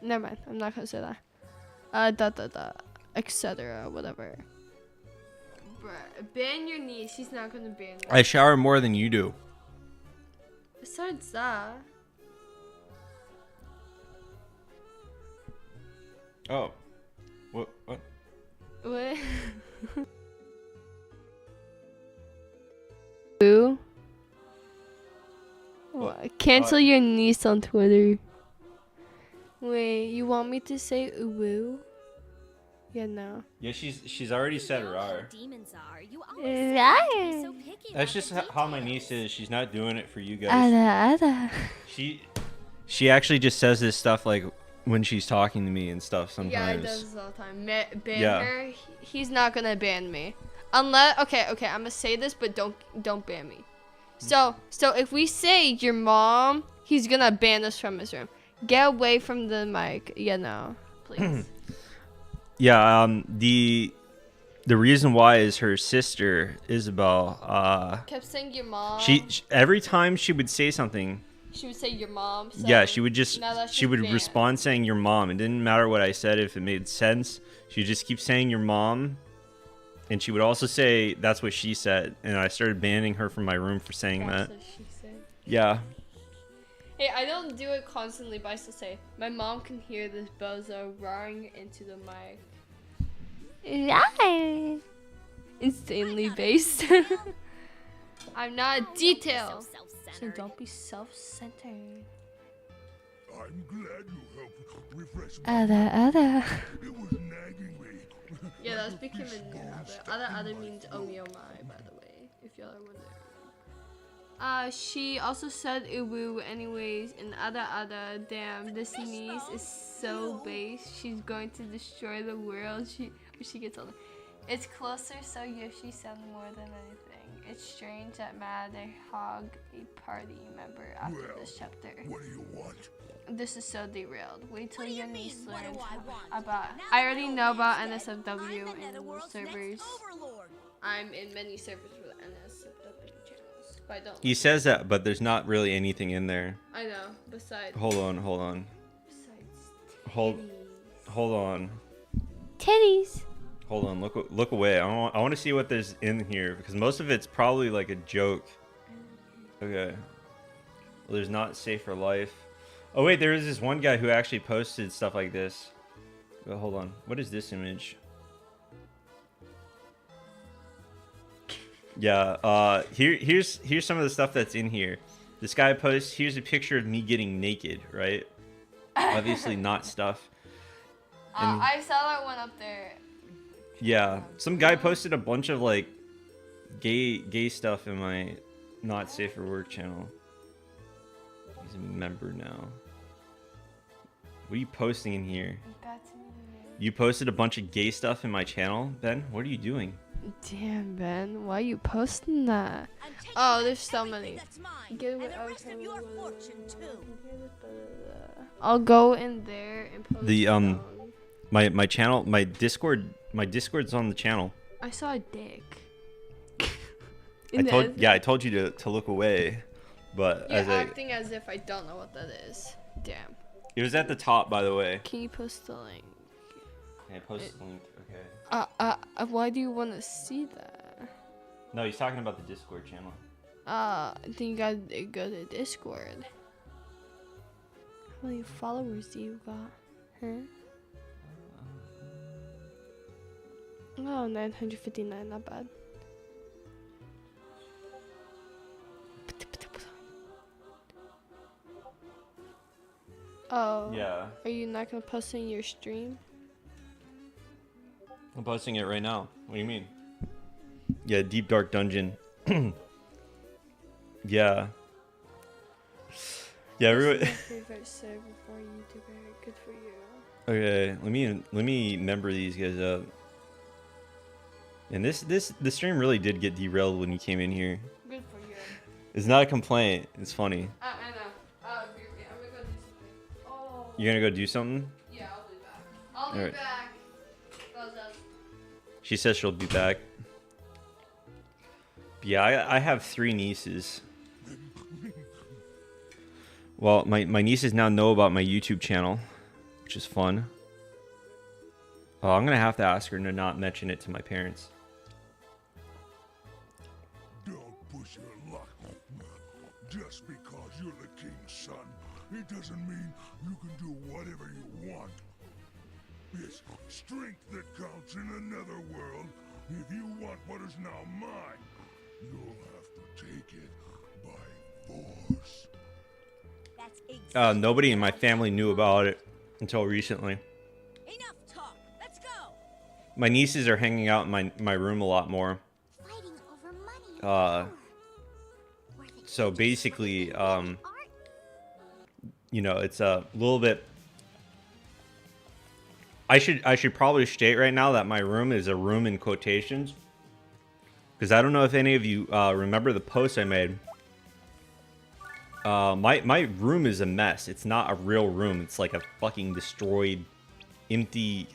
Never mind. I'm not gonna say that. Etc. Whatever. Bruh, ban your niece. She's not gonna ban me. I shower more than you do. Besides that. Oh. What? What? Ooh. Cancel your niece on Twitter. Wait, you want me to say uwu? Yeah, no. Yeah, she's already said You know how rar. demons are. You always seem to be so picky That's about just the how my details. niece is. She's not doing it for you guys. Ada. She actually just says this stuff like when she's talking to me and stuff sometimes. Yeah, he does this all the time. Ban Yeah. her. He's not gonna ban me, unless okay. I'm gonna say this, but don't ban me. So if we say your mom, he's gonna ban us from his room. Get away from the mic. Yeah, no, please. Yeah. The reason why is her sister Isabel. Kept saying your mom. She every time she would say something. She would say your mom. So Yeah, she would just now that's she would banned. respond saying your mom. It didn't matter what I said if it made sense. She would just keep saying your mom, and she would also say that's what she said. And I started banning her from my room for saying That's that. what she said. Yeah. Hey, I don't do it constantly, but I still say my mom can hear this bozo roaring into the mic. Insanely based. I'm not a detail. So So self-centered. don't be self-centered. I'm glad you helped refresh Ada. It was nagging me. Yeah, that's became a new other. Other means oh my, by the way, if y'all are wondering. She also said uwu anyways, and other, damn, this niece is so base. She's going to destroy the world. She gets older. It's closer, so Yoshi said more than anything. It's strange that Mad hog a party member after this chapter. What do you want? This is so derailed. Wait till What do you your niece mean, what learns do I want? about. Now I that already old know about man's dead, NSFW I'm the and Netherworld's next servers. overlord. I'm in many servers with NSFW channels, but I don't. He says that, but there's not really anything in there. I know. Besides. Hold on. Besides. Hold on. Titties. Hold on. Look away. I want to see what there's in here because most of it's probably like a joke. Okay. Well, there's not safe for life. Oh wait, there is this one guy who actually posted stuff like this. But hold on. What is this image? Yeah. Here's some of the stuff that's in here. This guy posts. Here's a picture of me getting naked. Right. Obviously not stuff. And- I saw that one up there. Yeah, some guy posted a bunch of like gay stuff in my not safe for work channel. He's a member now. What are you posting in here? That's me. You posted a bunch of gay stuff in my channel, Ben? What are you doing? Damn, Ben, why are you posting that? I'm taking Oh, back there's so everything many. that's mine, Get and away- the rest of okay, your fortune too. I'll go in there and post The it on. my channel, my Discord's on the channel. I saw a dick. I told you to look away, but You're as I acting as if I don't know what that is. Damn. it was at the top, by the way. Can you post the link? Yeah, post the link. Okay. Why do you want to see that? No, he's talking about the Discord channel. Then you gotta go to Discord. How many followers do you got? Huh? Oh, 959, not bad. Oh. Yeah, Are you not gonna post it in your stream? I'm posting it right now. What do you mean? Yeah, Deep Dark Dungeon. Yeah. Yeah, everyone. Favorite server before YouTuber. Good for you. Okay, let me member these guys up. And the stream really did get derailed when you came in here. Good for you. It's not a complaint. It's funny. I know. I'm gonna go do something. Oh. You're gonna go do something? Yeah, I'll be back. I'll be Alright. back. Buzz up. She says she'll be back. But yeah, I have 3 nieces. Well, my nieces now know about my YouTube channel, which is fun. Oh, I'm gonna have to ask her to not mention it to my parents. Don't push your luck. Just because you're the king's son, it doesn't mean you can do whatever you want. It's strength that counts in another world. If you want what is now mine, you'll have to take it by force. That's exactly Nobody in my what I family thought. knew about it until recently. Enough talk. Let's go. my nieces are hanging out in my room a lot more. Fighting over money and Uh, power. Were the So ages basically, really bad at art? you know, it's a little bit. I should probably state right now that my room is a room in quotations, because I don't know if any of you remember the post I made. My room is a mess. It's not a real room. It's like a fucking destroyed, empty,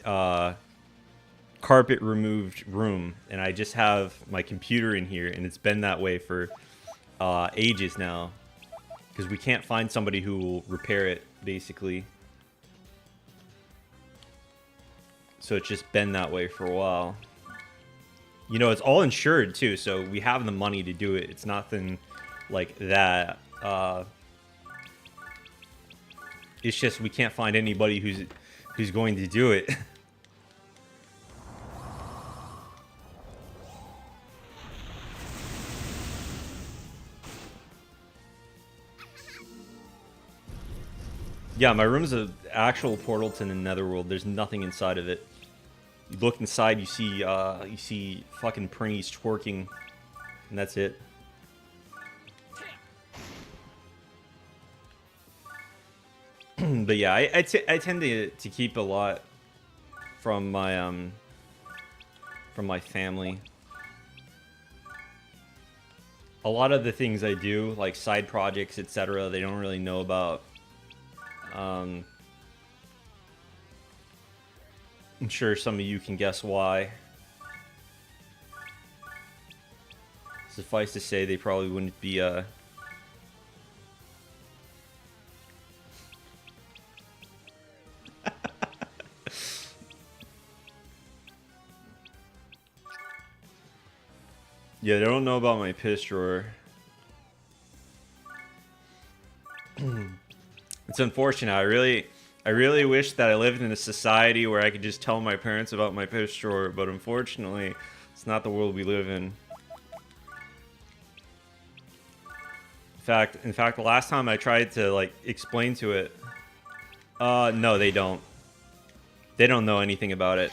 carpet removed room, and I just have my computer in here, and it's been that way for ages now, because we can't find somebody who will repair it, basically. So it's just been that way for a while. You know, it's all insured too, so we have the money to do it. It's nothing like that. It's just we can't find anybody who's going to do it. Yeah, my room's an actual portal to the Netherworld. There's nothing inside of it. You look inside, you see fucking Prinnies twerking, and that's it. But yeah, I tend to keep a lot from my family. A lot of the things I do, like side projects, etc., they don't really know about. I'm sure some of you can guess why. Suffice to say, they probably wouldn't be yeah, they don't know about my piss drawer. It's unfortunate. I really wish that I lived in a society where I could just tell my parents about my piss drawer, but unfortunately, it's not the world we live in. In fact, the last time I tried to like explain to it, no, they don't. They don't know anything about it.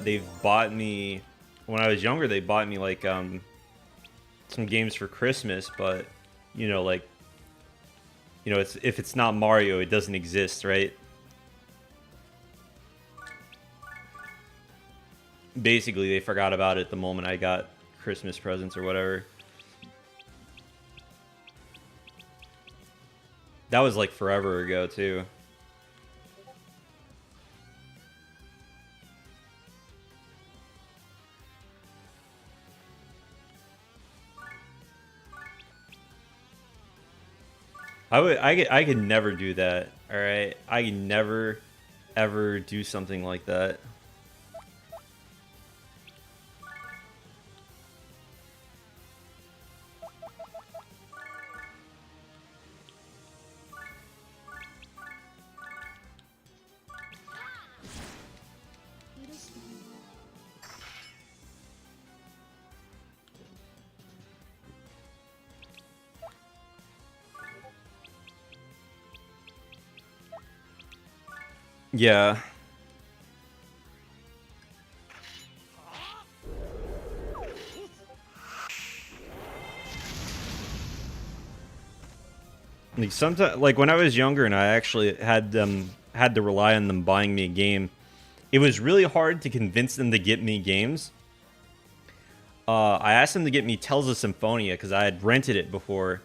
They've bought me when I was younger. They bought me like some games for Christmas, but you know, like, you know, if it's not Mario, it doesn't exist, right? Basically, they forgot about it the moment I got Christmas presents or whatever. That was like forever ago, too. I could never do that. All right, I could never, ever do something like that. Yeah. Like sometimes, like when I was younger and I actually had to rely on them buying me a game, it was really hard to convince them to get me games. I asked them to get me Tales of Symphonia because I had rented it before.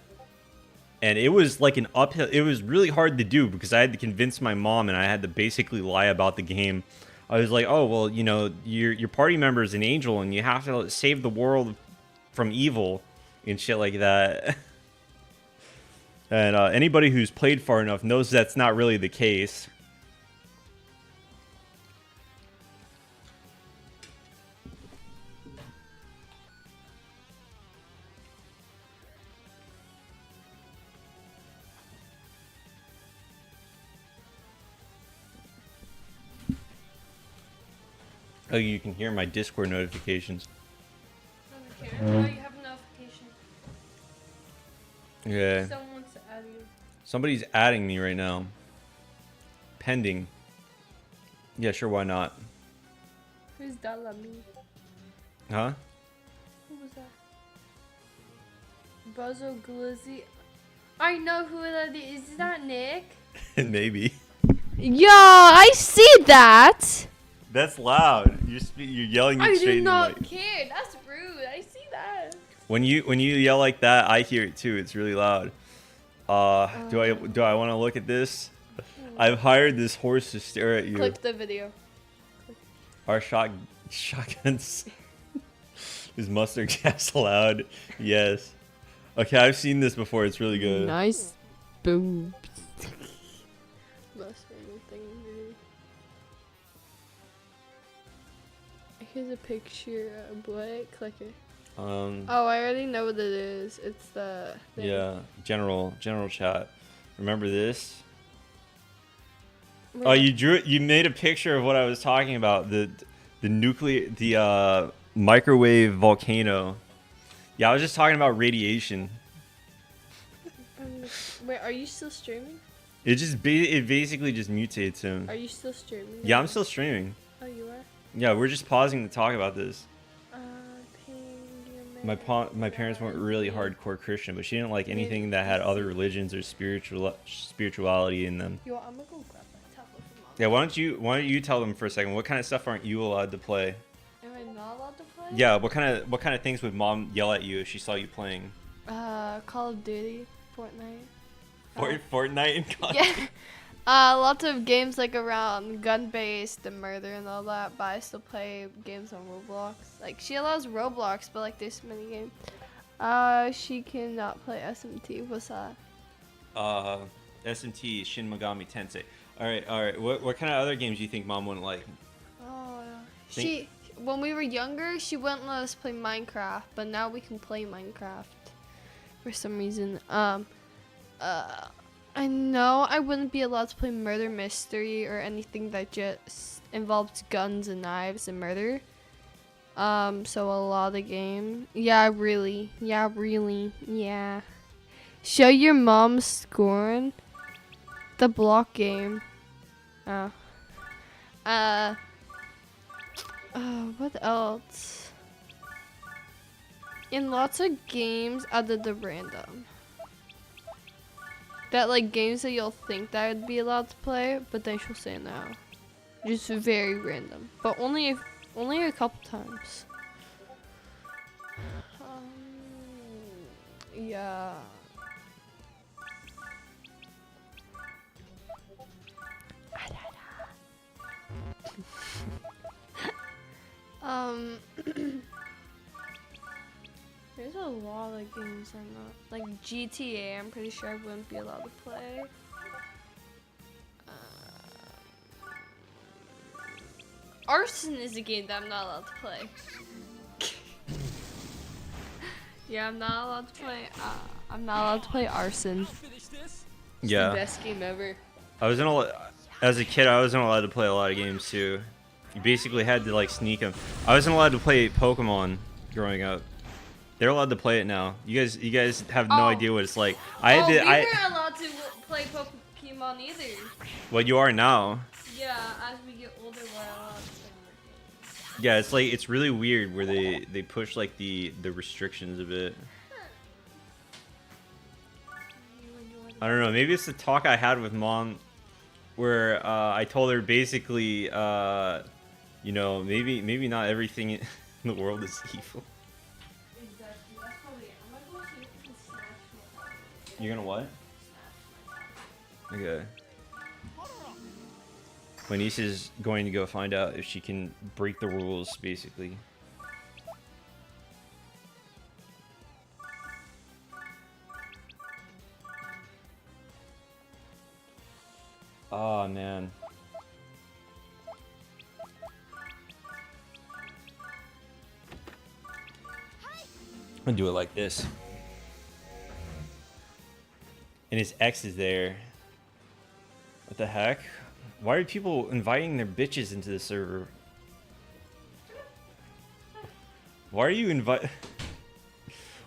And it was like an uphill. It was really hard to do because I had to convince my mom, and I had to basically lie about the game. I was like, "Oh, well, you know, your party member is an angel, and you have to save the world from evil and shit like that." And anybody who's played far enough knows that's not really the case. Oh, you can hear my Discord notifications. I don't care. Oh, you have a notification. Yeah. Someone wants to add you. Somebody's adding me right now. Pending. Yeah, sure, why not? Who's Dalami? Huh? Who was that? Bozo Glizzy. I know who that is. Is that Nick? Maybe. Yeah, I see that. That's loud. You're yelling I straight do in the not mic. care. That's rude. I see that. When you yell like that, I hear it too. It's really loud. Do I want to look at this? I've hired this horse to stare at you. Click the video. Our shotguns. Is mustard gas allowed? Yes. Okay, I've seen this before. It's really good. Nice boobs. Here's a picture of what? Click it. Oh, I already know what it is. It's the thing. Yeah, general chat. Remember this? Wait. Oh, you made a picture of what I was talking about. The microwave volcano. Yeah, I was just talking about radiation. Wait, are you still streaming? It basically just mutates him. Are you still streaming? Yeah, I'm still streaming. Oh, you are? Yeah, we're just pausing to talk about this. Ping My parents weren't really hardcore Christian, but she didn't like anything that had other religions or spirituality in them. Yo, I'm gonna go grab my tablet from mom. Yeah, why don't you tell them for a second? What kind of stuff aren't you allowed to play? Am I not allowed to play? Yeah, what kind of things would mom yell at you if she saw you playing? Call of Duty, Fortnite. Fortnite and Call of Yeah. Duty? Lots of games like around gun-based and murder and all that, but I still play games on Roblox. Like, she allows Roblox, but like there's many games. She cannot play SMT. What's that? SMT, Shin Megami Tensei. Alright. What kind of other games do you think mom wouldn't like? When we were younger, she wouldn't let us play Minecraft, but now we can play Minecraft for some reason. I know I wouldn't be allowed to play Murder Mystery or anything that just involves guns and knives and murder. So a lot of games. Yeah, really. Show your mom scorn. The block game. What else? In lots of games other than random. That like games that you'll think that I'd be allowed to play, but then she'll say no. Just very random. But only a couple times. Yeah. There's a lot of games I'm not like GTA. I'm pretty sure I wouldn't be allowed to play. Arson is a game that I'm not allowed to play. Yeah, I'm not allowed to play. I'm not allowed to play Arson. Yeah. The best game ever. As a kid, I wasn't allowed to play a lot of games too. You basically had to like sneak them. I wasn't allowed to play Pokemon growing up. They're allowed to play it now. You guys have no idea what it's like. We weren't allowed to play Pokemon either. Well, you are now. Yeah, as we get older, we're allowed to play more games. Yeah, it's really weird where they push like the restrictions a bit. I don't know. Maybe it's the talk I had with mom, where I told her basically, you know, maybe not everything in the world is evil. You're gonna what? Okay. My niece is going to go find out if she can break the rules, basically. Oh, man. I'm gonna do it like this. And his ex is there. What the heck? Why are people inviting their bitches into the server? Why are you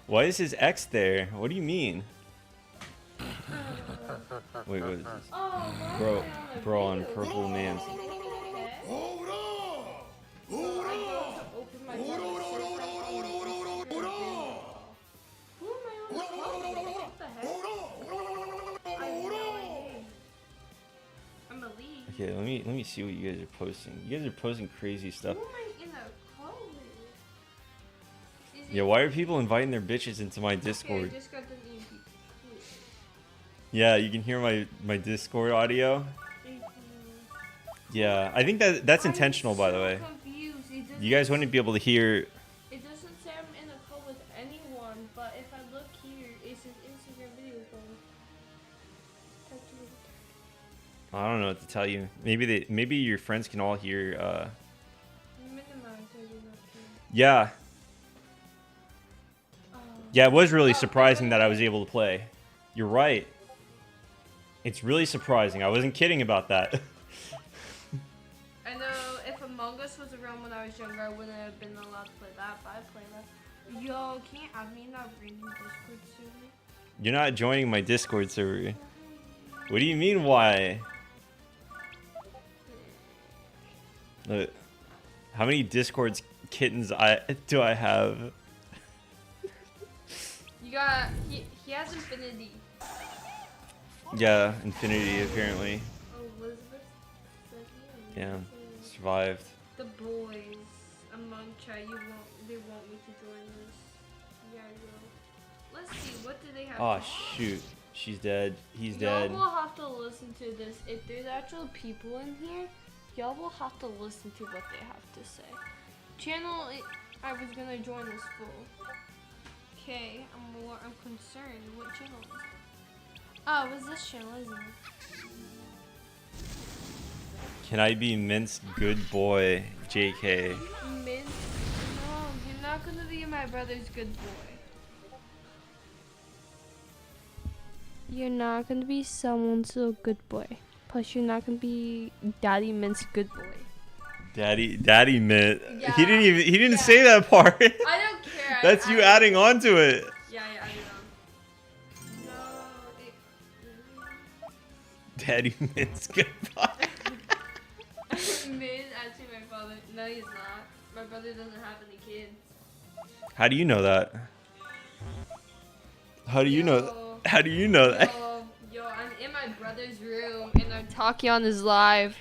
Why is his ex there? What do you mean? Wait, what is this? Bro on purple man. Hold on! So Hold I on! go to open my Hold on, brother's hold on, safe hold on, house hold on, hold on, hold on, hold on! Who am I on the Hold on, call hold on, with? hold on, What the heck? hold on! I have Hold no on! idea. I'm a lead. Okay, let me see what you guys are posting. You guys are posting crazy stuff. Who am I in a call with? Is Yeah, it- why are people inviting their bitches into my Okay, Discord? I just got the EMP. Yeah, you can hear my Discord audio. Yeah, I think that's intentional, by the way. Confused. You guys wouldn't be able to hear. It doesn't say I'm in a call with anyone, but if I look here, it says Instagram video call. I don't know what to tell you. Maybe your friends can all hear. Minimize, I do not care. Yeah. Yeah, it was really surprising that I was able to play. You're right. It's really surprising. I wasn't kidding about that. I know if Among Us was around when I was younger, I wouldn't have been allowed to play that, but I play that. Yo, can you add me in that random Discord server? You're not joining my Discord server. What do you mean, why? Look, how many Discords kittens do I have? You got, he has Infinity. Yeah, Infinity apparently. Oh, Elizabeth said he Yeah, survived. The boys among chat, they want me to join this. Yeah, I will. Let's see, what do they have? Oh shoot, she's dead. He's Y'all dead. will have to listen to this. If there's actual people in here, y'all will have to listen to what they have to say. I was gonna join this full. Okay, I'm concerned. What channel is it? Oh, it was this channel, isn't it? Can I be Mint's good boy, JK? Mint? No, you're not gonna be my brother's good boy. You're not gonna be someone's little good boy. Plus, you're not gonna be Daddy Mint's good boy. Daddy Mint. Yeah, He didn't say that part. I don't care. That's you adding on to it. Yeah, I added on. No, Daddy Mint's goodbye. Mint actually my father. No, he's not. My brother doesn't have any kids. How do you know that? How do you know? How do you know that? Yo, I'm in my brother's room and I'm talking on his live.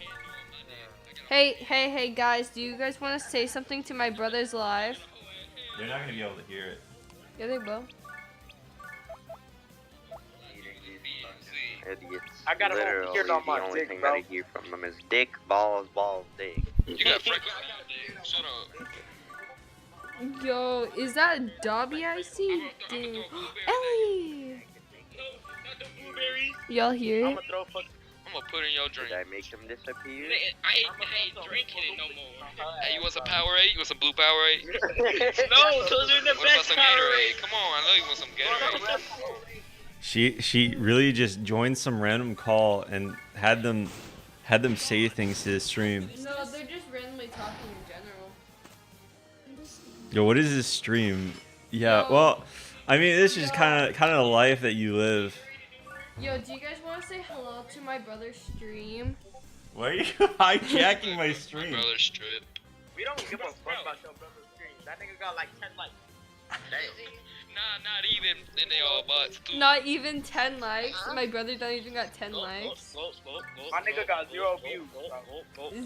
Hey, guys, do you guys want to say something to my brother's live? They're not gonna be able to hear it. Yeah, they will. Idiots. I gotta Literally, hear it on my the only dick, thing bro. that I hear from them is dick, balls, dick. You got freckles on your dick. Shut up. Yo, is that Dobby I see? Dude. Ellie! Y'all hear it? I'm gonna put in your drink. Did I make them disappear? I ain't drinking it no more. Hey, you want some Powerade? You want some blue Powerade? No, those are the What about best some Gatorade? Come on, I know you want some Gatorade. She really just joined some random call and had them say things to the stream. No, they're just randomly talking in general. Yo, what is this stream? Yeah, well, I mean, this is kind of the life that you live. Yo, do you guys want to say hello to my brother's stream? Why are you hijacking my stream? My brother's strip. We don't give a fuck about your brother's stream. That nigga got like 10 likes. Nah, not even. And they all bots too. Not even 10 likes. My brother don't even got 10 likes. My nigga got 0 views.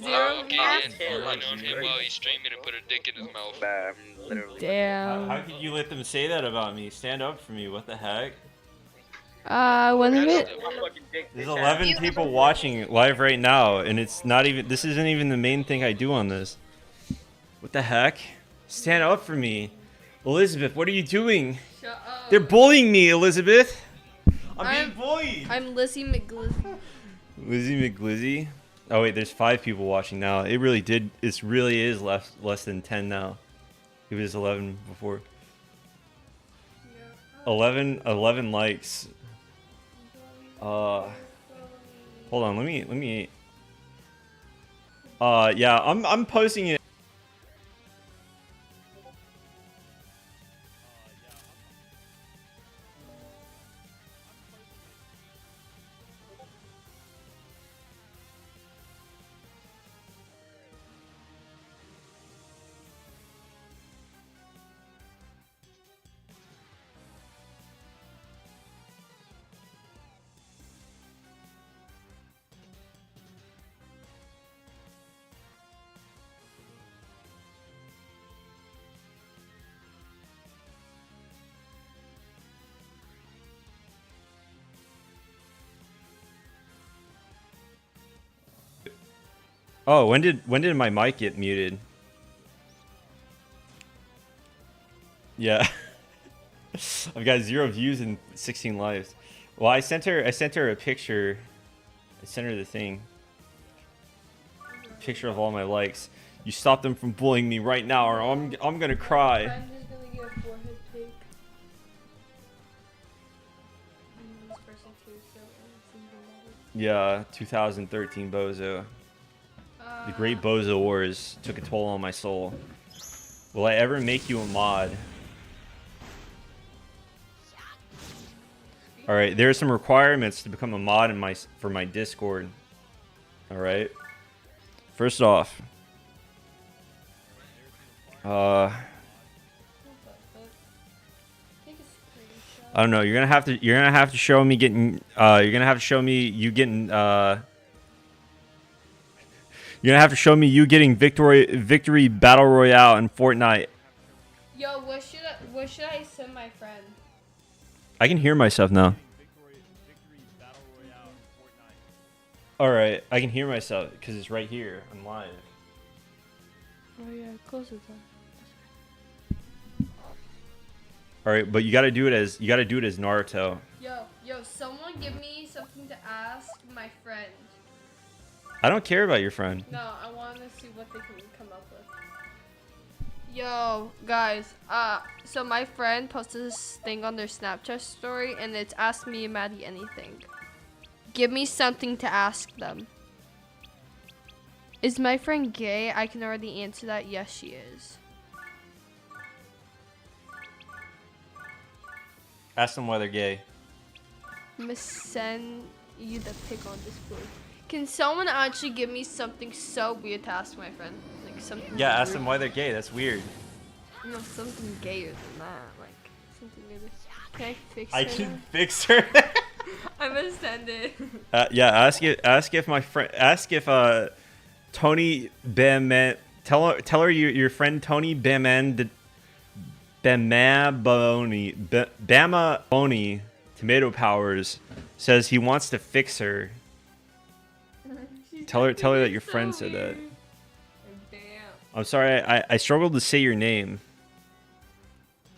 Zero Okay, and run on him while he's streaming and put a dick in his mouth. Damn. How could you let them say that about me? Stand up for me. What the heck? One of it. There's 11 people watching live right now, and it's not even. This isn't even the main thing I do on this. What the heck? Stand up for me, Elizabeth. What are you doing? Shut up. They're bullying me, Elizabeth. I'm being bullied. I'm Lizzie McGlizzy. Lizzie McGlizzy. Oh wait, there's 5 people watching now. It really did. It really is less than 10 now. It was 11 before. 11 likes. Hold on. Let me. Yeah, I'm posting it. Oh, when did my mic get muted? Yeah. I've got 0 views and 16 lives. Well, I sent her a picture. I sent her the thing. Picture of all my likes. You stop them from bullying me right now, or I'm gonna cry. Friend is gonna get a forehead pic. This person too, so it's even better. Yeah, 2013 Bozo. The Great Bozo Wars took a toll on my soul. Will I ever make you a mod? All right, there are some requirements to become a mod in for my Discord. All right. First off, I don't know. You're gonna have to show me getting. You're gonna have to show me you getting. You're gonna have to show me you getting victory battle royale in Fortnite. Yo, what should I send my friend? I can hear myself now. All right, I can hear myself because it's right here. I'm live. Oh yeah, close it down. All right, but you gotta do it as Naruto. Yo, someone give me something to ask my friend. I don't care about your friend. No, I want to see what they can come up with. Yo, guys, so my friend posted this thing on their Snapchat story, and it's ask me and Maddie anything. Give me something to ask them. Is my friend gay? I can already answer that. Yes, she is. Ask them why they're gay. I'm gonna send you the pic on Discord. Can someone actually give me something so weird to ask my friend? Like something. Yeah, ask weird. them why they're gay. That's weird. No, something gayer than that. Like something weirder. Can I fix I her can now? fix her. I'm gonna send it. Yeah, ask if my friend. Ask if Tony Bam. Tell her your friend Tony Bamaboni Tomato Powers says he wants to fix her. Tell her that your friend said that. I'm sorry, I struggled to say your name.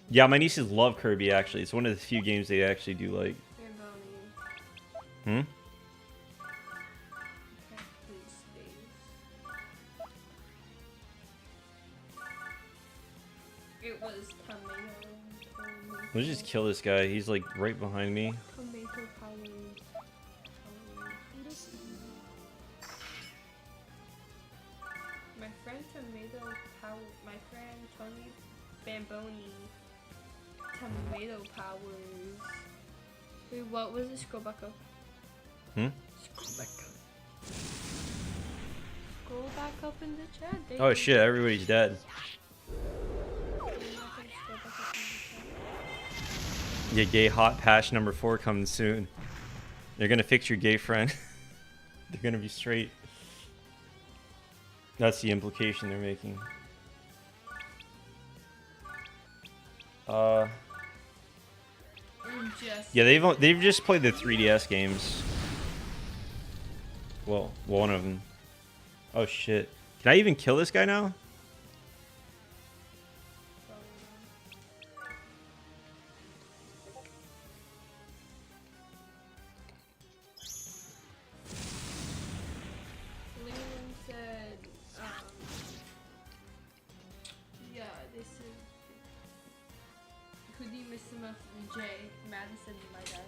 Yeah, my nieces love Kirby, actually. It's one of the few games they actually do like. Hmm? It was tomato. Let's just kill this guy. He's like right behind me. Tomato power. My friend Tomato Power. My friend Tony Bamboni. Tomato Powers. Wait, what was it? Scroll back up. Hmm? Scroll back up. Scroll back up in the chat. Oh shit! Everybody's dead. Yeah, gay hot patch number 4 coming soon. They're gonna fix your gay friend. They're gonna be straight. That's the implication they're making. Yeah, they've just played the 3DS games. Well, one of them. Oh shit! Can I even kill this guy now? Leland said, yeah, they said, who do you miss the most? Jay. Maddie said my dad.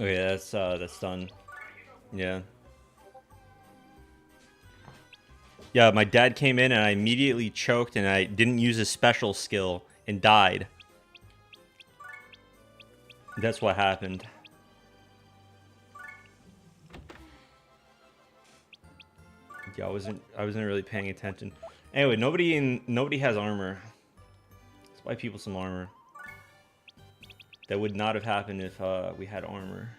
Okay, that's done. Yeah. Yeah, my dad came in and I immediately choked and I didn't use a special skill and died. That's what happened. Yeah, I wasn't really paying attention. Anyway, nobody has armor. Let's buy people some armor. That would not have happened if we had armor.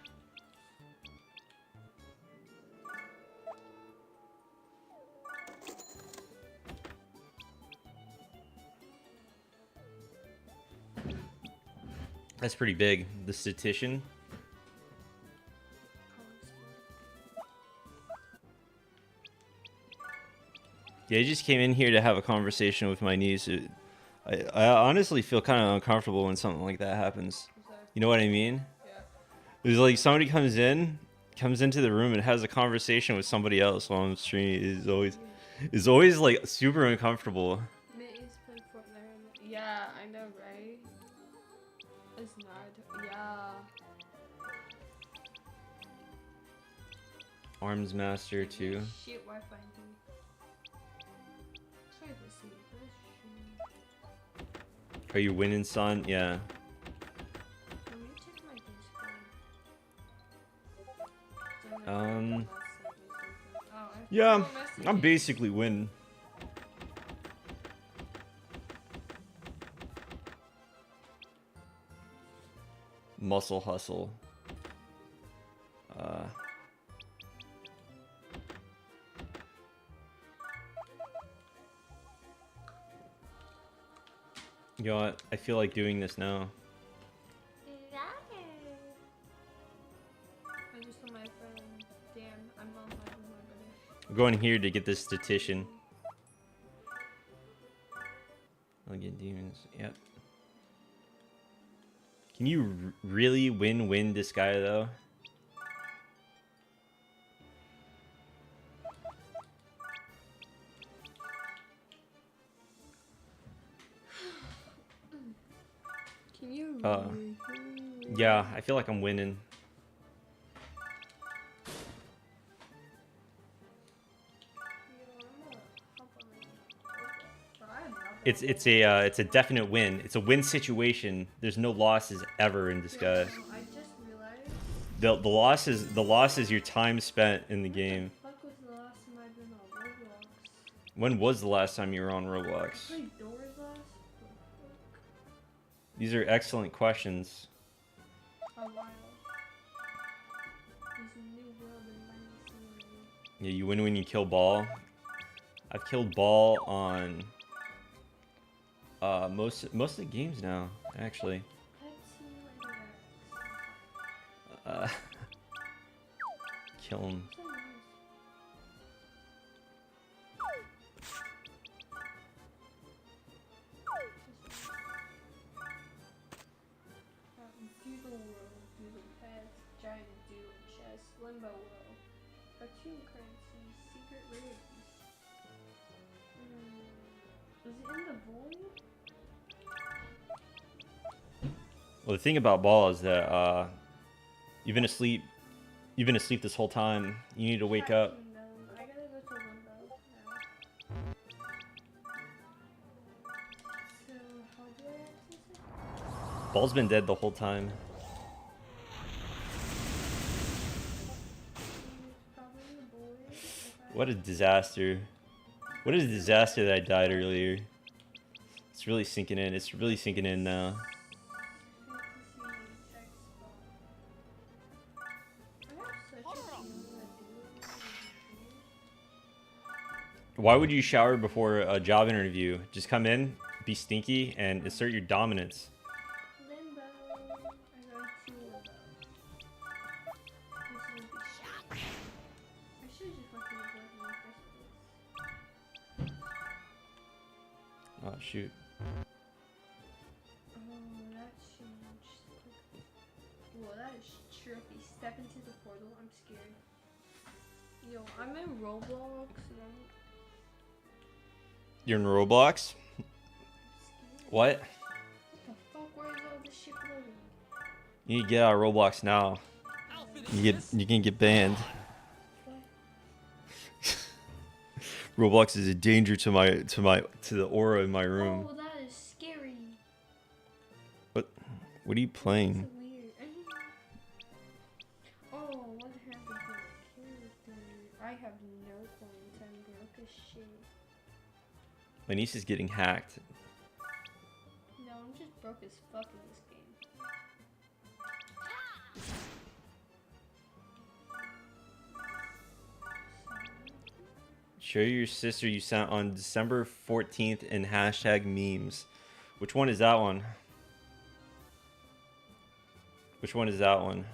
That's pretty big. The statistician. Yeah, I just came in here to have a conversation with my niece. I honestly feel kind of uncomfortable when something like that happens. You know what I mean? Yeah. It's like somebody comes into the room and has a conversation with somebody else while I'm streaming. Is always like super uncomfortable. Yeah, I know, right? It's not. Yeah. Arms master too. Shit, Wi-Fi. Try to see. Are you winning, son? Yeah. Let me check my Discord. Yeah, I'm basically winning. Muscle hustle. You know what? I feel like doing this now. I just told my friend, damn, I'm on my brother. I'm going here to get this statistician. I'll get demons. Yep. Can you really win Disgaea though? Can you? Yeah, I feel like I'm winning. It's a definite win. It's a win situation. There's no losses ever in Disgaea. I just realized. The loss is your time spent in the game. What was the last time I've been on Roblox? When was the last time you were on Roblox? I played Doors last. These are excellent questions. A while. There's a new world in my Yeah, you win when you kill Ball. I've killed Ball on most of the games now, actually. Kill him. Doodle World, Doodle Pets, Giant Doodle Chest, Limbo World, Cartoon Currency, Secret Rarities. Is it in the void? Well, the thing about Ball is that you've been asleep. You've been asleep this whole time. You need to wake up. I gotta go to Limbo now. So, how do I access it? Ball's been dead the whole time. What a disaster. What a disaster that I died earlier. It's really sinking in. It's really sinking in now. Why would you shower before a job interview? Just come in, be stinky, and assert your dominance. Limbo. I got 2 Limbo. I should just fucking avoid the first place. Oh shoot. Oh, that changed. Whoa, that is trippy. Step into the portal. I'm scared. Yo, I'm in Roblox and You're in Roblox? What? what the fuck? Where is all this shit loading? You need to get out of Roblox now. You can get banned. Roblox is a danger to the aura in my room. Oh, that is scary. What are you playing? That's weird. Oh, what happened to my character? I have no coins. I'm broke as shit. My niece is getting hacked. No, I'm just broke as fuck in this game. Show your sister you sent on December 14th in hashtag memes. Which one is that one? Which one is that one?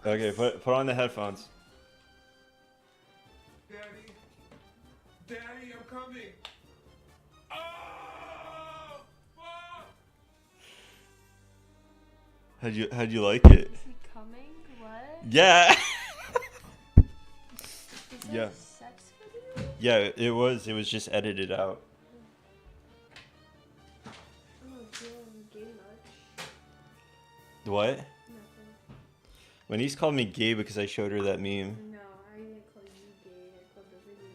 Okay, put on the headphones. Daddy, I'm coming. Oh, fuck! How'd you like it? Is he coming? What? Yeah. Is that Yeah. a sex video? Yeah, it was just edited out. Oh, damn, gay much. What? Nothing. My niece called me gay because I showed her that meme. No, I didn't call you gay. I called the video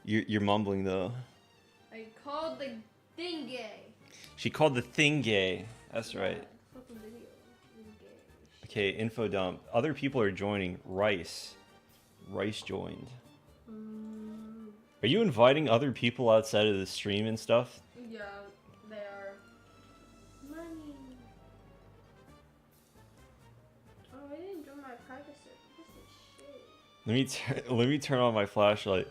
gay. You're mumbling though. I called the thing gay. She called the thing gay. That's right. Yeah, fucking video. It was gay. Okay, info dump. Other people are joining. Rice joined. Are you inviting other people outside of the stream and stuff? Yeah, they are. Money. Oh, I didn't join my private server. This is shit. Let me turn on my flashlight.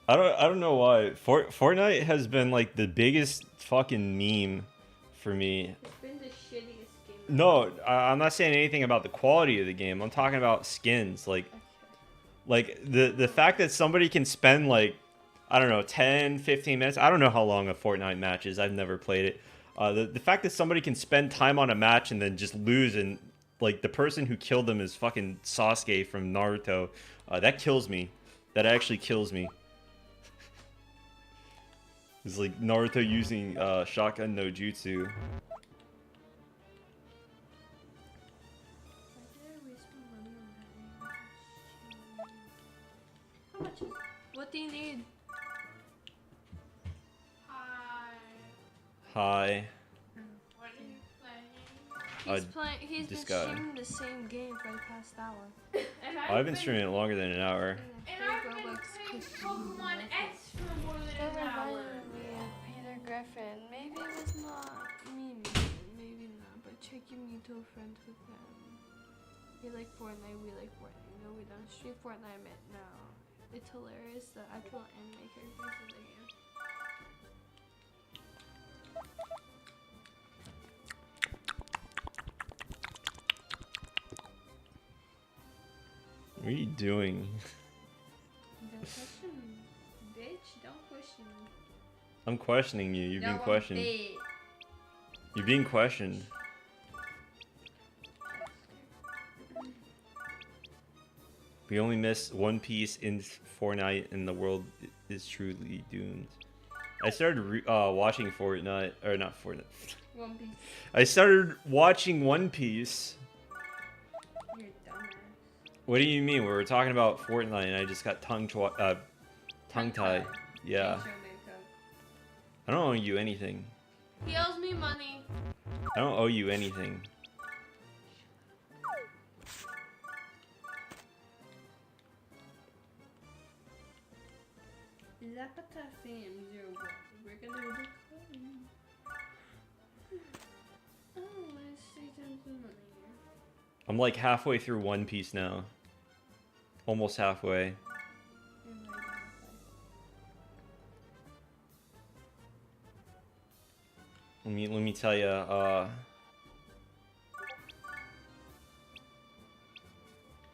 I don't know why. Fortnite has been like the biggest fucking meme for me. It's been the shittiest game. No, I'm not saying anything about the quality of the game. I'm talking about skins. Like the fact that somebody can spend like, I don't know, 10, 15 minutes. I don't know how long a Fortnite match is. I've never played it. The fact that somebody can spend time on a match and then just lose, and like the person who killed them is fucking Sasuke from Naruto. That kills me. That actually kills me. It's like Naruto using shotgun no jutsu. How much is it? What do you need? Hi. Hi. What are you playing? He's been Disgaea. streaming the same game for the past hour. I've been streaming it longer than an hour. And I've been playing Pokemon X for more than an hour. Me of Peter Griffin. Maybe it was not me, maybe not, but check your mutual friends with them. We like Fortnite, we like Fortnite. No, we don't stream Fortnite, no. It's hilarious, the actual anime characters in the game. What are you doing? Don't question me. Bitch, don't question me. I'm questioning you. You're being No, I'm questioned. big. You're being questioned. We only missed one piece in Fortnite, and the world is truly doomed. I started watching Fortnite, or not Fortnite. One Piece. I started watching One Piece. You're dumbass. What do you mean? We were talking about Fortnite, and I just got tongue-tied. Yeah. Change your makeup. I don't owe you anything. He owes me money. I don't owe you anything. Lapata fam 01. We're gonna do the Oh, let's see some money here. I'm like halfway through One Piece now. Almost halfway. Let me tell you,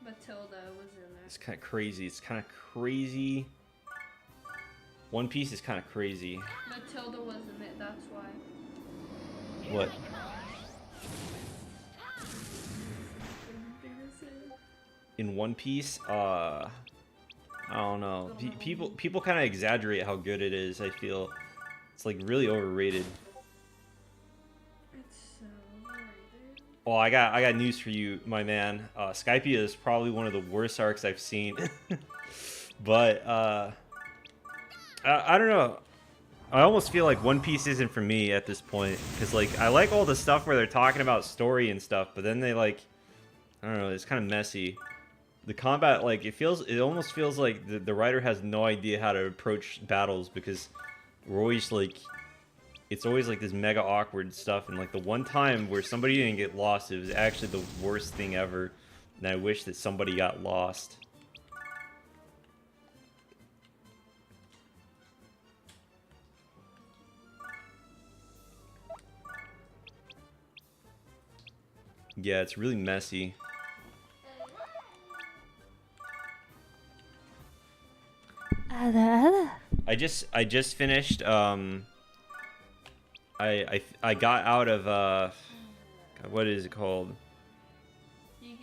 Matilda was in there. it's kind of crazy. It's kind of crazy. One Piece is kind of crazy. Matilda was in it, that's why. What? In One Piece, I I don't know. People kind of exaggerate how good it is. I feel it's like really overrated. It's so overrated. Well, I got news for you, my man. Skypiea is probably one of the worst arcs I've seen. But I don't know. I almost feel like One Piece isn't for me at this point, because like I like all the stuff where they're talking about story and stuff, but then they like, I don't know, it's kind of messy. The combat, like it almost feels like the writer has no idea how to approach battles, because we're always like, it's always like this mega awkward stuff, and like the one time where somebody didn't get lost, it was actually the worst thing ever, and I wish that somebody got lost. Yeah, it's really messy. I just finished. I got out of God, what is it called? You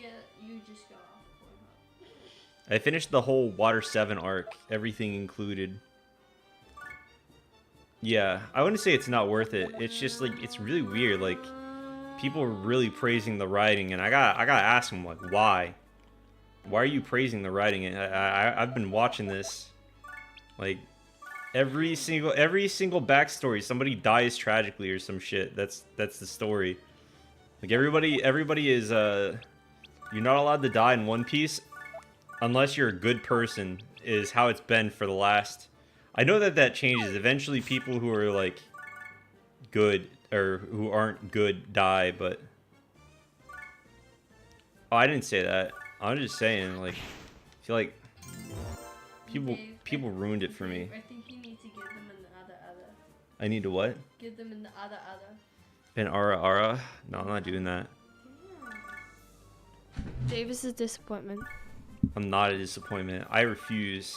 just got off. I finished the whole Water 7 arc, everything included. Yeah, I wouldn't say it's not worth it. It's just like it's really weird. Like people are really praising the writing, and I gotta ask them like why. Why are you praising the writing? I've been watching this, like every single backstory, somebody dies tragically or some shit. That's the story. Like everybody is you're not allowed to die in One Piece unless you're a good person, is how it's been for the last. I know that changes. Eventually people who are like good or who aren't good die, but oh, I didn't say that. I'm just saying, like, I feel like people ruined it for me. I think you need to give them an other. I need to what? Give them an other. An ara? No, I'm not doing that. Davis is a disappointment. I'm not a disappointment. I refuse.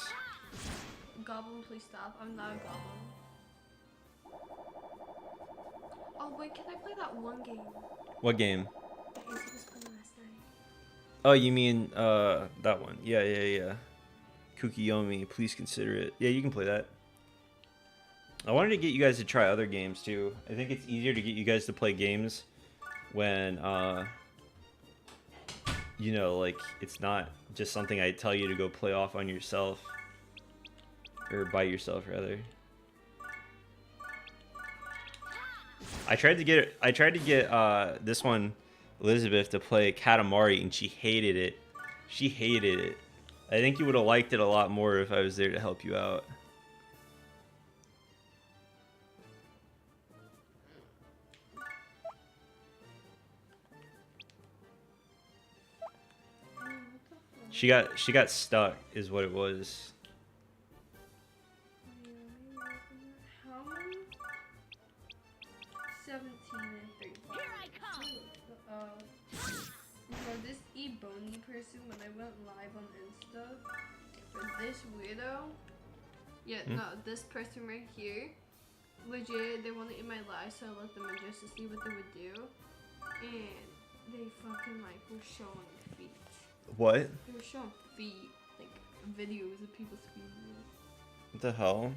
Goblin, please stop. I'm not a goblin. Oh wait, can I play that one game? What game? That Ace was playing last night. Oh, you mean that one? Yeah. Kukiyomi, please consider it. Yeah, you can play that. I wanted to get you guys to try other games too. I think it's easier to get you guys to play games when you know, like it's not just something I tell you to go play off on yourself or by yourself rather. I tried to get this one, Elizabeth, to play Katamari, and she hated it. She hated it. I think you would have liked it a lot more if I was there to help you out. She got stuck, is what it was. How many? 17 and 13. Here I come. For this Ebony person, when I went live on Insta, for this weirdo, no, this person right here, legit, they wanted in my live, so I let them in just to see what they would do, and they fucking like were showing feet. What? They were showing feet, like videos of people's feet. What the hell?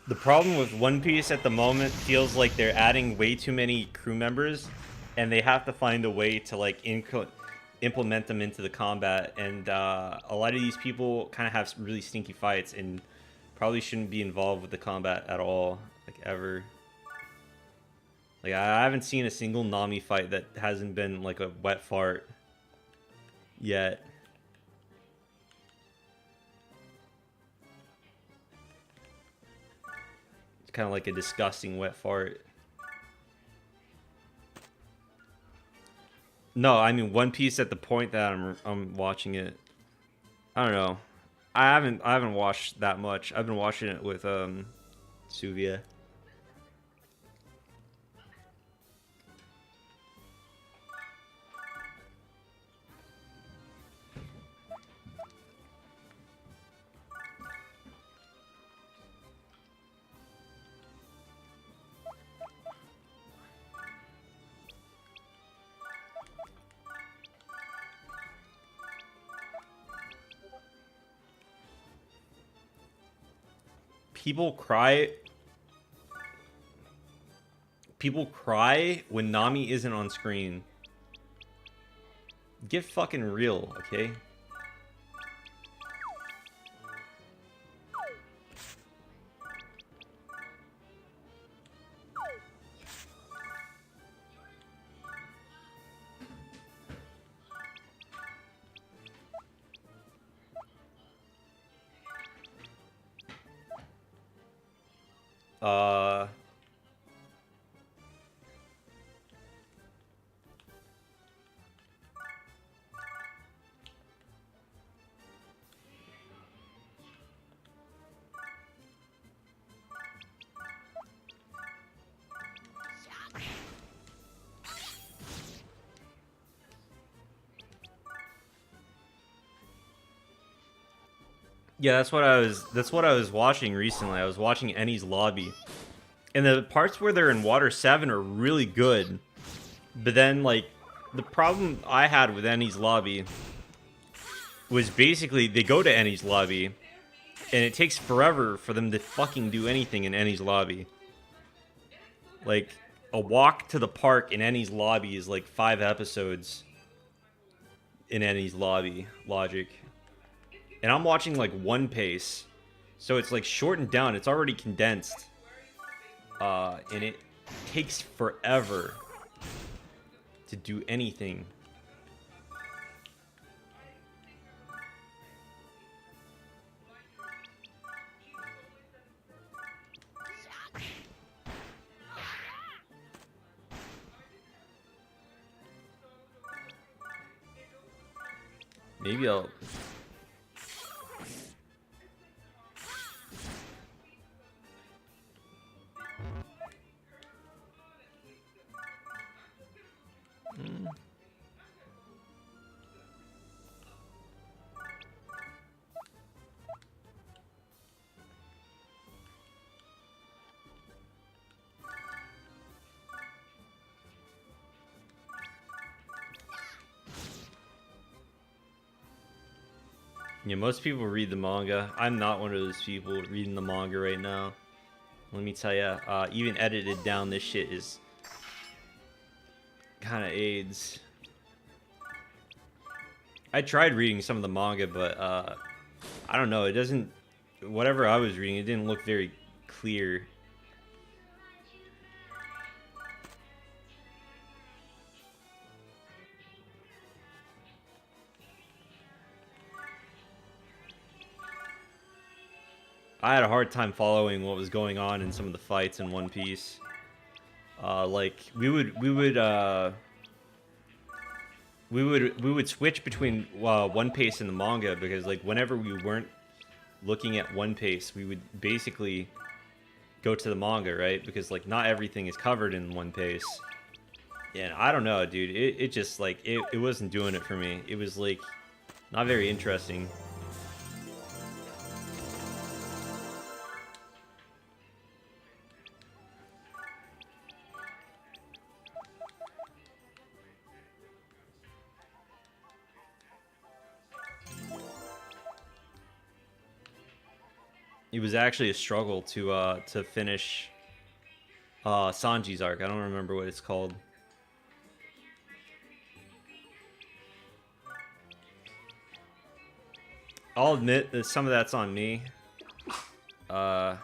The problem with One Piece at the moment feels like they're adding way too many crew members, and they have to find a way to like implement them into the combat. And a lot of these people kind of have really stinky fights and probably shouldn't be involved with the combat at all, like ever. Like I haven't seen a single Nami fight that hasn't been like a wet fart yet. Kind of like a disgusting wet fart. No, I mean One Piece at the point that I'm watching it. I don't know. I haven't watched that much. I've been watching it with Suvia. people cry. People cry when Nami isn't on screen. Get fucking real, okay? Uh... Yeah, that's what I was watching recently. I was watching Ennie's Lobby. And the parts where they're in Water 7 are really good. But then, like, the problem I had with Ennie's Lobby was basically they go to Ennie's Lobby and it takes forever for them to fucking do anything in Ennie's Lobby. Like, a walk to the park in Ennie's Lobby is like 5 episodes in Ennie's Lobby logic. And I'm watching like One Pace, so it's like shortened down. It's already condensed, and it takes forever to do anything. Maybe I'll... Yeah, most people read the manga. I'm not one of those people reading the manga right now. Let me tell you, even edited down, this shit is kind of AIDS. I tried reading some of the manga, but I don't know. It doesn't. Whatever I was reading, it didn't look very clear. I had a hard time following what was going on in some of the fights in One Piece. Like we would switch between One Piece and the manga because like whenever we weren't looking at One Piece, we would basically go to the manga, right? Because like not everything is covered in One Piece. And I don't know, dude. It just like it wasn't doing it for me. It was like not very interesting. It was actually a struggle to finish Sanji's arc. I don't remember what it's called. I'll admit that some of that's on me. Yeah,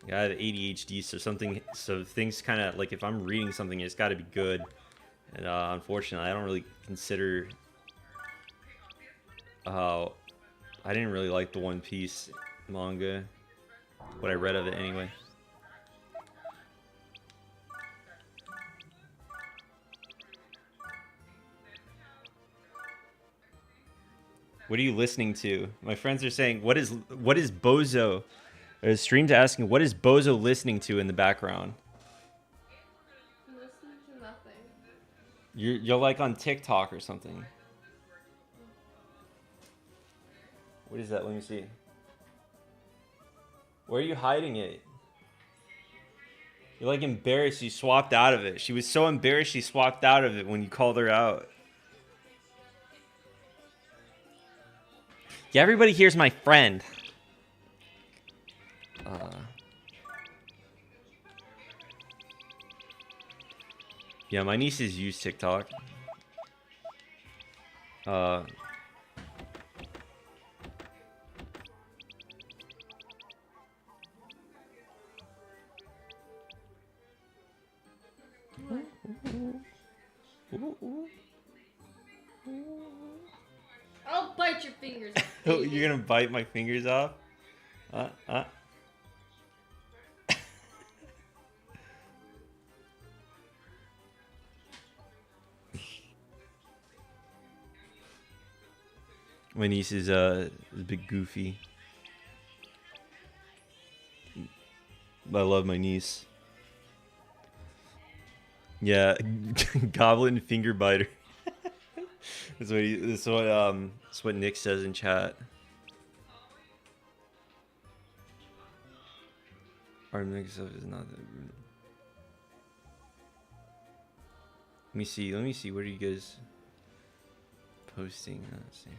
I have ADHD, so things kind of like if I'm reading something, it's got to be good. And unfortunately, I don't really consider. I didn't really like the One Piece manga. What I read of it anyway. What are you listening to? My friends are saying, what is Bozo? The stream's asking, what is Bozo listening to in the background? I'm listening to nothing. You're like on TikTok or something. What is that? Let me see. Where are you hiding it? You're like embarrassed you swapped out of it. She was so embarrassed she swapped out of it when you called her out. Yeah, everybody here's my friend. Yeah, my nieces use TikTok. Uh, I'll bite your fingers. oh, you're gonna bite my fingers off? My niece is a bit goofy. I love my niece. Yeah, goblin finger biter. That's what Nick says in chat. Our mix stuff is not that rude. Let me see. What are you guys posting? Let's see.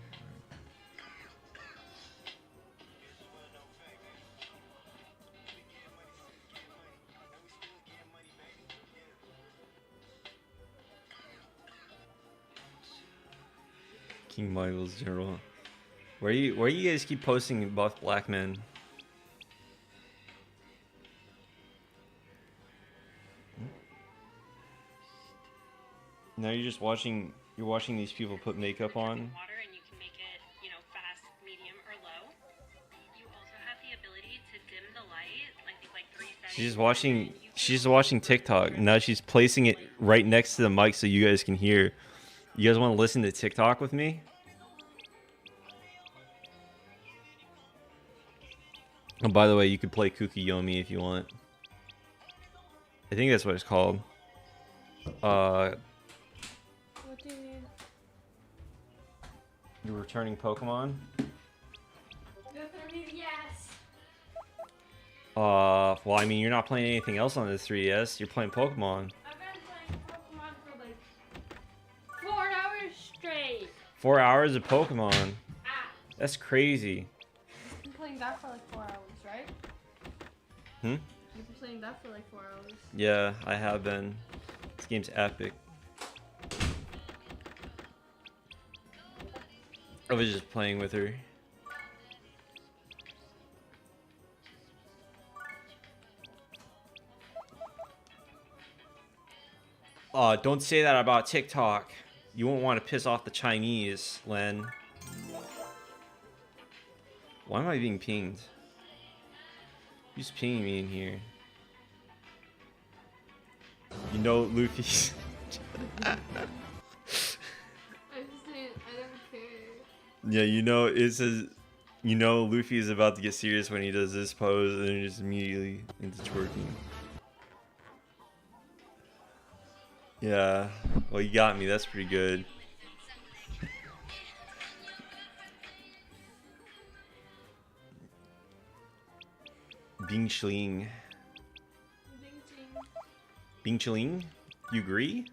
King Michael's General. Where you guys keep posting buff black men? Now you're just watching these people put makeup on. Water and you can make it, you know, fast, medium, or low. You also have the ability to dim the light, like 3 settings. She's just watching TikTok. Now she's placing it right next to the mic so you guys can hear. You guys want to listen to TikTok with me? Oh, by the way, you could play Kukiyomi if you want. I think that's what it's called. What do you mean? You're returning Pokemon? Yes. Well, I mean, you're not playing anything else on the 3DS. You're playing Pokemon. I've been playing Pokemon for like 4 hours straight. 4 hours of Pokemon. Ah. That's crazy. You've been playing that for like 4 hours, right? Hmm? You've been playing that for like 4 hours. Yeah, I have been. This game's epic. I was just playing with her. Don't say that about TikTok. You won't want to piss off the Chinese, Len. Why am I being pinged? Who's pinging me in here? You know Luffy's... I'm just saying, I don't care. Yeah, you know, it says... You know Luffy is about to get serious when he does this pose and then just immediately into twerking. Yeah, well, you got me. That's pretty good. Bing Chling. Bing Chling? You agree?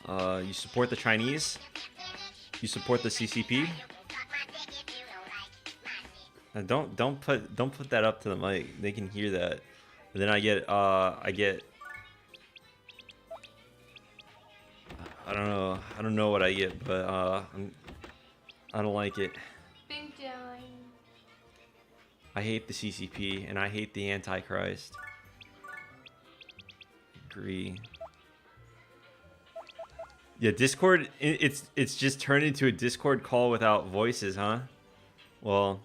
You support the Chinese? You support the CCP? Don't put that up to the mic. They can hear that. But then I get I don't know what I get, but I don't like it. Bing Jelly. I hate the CCP and I hate the Antichrist. Agree. Yeah, Discord, it's just turned into a Discord call without voices, huh? Well,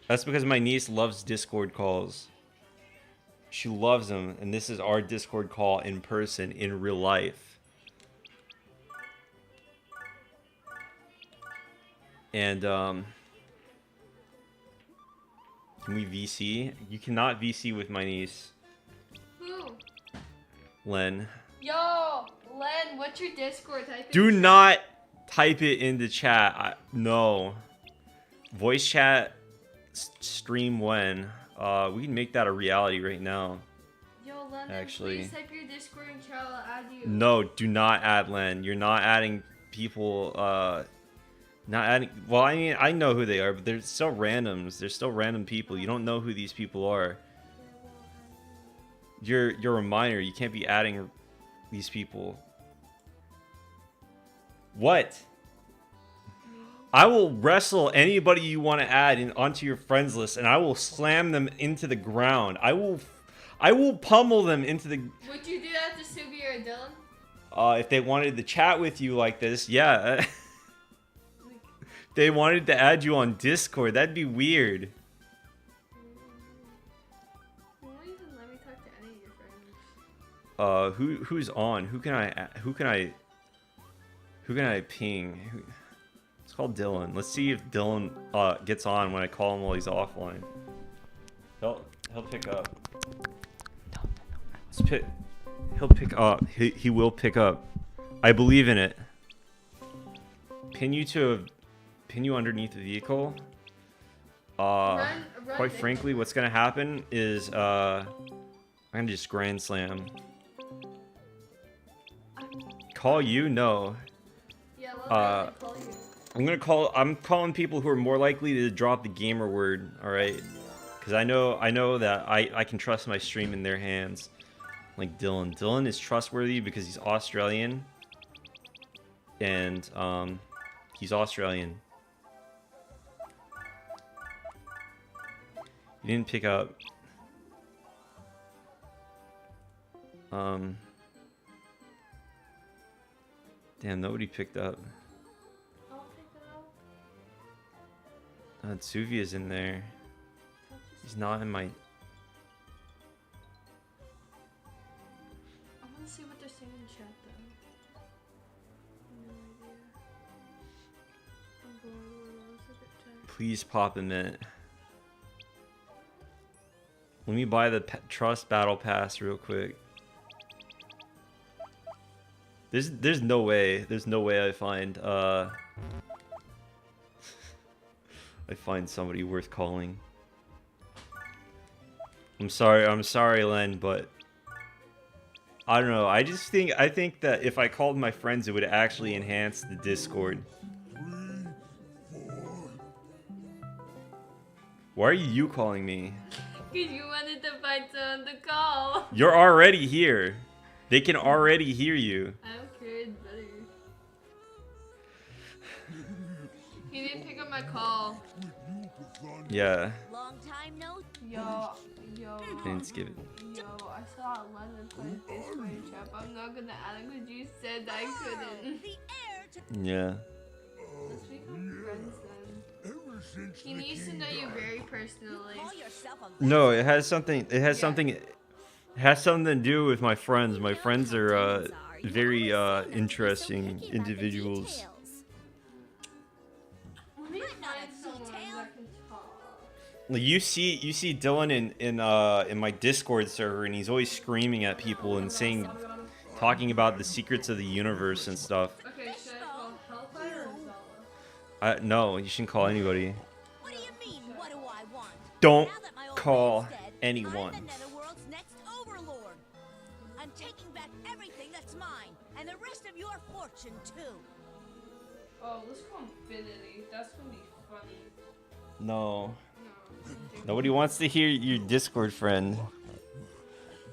that's because my niece loves Discord calls. She loves them, and this is our Discord call in person, in real life. And, can we VC? You cannot VC with my niece. Who? Len. Yo, Len, what's your Discord? Type Do not type it in the chat. No. Voice chat stream when. We can make that a reality right now. Yo, Len, actually. please type your Discord and chat. I'll add you. No, do not add Len. You're not adding people. Not adding. Well, I mean, I know who they are, but they're still randoms. They're still random people. You don't know who these people are. You're a minor. You can't be adding these people. What? I will wrestle anybody you want to add onto your friends list, and I will slam them into the ground. I will pummel them into the... Would you do that to Subi or Dylan? If they wanted to chat with you like this, yeah. They wanted to add you on Discord, that'd be weird. You won't even let me talk to any of your friends. Who's on? Who can I ping? Let's call Dylan. Let's see if Dylan gets on when I call him while he's offline. He'll pick up. He'll pick up. He will pick up. I believe in it. Pin you underneath the vehicle. Run Quite frankly, what's gonna happen is I'm gonna just grand slam. Call you? No. Yeah, let me call you. I'm calling people who are more likely to drop the gamer word, alright? Because I know that I can trust my stream in their hands. Like Dylan. Dylan is trustworthy because he's Australian. And he's Australian. He didn't pick up. Damn, nobody picked up. I'll pick it up. Tsuvia's in there. He's not in my... I want to see what they're saying in chat though. No idea. I'm bored. Look at chat. Please pop a minute. Let me buy the Trust Battle Pass real quick. There's no way. There's no way I find I find somebody worth calling. I'm sorry, Len, but I don't know. I think that if I called my friends, it would actually enhance the Discord. Why are you calling me? Because you wanted to find someone to call. You're already here. They can already hear you. I don't care, it's better. He didn't pick up my call. Yeah. Long time no. Yo. Thanks, give it. Yo, I saw London play Discord in chat, but I'm not gonna add him because you said I couldn't. Yeah. Let's become friends then. He needs to know you very personally. No, it has something to do with my friends. My friends are very interesting individuals. Let me find someone that can talk. You see Dylan in my Discord server, and he's always screaming at people and talking about the secrets of the universe and stuff. Okay, should I call Hellfire or Zala? No, you shouldn't call anybody. What do you mean, what do I want? Don't call anyone. I'm the Netherworld's next overlord. I'm taking back everything that's mine, and the rest of your fortune too. Oh, let's call Infinity. That's gonna be funny. No. Nobody wants to hear your Discord friend.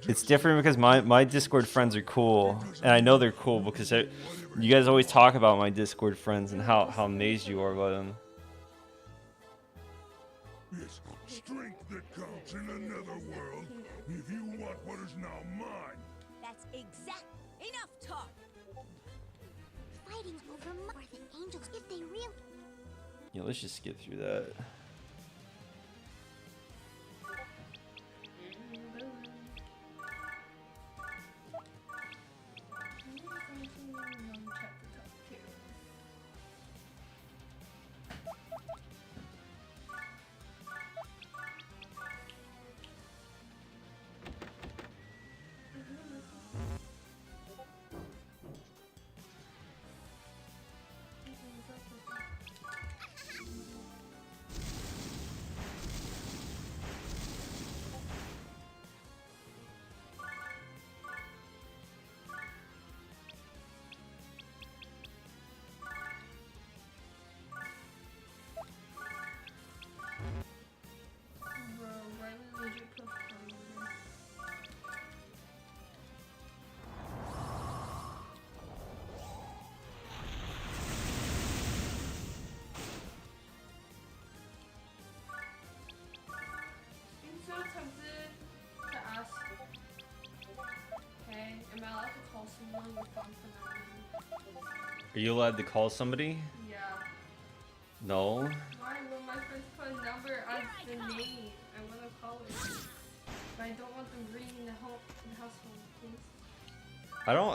It's different because my Discord friends are cool, and I know they're cool because you guys always talk about my Discord friends and how amazed you are by them. It's strength that counts in another world. If you want what is now mine. That's exact. Enough talk. Fighting over the angels if they really... Yeah, let's just skip through that. calling your phone for no reason. Are you allowed to call somebody? Yeah. No. Why? When my friends put a number as the name, I want to call her. But I don't want them ringing the house phone, please. I don't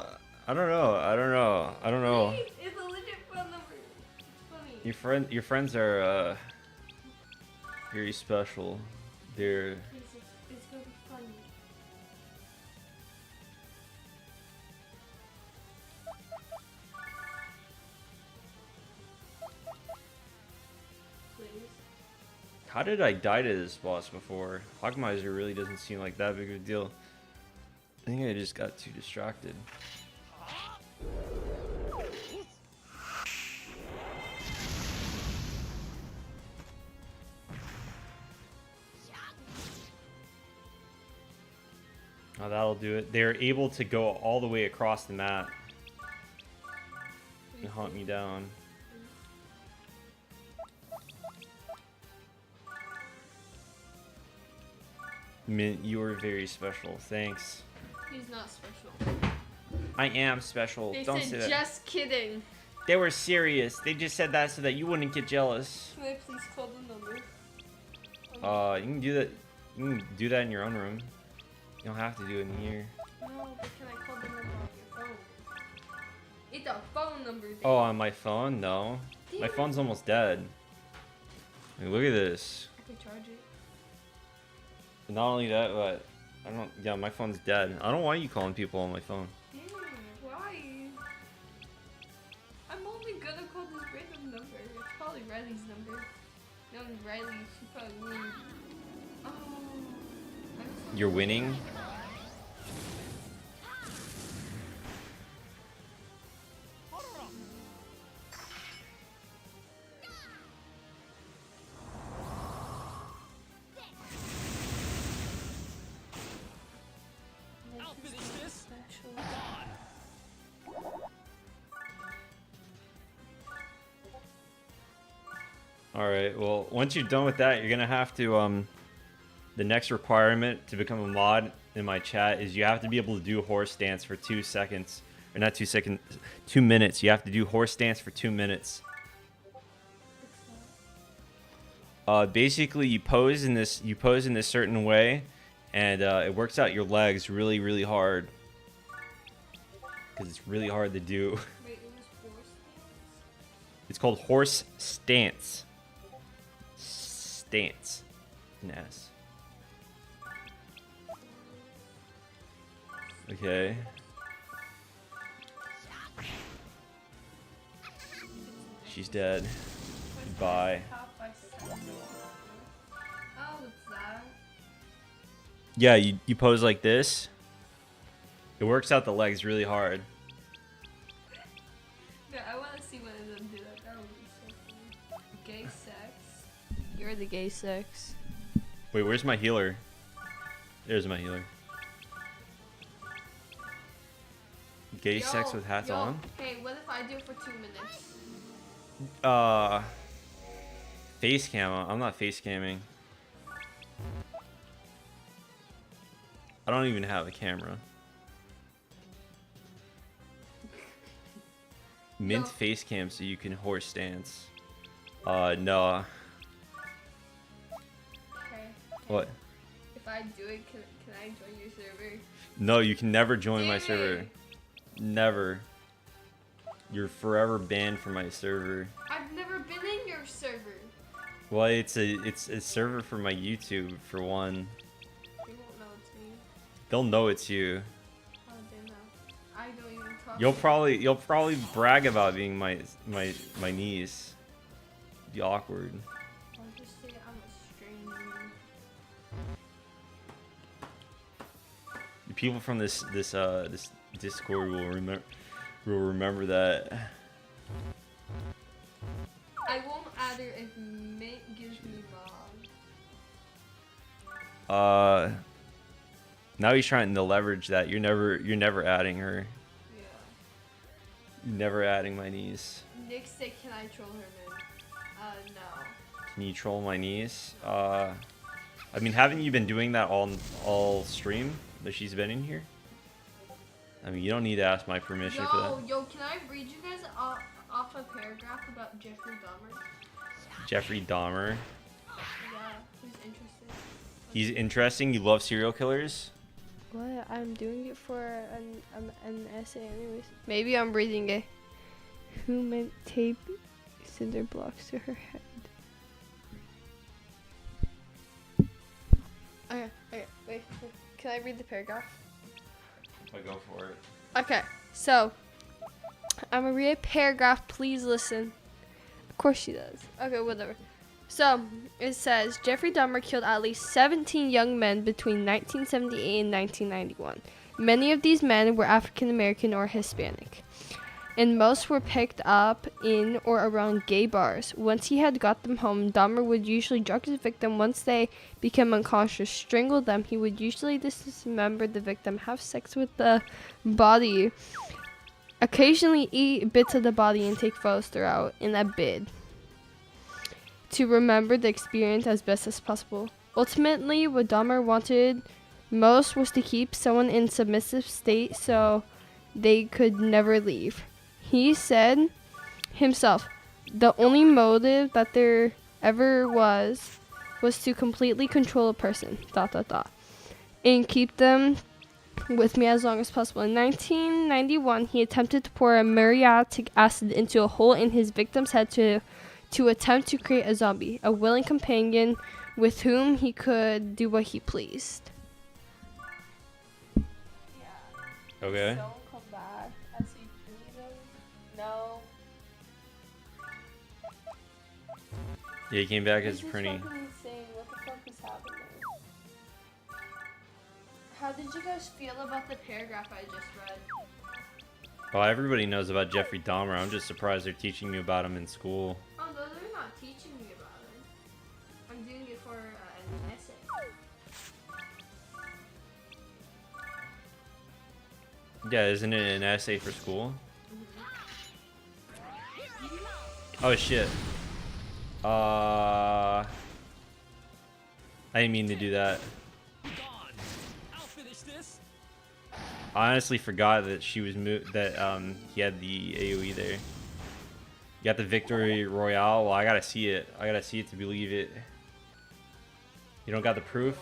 know. Please, it's a legit phone number. It's funny. Your friends are very special. They're Please, it's gonna be funny. Please. How did I die to this boss before? Hogmiser really doesn't seem like that big of a deal. I think I just got too distracted. Oh, that'll do it. They're able to go all the way across the map and hunt me down. Mint, you are very special. Thanks. He's not special. I am special. They Don't said say that. just kidding. They were serious. They just said that so that you wouldn't get jealous. Can I please call the number? You can do that. You can do that in your own room. You don't have to do it in here. No, but can I call the number on your phone? It's a phone number. Dude. Oh, on my phone? No. My phone's almost dead. Like, look at this. I can charge it. Not only that, but I don't. Yeah, my phone's dead. I don't want you calling people on my phone. Why? I'm only gonna call this random number. It's probably Riley's number. No, Riley, she probably wins. Oh. You're winning? I'll finish this. Alright, well, once you're done with that, you're gonna have to, the next requirement to become a mod in my chat is you have to be able to do horse dance for 2 seconds. Or not 2 seconds, 2 minutes. You have to do horse dance for 2 minutes. Basically, you pose in this certain way, and it works out your legs really, really hard. Because it's really hard to do. Wait, it was horse dance? It's called horse stance. Stance. An S. Okay. She's dead. Goodbye. Oh, what's that? Yeah, you pose like this. It works out the legs really hard. Yeah, I want to see one of them do that. That would be so funny. Gay sex. You're the gay sex. Wait, where's my healer? There's my healer. Gay sex with hats on? Hey, what if I do it for 2 minutes? Face cam. I'm not face camming. I don't even have a camera. Mint face cam so you can horse dance. No. Okay. What? If I do it, can I join your server? No, you can never join my Damn server. it. Never. You're forever banned from my server. I've never been in your server. Well, it's a server for my YouTube for one. They won't know it's me. They'll know it's you. How would they know? I don't even talk. You'll probably brag about being my niece. Be awkward. I'll just say I'm a stranger. The people from this Discord will remember that. I won't add her if Mint gives me mod. Now he's trying to leverage that. You're never adding her. Yeah. You're never adding my niece. Nick said, can I troll her, Mint? No. Can you troll my niece? I mean, haven't you been doing that all stream that she's been in here? I mean, you don't need to ask my permission for that. Yo, can I read you guys off a paragraph about Jeffrey Dahmer? Jeffrey Dahmer. Yeah, who's interested? He's interesting. You love serial killers? What? I'm doing it for an essay anyways. Maybe I'm reading it. Who meant tape cinder blocks to her head? Okay, wait. Can I read the paragraph? I go for it. Okay, so I'm gonna read a paragraph. Please listen. Of course she does. Okay, whatever. So it says Jeffrey Dahmer killed at least 17 young men between 1978 and 1991. Many of these men were African American or Hispanic, and most were picked up in or around gay bars. Once he had got them home, Dahmer would usually drug his victim. Once they became unconscious, strangle them. He would usually dismember the victim, have sex with the body, occasionally eat bits of the body, and take photos throughout in a bid to remember the experience as best as possible. Ultimately, what Dahmer wanted most was to keep someone in submissive state so they could never leave. He said himself, the only motive that there ever was to completely control a person, ... and keep them with me as long as possible. In 1991, he attempted to pour a muriatic acid into a hole in his victim's head to attempt to create a zombie, a willing companion with whom he could do what he pleased. Okay. Don't come back. I see freedom. No. Yeah, he came back as This is pretty. fucking insane. What the fuck is happening? How did you guys feel about the paragraph I just read? Well, everybody knows about Jeffrey Dahmer. I'm just surprised they're teaching you about him in school. Oh, no, they're not teaching me about it. I'm doing it for an essay. Yeah, isn't it an essay for school? Oh shit. I didn't mean to do that. I honestly forgot that she was he had the AoE there. You got the victory royale. Well, I gotta see it. I gotta see it to believe it. You don't got the proof?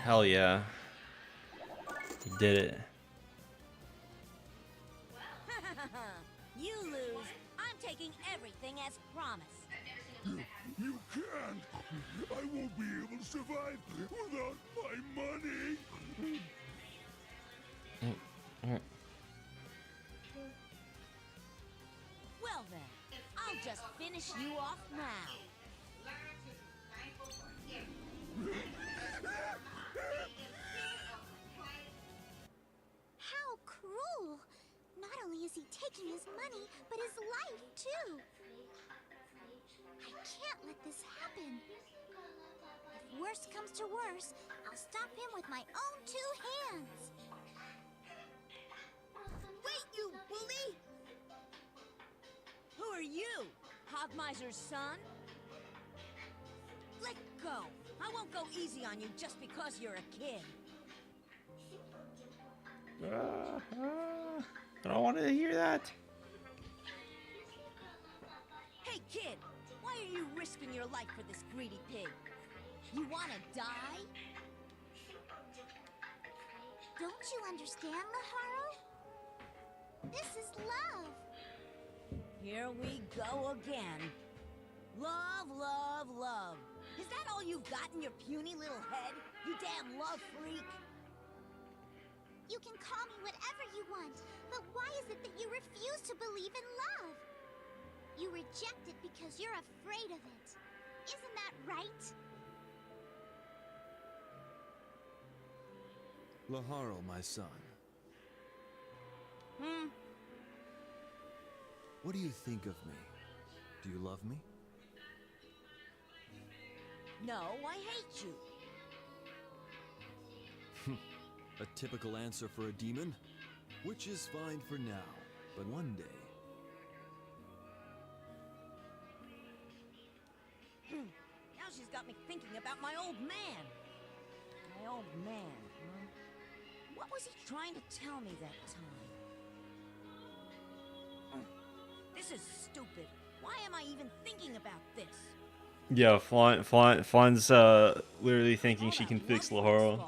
Hell yeah. You did it. You lose. I'm taking everything as promised. You can't. I won't be able to survive without my money. Well then, I'll just finish you off now. How cruel! Not only is he taking his money, but his life too. I can't let this happen. If worst comes to worst, I'll stop him with my own two hands. Wait, you bully! Who are you? Hogmiser's son? Let go. I won't go easy on you just because you're a kid. I don't want to hear that. Hey, kid! Why are you risking your life for this greedy pig? You wanna die? Don't you understand, Laharu? This is love. Here we go again. Love, love, love. Is that all you've got in your puny little head? You damn love freak. You can call me whatever you want, but why is it that you refuse to believe in love? You reject it because you're afraid of it. Isn't that right? Laharo, my son. What do you think of me? Do you love me? No, I hate you. A typical answer for a demon, which is fine for now, but one day. Now she's got me thinking about my old man. My old man, huh? What was he trying to tell me that time? This is stupid. Why am I even thinking about this? Yeah, Fawn's literally thinking she can fix Laharo.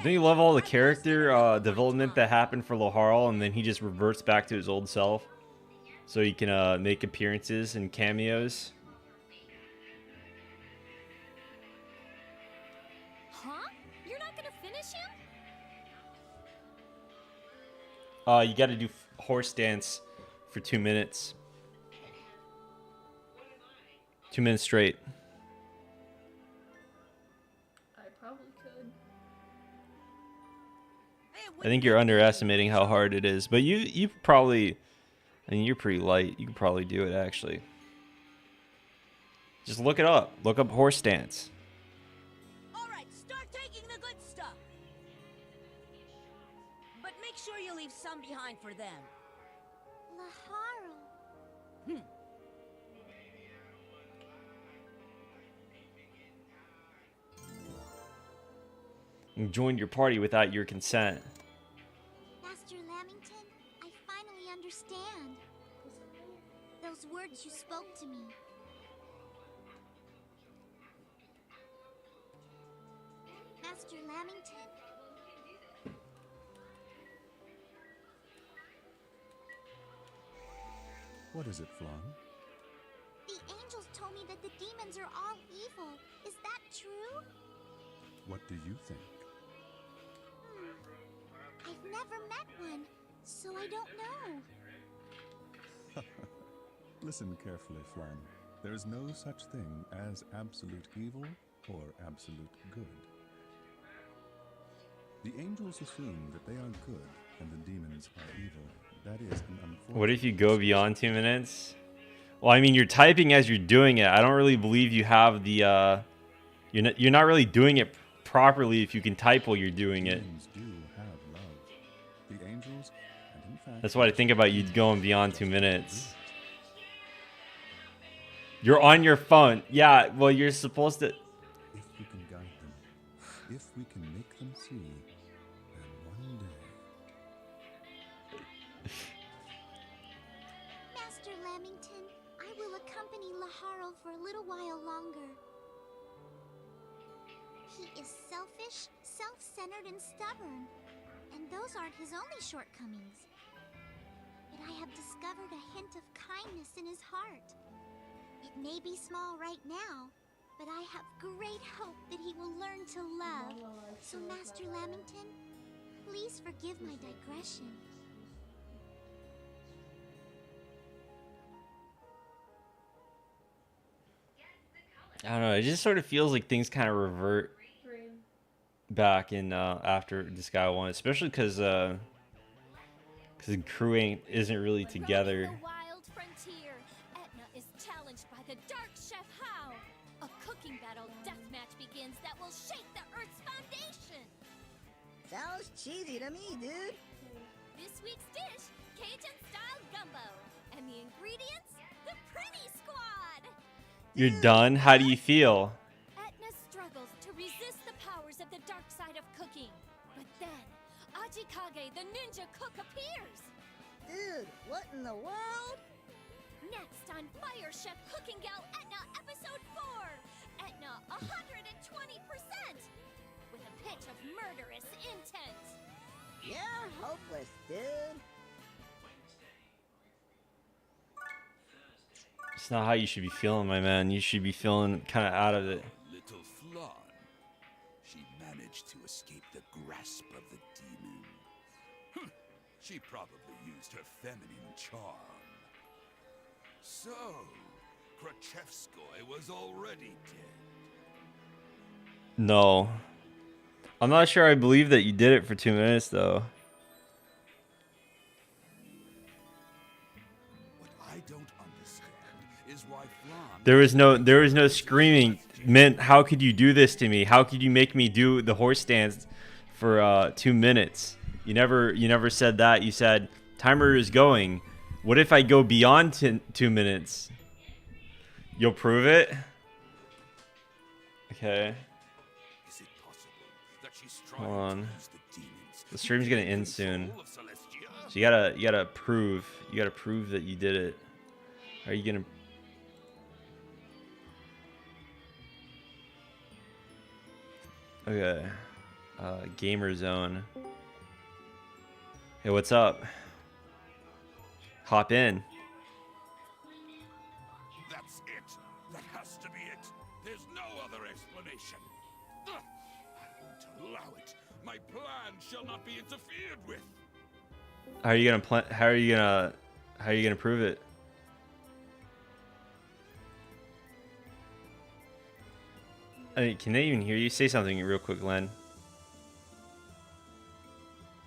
Don't you love all the character development that happened for Laharo, and then he just reverts back to his old self, so he can make appearances and cameos? Huh? You're not gonna finish him? You got to do horse dance for 2 minutes. 2 minutes straight. I probably could. I think you're underestimating how hard it is, but you probably, I mean, you're pretty light. You could probably do it actually. Just look it up. Look up horse dance. All right, start taking the good stuff. But make sure you leave some behind for them. Laharo. Joined your party without your consent. Master Lamington, I finally understand. Those words you spoke to me. Master Lamington. What is it, Flan? The angels told me that the demons are all evil. Is that true? What do you think? I've never met one, so I don't know. Listen carefully, Flan. There is no such thing as absolute evil or absolute good. The angels assume that they are good and the demons are evil. That is an unfortunate... What if you go beyond 2 minutes? Well, I mean, you're typing as you're doing it. I don't really believe you have the... You're not really doing it properly if you can type while you're doing it. Demons do have love. The angels, and in fact... That's what I think about you going beyond 2 minutes. You're on your phone. Yeah, well, you're supposed to... If we can guide them, if we can make them see, then one day... Master Lamington, I will accompany Laharo for a little while longer. He is selfish, self-centered, and stubborn. And those aren't his only shortcomings. But I have discovered a hint of kindness in his heart. It may be small right now, but I have great hope that he will learn to love. So, Master Lamington, please forgive my digression. I don't know. It just sort of feels like things kind of revert back in after Disgaea 1, especially because the crew isn't really together. The wild frontier, Etna is challenged by the Dark Chef How. A cooking battle deathmatch begins that will shake the Earth's foundation. Sounds cheesy to me, dude. This week's dish, Cajun-style gumbo, and the ingredients, the Pretty Squad. You're done? How do you feel? Etna struggles to resist the powers of the dark side of cooking. But then, Ajikage, the ninja cook, appears. Dude, what in the world? Next on Fire Chef Cooking Gal Etna Episode 4. Etna 120%. With a pitch of murderous intent. Yeah, hopeless, dude. It's not how you should be feeling, my man. You should be feeling kind of out of it. Little Flan. She managed to escape the grasp of the demon. She probably used her feminine charm. So, Krachevskoy was already dead. No. I'm not sure I believe that you did it for 2 minutes, though. What I don't understand is why Flan... There was no screaming. Mint, how could you do this to me? How could you make me do the horse dance for 2 minutes? You never said that. You said timer is going. What if I go beyond 2 minutes? You'll prove it? Okay. Is it possible that she's Hold on. trying to use the demons The stream's gonna end soon. control of Celestia? So you gotta prove that you did it. Are you gonna... Okay. Gamer zone. Hey, what's up? Hop in. That's it. That has to be it. There's no other explanation. I won't allow it. My plan shall not be interfered with. How are you gonna prove it? I mean, can they even hear you? Say something real quick, Len.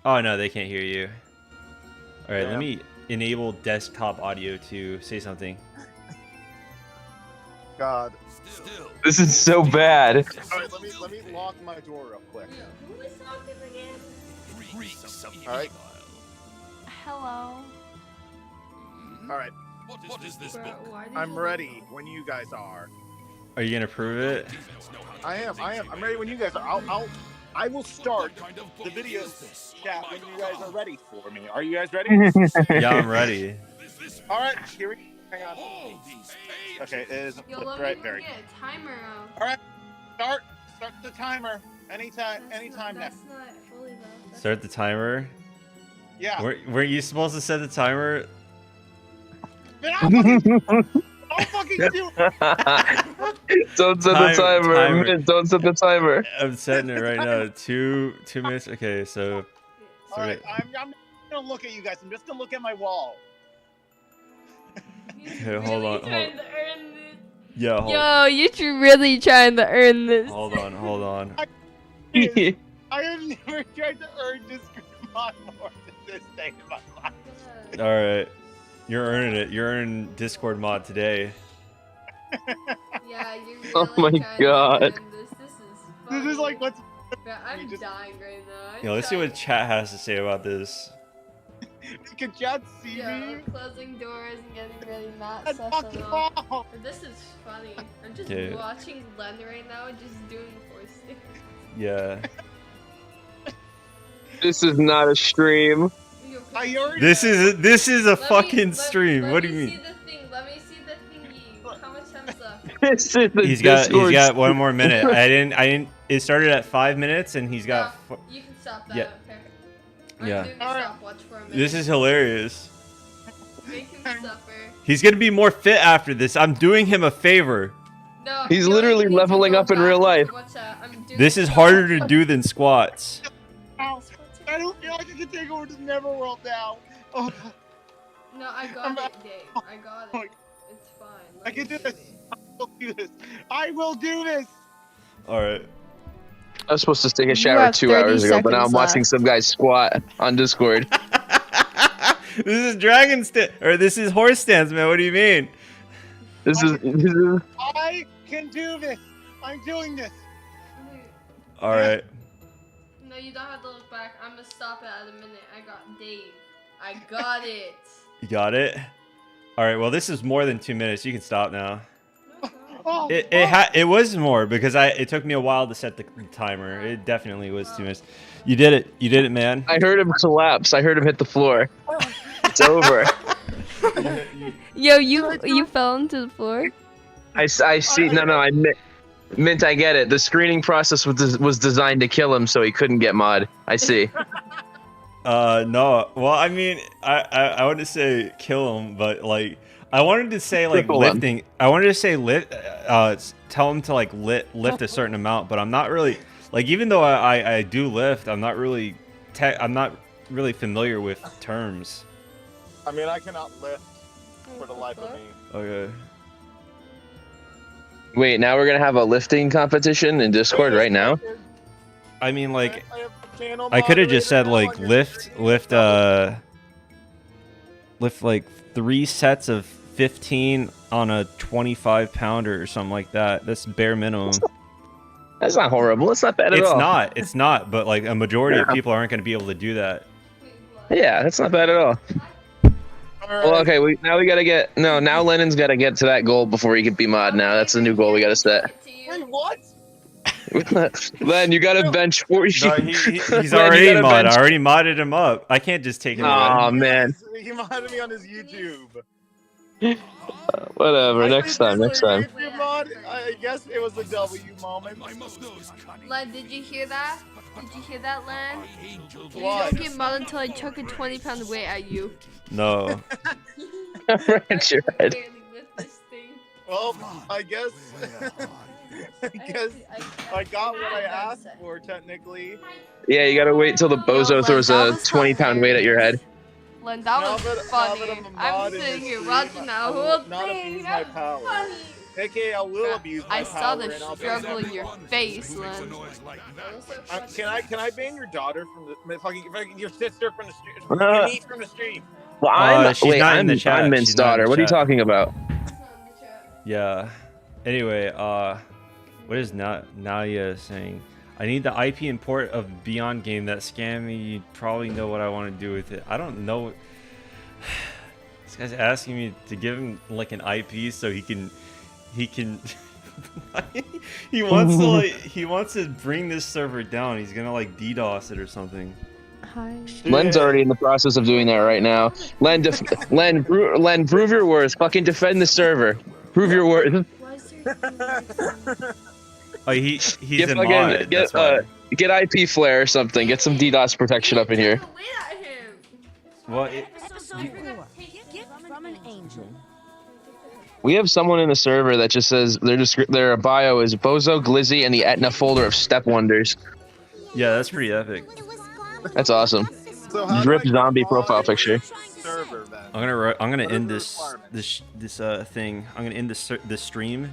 Oh no, they can't hear you. All right, let me enable desktop audio to say something. God. This is so bad. All right, let me lock my door real quick. Who is talking again? All right. Hello. All right. What is this Bro, book? why did I'm you- ready when you guys are. Are you gonna prove it? I am. I'm ready when you guys are. I will start the video chat when you guys are ready for me. Are you guys ready? Yeah, I'm ready. All right. Here we go. Hang on. Okay, it is Yo, let right me there. get a timer out. All right. Start the timer. Anytime now. That's not fully though. That's Start the timer. Yeah. Weren't you supposed to set the timer? I'll fucking do it. Don't set the timer. Don't set the timer. I'm setting it right now. 2 minutes. Okay, so. All right. I'm gonna look at you guys. I'm just gonna look at my wall. Okay, hold on. trying to earn this. Yeah, hold Yo, you're really trying to earn this. Hold on. I have never tried to earn this mod more than this day in my life. All right, you're earning it. You're earning Discord mod today. Yeah, you're really Oh my trying God. to earn this. This is funny. This is like what's. Bro, I'm dying right now. Yeah, let's see what chat has to say about this. Can chat see Yeah, me? closing doors and getting really not That's sus fucking enough. wrong. But this is funny. I'm just Dude. watching Len right now, just doing force things. Yeah. This is not a stream. This is a fucking stream. What do you mean? Let me see the thingy. How much time's left? This is the He's Discord got stream. one more minute. I didn't. It started at 5 minutes, and he's got. You can stop that. Yeah. Okay. I'm Yeah. doing a stopwatch for a minute. This is hilarious. Make him suffer. He's gonna be more fit after this. I'm doing him a favor. No, He's yo, literally you need to leveling go up in back real and life. watch out. I'm doing This is harder to do than squats. Ow. I don't feel like I can take over this Neverworld now. Oh. No, I got it, Dave. I got it. It's fine. I can do this. I will do this. I will do this. All right. I was supposed to take a shower have 2 30 hours ago, but now I'm seconds watching left. some guy squat on Discord. This is dragon or this is horse stance, man. What do you mean? This is I can do this. I'm doing this. All right. No, you don't have to look back. I'm gonna stop it at a minute. I got Dave. I got it. You got it. All right. Well, this is more than 2 minutes. You can stop now. Oh, It was more because it took me a while to set the timer. It definitely was 2 minutes. You did it. You did it, man. I heard him collapse. I heard him hit the floor. It's over. Yo, you fell into the floor. I see. No, I Mint. I get it. The screening process was designed to kill him, so he couldn't get mod. I see. No. Well, I mean, I wanted to say kill him, but like, I wanted to say like lifting. I wanted to say tell him to like lift a certain amount, but I'm not really like. Even though I do lift, I'm not really familiar with terms. I mean, I cannot lift for the life of me. Okay. Wait, now we're gonna have a lifting competition in Discord right now? I mean, like, I could have just said like lift like 3 sets of 15 on a 25 pounder or something like that. That's bare minimum. That's not horrible. It's not bad at all. It's not. But like a majority of people aren't going to be able to do that. Yeah, that's not bad at all. Well, okay. Now Lennon's got to get to that goal before he can be mod. Now that's the new goal we got to set. Wait, what? Len, you got to bench 40. No, he's already mod. I already modded him up. I can't just take him away. Oh man. He modded me on his YouTube. Whatever. Next time. YouTube mod, I guess it was a W moment. Len, did you hear that? Did you hear that, Len? You What? don't get mod until I chuck a 20-pound weight at you. No. Right, you're right. Well, I guess I got what I asked for, technically. Yeah, you gotta wait till the bozo throws a 20-pound weight at your head. Len, that was funny. I'm sitting here watching that whole thing. That's funny. AKA, I will abuse my I saw power, the and I'll struggle in your face, Len. Can I ban your daughter from the fucking your sister from the stream? Your niece from the stream? Well, I'm Mint's daughter. What are you talking about? Yeah. Anyway, what is Nadia saying? I need the IP import of Beyond game that scammed me. You probably know what I want to do with it. I don't know. This guy's asking me to give him like an IP so he can he wants to bring this server down. He's gonna like DDoS it or something. Hi. Len's already in the process of doing that right now. Len, prove your worth. Fucking defend the server. Prove your worth. Oh, he's in mod. Get IP flare or something. Get some DDoS protection up in here. Well, From an angel. We have someone in the server that just says their bio is Bozo, Glizzy, and the Etna folder of Step Wonders. Yeah, that's pretty epic. That's awesome. Drip zombie profile picture. I'm gonna end this thing. I'm gonna end this stream,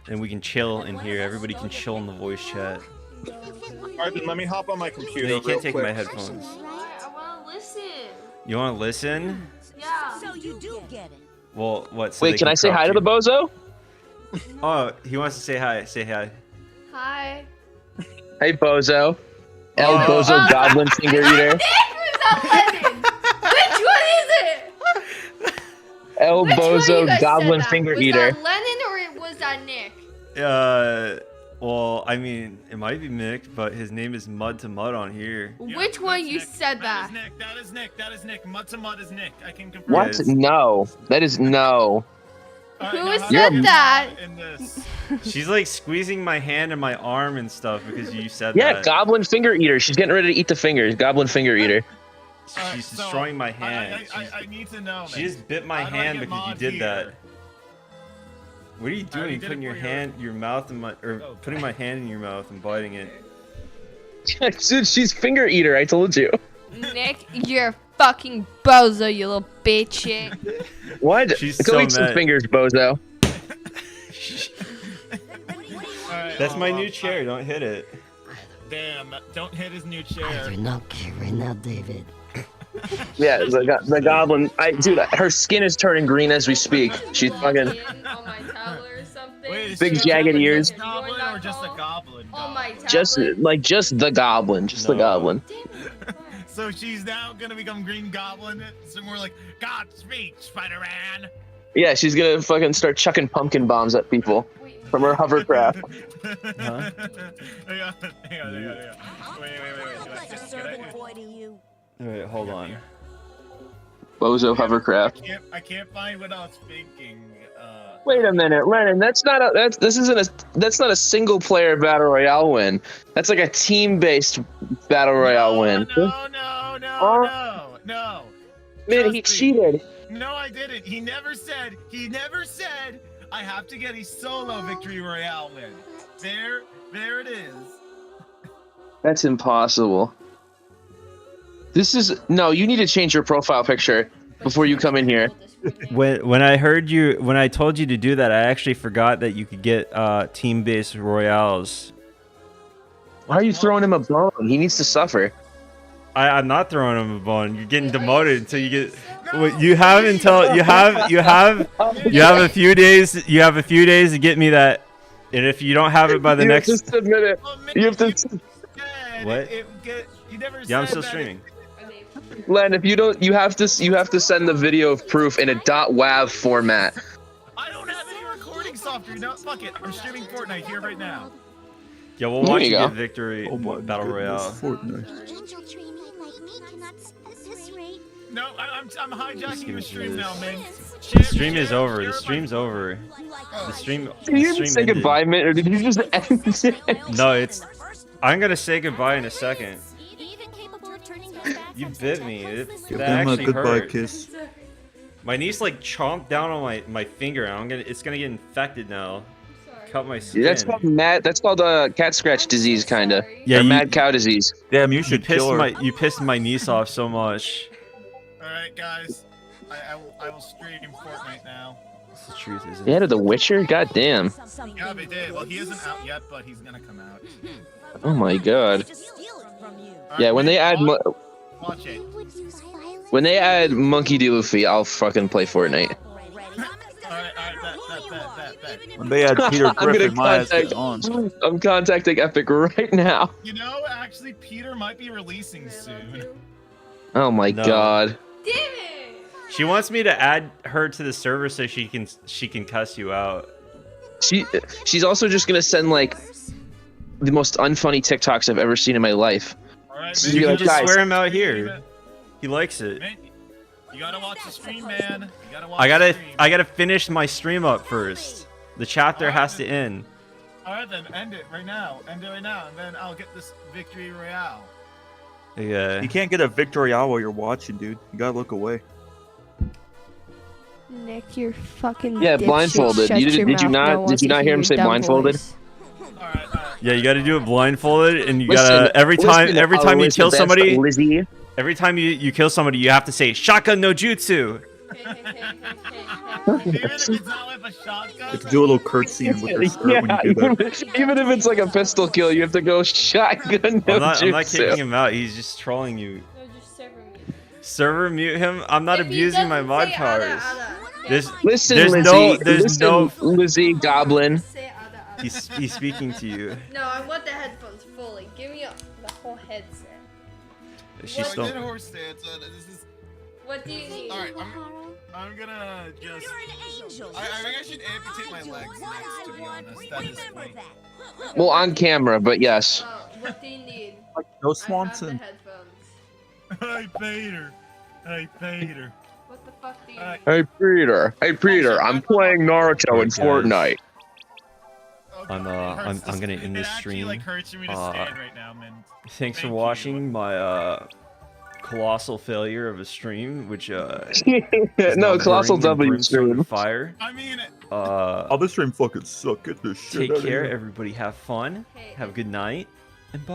and we can chill in here. Everybody can chill in the voice chat. Alright, then let me hop on my computer. No, you can't take quick. my headphones. I want to listen. You want to listen? Yeah. So you do get it. Well, what? So wait, can I say hi to the bozo? Oh, he wants to say hi. Say hi. Hi. Hey, bozo. El Bozo Goblin Finger Eater. Which one is it? El Which one Bozo you guys Goblin said that? Finger was Eater. Was that Lennon or was that Nick? Well, I mean, it might be Mick, but his name is Mud to Mud on here. Which one you said that? That is Nick. Mud to Mud is Nick. I can confirm. What? No. That is no. Who said that? She's like squeezing my hand and my arm and stuff because you said Yeah, that. Goblin Finger Eater. She's getting ready to eat the fingers. Goblin Finger Eater. She's destroying my hand. I need to know. She just bit my hand because you did that. What are you doing? Putting your mouth in my, or putting my hand in your mouth and biting it. Dude, she's Finger Eater. I told you. Nick, you're a fucking bozo, you little bitch. What? She's Go so eat some mad. fingers, bozo. That's my new chair. Don't hit it. Damn! Don't hit his new I chair. do not care right now, David. Yeah, the goblin. Dude, her skin is turning green as we speak. She's fucking Wait, big jagged ears. Goblin or just a goblin? Just the goblin. Just the goblin. So she's now gonna become Green Goblin. So we're like, Godspeed, Spider-Man. Yeah, she's gonna fucking start chucking pumpkin bombs at people from her hovercraft. Huh? Hang on. Wait. Alright, hold on. Bozo hovercraft. I can't find what I was thinking. Wait a minute, Lennon. That's not a single player battle royale win. That's like a team based battle royale win. No. no. Man, he cheated. No, I didn't. He never said, I have to get a solo victory royale win. There it is. That's impossible. This is no. You need to change your profile picture before you come in here. When I told you to do that, I actually forgot that you could get team-based royales. Why are you throwing him a bone? He needs to suffer. I'm not throwing him a bone. You're getting demoted until you get. You have until you have a few days. You have a few days to get me that, and if you don't have it by the next. You have to submit it. You have to. What? Yeah, I'm still streaming. Len, if you don't, you have to send the video of proof in a .wav format. I don't have any recording software. No, fuck it. I'm streaming Fortnite here right now. Yeah, we'll watch you get victory battle royale. Fortnite. Angel trainee like me cannot at this rate. No, I'm hijacking your stream now, man. The stream is over. The stream's over. The stream. Did you even say goodbye, man, or did you just end it? No, it's. I'm gonna say goodbye in a second. You bit me. Give That him a actually goodbye hurt. kiss. My niece like chomped down on my finger. It's gonna get infected now. Cut my skin. Yeah, that's called That's called cat scratch disease, kinda. Yeah, or mad cow disease. Damn, you should kill her. You pissed my niece off so much. All right, guys. I will stream Fortnite now. It's the truth, isn't Yeah, to The Witcher. God damn. Yeah, they did. Well, he isn't out yet, but he's gonna come out. Oh my god. Yeah, when they add Watch it. when they add Monkey D. Luffy, I'll fucking play Fortnite. When they had Peter Griffin, my ass is on. I'm contacting Epic right now. You know, actually, Peter might be releasing soon. Oh my god. Damn it! She wants me to add her to the server so she can cuss you out. She's also just gonna send like the most unfunny TikToks I've ever seen in my life. Alright, So You can like, just guys, swear him out here. He likes it. Man, you gotta watch the stream, man. You gotta watch I gotta finish my stream up first. The chapter has to end. Alright then, end it right now. End it right now, and then I'll get this victory royale. Yeah. You can't get a victory out while you're watching, dude. You gotta look away. Nick, you're fucking. Yeah, dipshit. blindfolded. Shut Did you your not mouth. No one did you not wants to hear him your say dumb blindfolded? voice. Yeah, you gotta do it blindfolded, and you Listen, gotta every time listen, you followers kill of best somebody. Lizzie. Every time you kill somebody, you have to say shotgun no jutsu. Even if it's not with a shotgun. You have to do a little curtsy with your skirt when you do that. Even if it's like a pistol kill, you have to go shotgun. No I'm not jutsu. kicking him out. He's just trolling you. No, just server mute. Server mute him. I'm not If he abusing my doesn't mod say powers. Listen, there's Lizzie. there's no. Lizzie Goblin. He's speaking to you. No, I want the headphones fully. Give me the whole headset. She's I still. did horse stance. This is. What do you need? Alright, I'm gonna just. I think I should amputate my legs next, to be honest. That is funny. Well, on camera, but yes. What do you need? Like Joe Swanson. I paid her. I paid her. What the fuck do you need? Hey Peter, I'm playing Naruto in Fortnite. I'm gonna end this stream. Like hurts for me to stand right now, man. Thanks for watching my colossal failure of a stream, which is No, now colossal burning in W brimstone stream. fire. I mean, oh, this stream fucking suck. Get this shit Take out of care, here. everybody. Have fun. Have a good night, and bye.